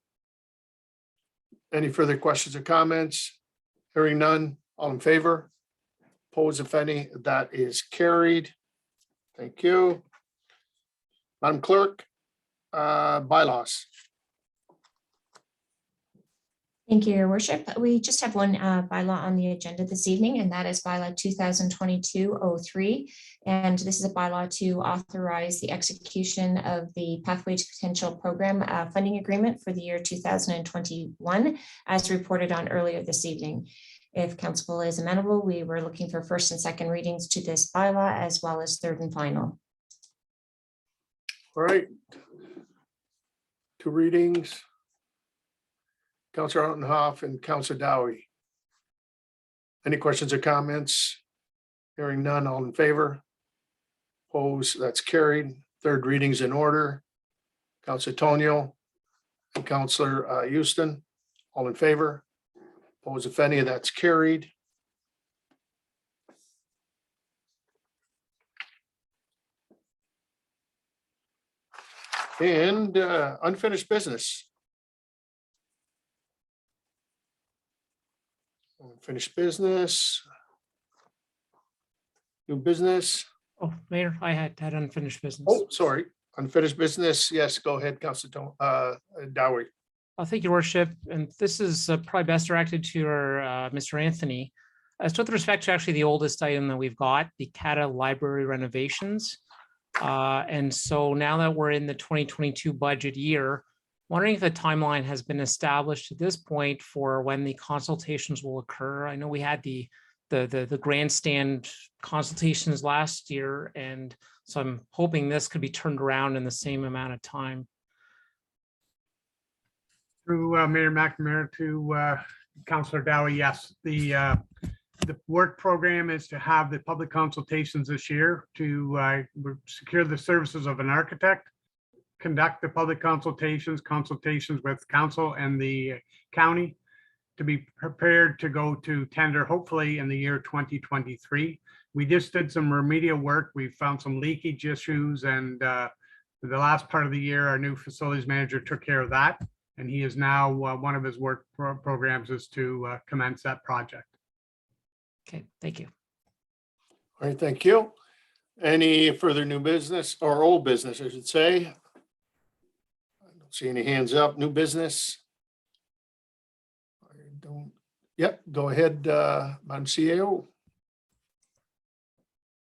Any further questions or comments? Hearing none, all in favor? Opposed, if any, that is carried. Thank you. Madam Clerk, bylaws. Thank you, Your Worship. We just have one bylaw on the agenda this evening, and that is bylaw 2022-03. And this is a bylaw to authorize the execution of the Pathway to Potential Program funding agreement for the year 2021, as reported on earlier this evening. If council is amenable, we were looking for first and second readings to this bylaw, as well as third and final. All right. Two readings. Councilor Altenhoff and Councilor Dowie. Any questions or comments? Hearing none, all in favor? Opposed, that's carried. Third readings in order. Councilor Tonio and Councilor Houston, all in favor? Opposed, if any, that's carried. And unfinished business. Unfinished business. New business. Oh, Mayor, I had unfinished business. Oh, sorry. Unfinished business. Yes, go ahead, Councilor Dowie. Thank you, Your Worship. And this is probably best directed to our Mr. Anthony. As with respect to actually the oldest item that we've got, the CATA library renovations. And so now that we're in the 2022 budget year, wondering if a timeline has been established at this point for when the consultations will occur. I know we had the grandstand consultations last year, and so I'm hoping this could be turned around in the same amount of time. Through Mayor McNamara to Councilor Dowie, yes, the work program is to have the public consultations this year to secure the services of an architect, conduct the public consultations with council and the county, to be prepared to go to tender hopefully in the year 2023. We just did some remedial work. We found some leakage issues, and the last part of the year, our new facilities manager took care of that. And he is now, one of his work programs is to commence that project. Okay, thank you. All right, thank you. Any further new business or old business, I should say? I don't see any hands up. New business? I don't. Yep, go ahead, Madam CAO.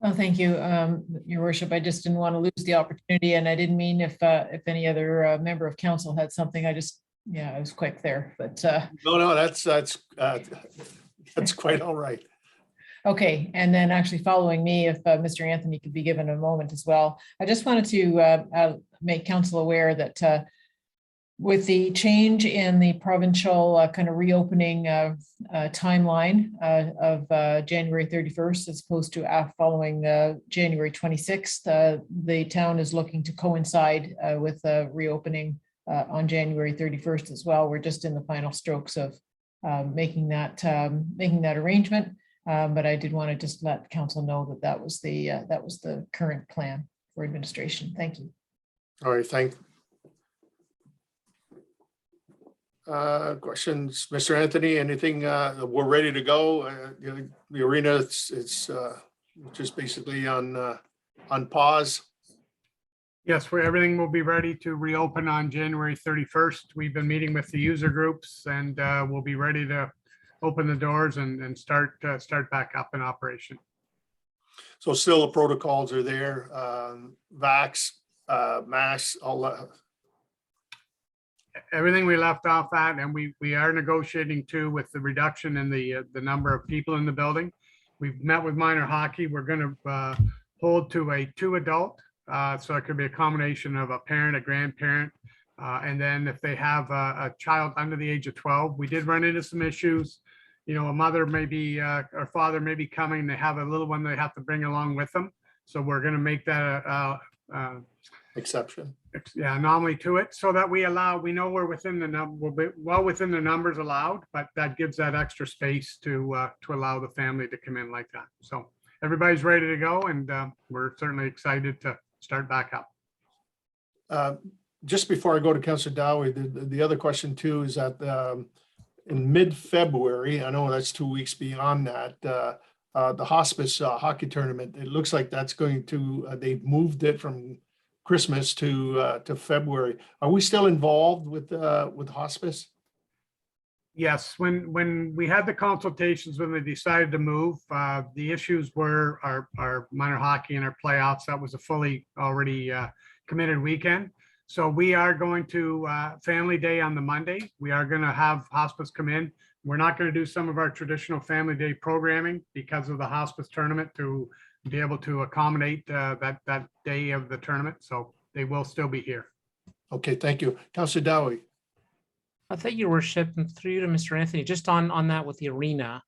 Well, thank you, Your Worship. I just didn't want to lose the opportunity, and I didn't mean if any other member of council had something. I was quick there, but No, that's quite all right. Okay, and then actually following me, if Mr. Anthony could be given a moment as well. I just wanted to make council aware that with the change in the provincial kind of reopening timeline of January 31st, as opposed to following January 26th, the town is looking to coincide with reopening on January 31st as well. We're just in the final strokes of making that arrangement. But I did want to just let council know that that was the current plan for administration. Thank you. All right, questions, Mr. Anthony, anything, we're ready to go. The arena, it's just basically on pause. Yes, everything will be ready to reopen on January 31st. We've been meeting with the user groups and we'll be ready to open the doors and start back up in operation. So still the protocols are there, vax, masks, all that. Everything we left off at, and we are negotiating too with the reduction in the number of people in the building. We've met with minor hockey. We're going to hold to a 2 adult. So it could be a combination of a parent, a grandparent, and then if they have a child under the age of 12, we did run into some issues. You know, a mother maybe or father may be coming, they have a little one they have to bring along with them. So we're going to make that Exception. Yeah, anomaly to it, so that we know we're within we'll be well within the numbers allowed, but that gives that extra space to allow the family to come in like that. So everybody's ready to go, and we're certainly excited to start back up. Just before I go to Councillor Dowie, the other question too is that in mid-February, I know that's 2 weeks beyond that, the hospice hockey tournament, it looks like that's going to, they've moved it from Christmas to February. Are we still involved with hospice? Yes, when we had the consultations, when they decided to move, the issues were our minor hockey and our playoffs. That was a fully already committed weekend. So we are going to Family Day on the Monday. We are going to have hospice come in. We're not going to do some of our traditional Family Day programming because of the hospice tournament to be able to accommodate that day of the tournament. So they will still be here. Okay, thank you. Councillor Dowie. Thank you, Your Worship, and through you to Mr. Anthony, just on that with the arena.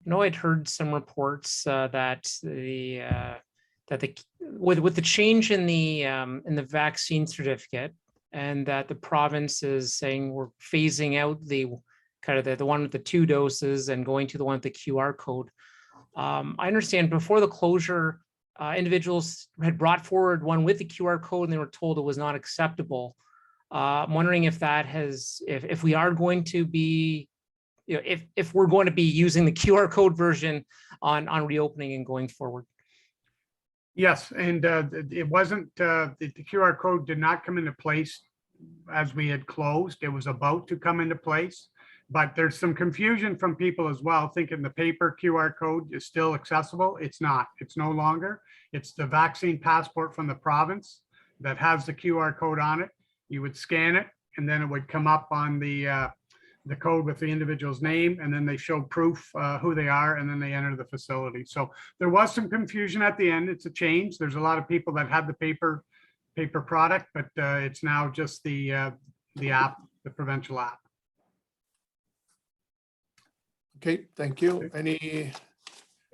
I know I'd heard some reports that with the change in the vaccine certificate, and that the province is saying we're phasing out the kind of the one with the 2 doses and going to the one with the QR code. I understand before the closure, individuals had brought forward one with the QR code and they were told it was not acceptable. I'm wondering if that has, if we are going to be, you know, if we're going to be using the QR code version on reopening and going forward. Yes, and it wasn't, the QR code did not come into place as we had closed. It was about to come into place, but there's some confusion from people as well, thinking the paper QR code is still accessible. It's not, it's no longer. It's the vaccine passport from the province that has the QR code on it. You would scan it and then it would come up on the code with the individual's name, and then they show proof who they are, and then they enter the facility. So there was some confusion at the end. It's a change. There's a lot of people that had the paper product, but it's now just the app, the provincial app. Okay, thank you. Any?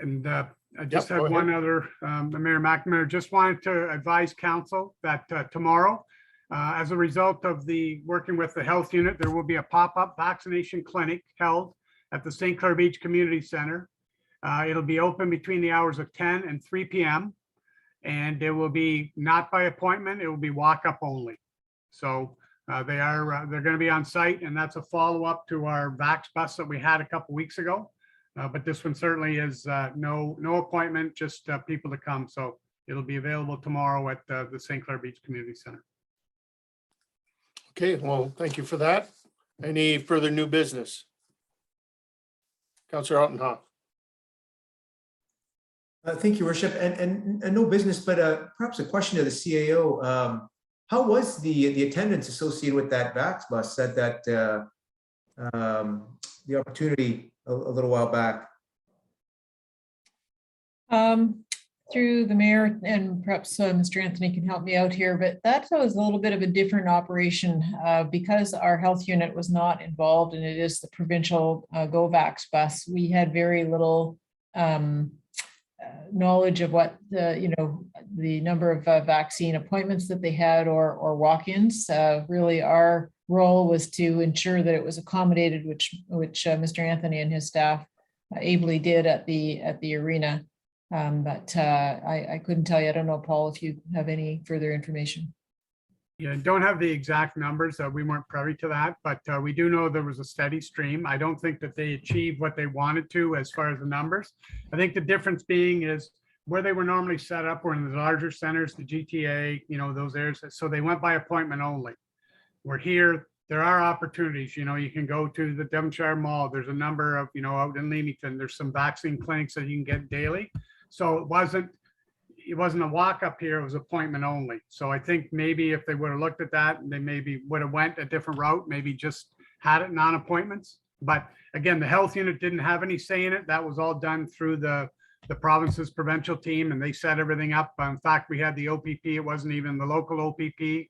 And I just had one other, Mayor McNamara, just wanted to advise council that tomorrow, as a result of the working with the health unit, there will be a pop-up vaccination clinic held at the St. Clair Beach Community Center. It'll be open between the hours of 10 and 3 p.m. and it will be not by appointment, it will be walk-up only. So they're going to be on site, and that's a follow-up to our Vax bus that we had a couple weeks ago. But this one certainly is no appointment, just people to come. So it'll be available tomorrow at the St. Clair Beach Community Center. Okay, well, thank you for that. Any further new business? Councillor Altenhoff. Thank you, Worship. And no business, but perhaps a question to the CAO. How was the attendance associated with that Vax bus? Said that the opportunity a little while back. Through the mayor, and perhaps Mr. Anthony can help me out here, but that was a little bit of a different operation because our health unit was not involved, and it is the provincial GoVax bus. We had very little knowledge of what the number of vaccine appointments that they had or walk-ins. Really, our role was to ensure that it was accommodated, which Mr. Anthony and his staff ably did at the arena. But I couldn't tell you. I don't know, Paul, if you have any further information. Yeah, don't have the exact numbers. We weren't privy to that, but we do know there was a steady stream. I don't think that they achieved what they wanted to as far as the numbers. I think the difference being is where they were normally set up were in the larger centers, the GTA, those areas. So they went by appointment only. We're here. There are opportunities, you can go to the Devonshire Mall. There's a number of, out in Leamington, there's some vaccine clinics that you can get daily. So it wasn't a walk up here, it was appointment only. So I think maybe if they would have looked at that, they maybe would have went a different route, maybe just had it non-appointments. But again, the health unit didn't have any say in it. That was all done through the province's provincial team, and they set everything up. In fact, we had the OPP, it wasn't even the local OPP.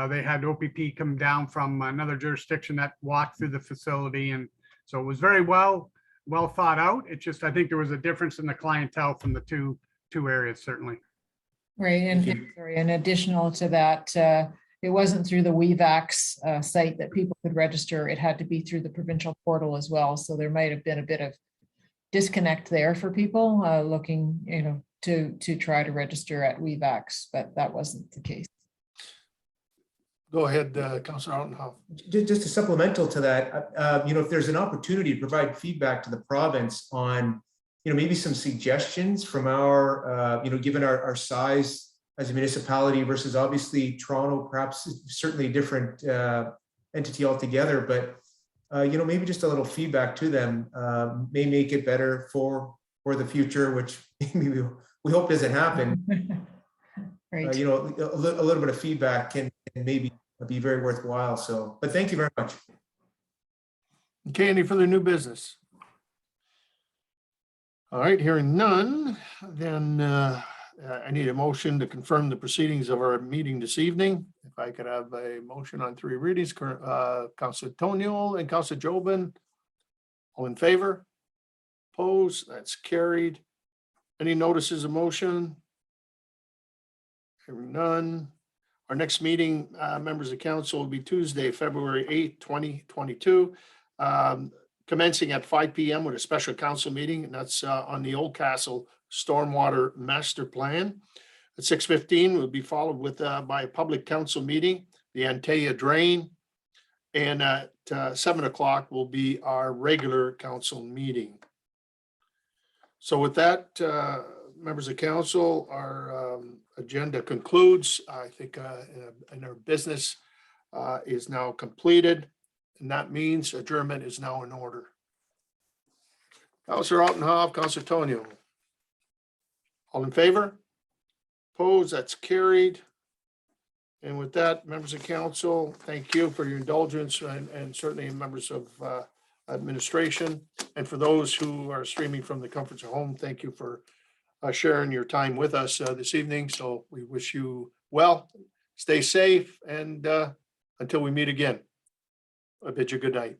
They had OPP come down from another jurisdiction that walked through the facility. And so it was very well thought out. It's just, I think there was a difference in the clientele from the two areas, certainly. Right, and sorry, and additional to that, it wasn't through the WeVax site that people could register. It had to be through the provincial portal as well. So there might have been a bit of disconnect there for people looking, to try to register at WeVax, but that wasn't the case. Go ahead, Councillor Altenhoff. Just a supplemental to that, if there's an opportunity to provide feedback to the province on, maybe some suggestions from our, given our size as a municipality versus obviously Toronto, perhaps certainly a different entity altogether, but, maybe just a little feedback to them may make it better for the future, which maybe we hope doesn't happen. Right. A little bit of feedback can maybe be very worthwhile. So, but thank you very much. Okay, any further new business? All right, hearing none, then I need a motion to confirm the proceedings of our meeting this evening. If I could have a motion on 3 readings, Councillor Toniol and Councillor Jobin. All in favor? Opposed? That's carried. Any notices of motion? Hearing none. Our next meeting, members of council, will be Tuesday, February 8th, 2022. Commencing at 5 p.m. with a special council meeting, and that's on the Old Castle Stormwater Master Plan. At 6:15 will be followed with by a public council meeting, the Antaya Drain, and at 7 o'clock will be our regular council meeting. So with that, members of council, our agenda concludes. I think and our business is now completed. And that means adjournment is now in order. Councillor Altenhoff, Councillor Tonio. All in favor? Opposed? That's carried. And with that, members of council, thank you for your indulgence and certainly members of administration. And for those who are streaming from the comforts of home, thank you for sharing your time with us this evening. So we wish you well, stay safe, and until we meet again. I bid you good night.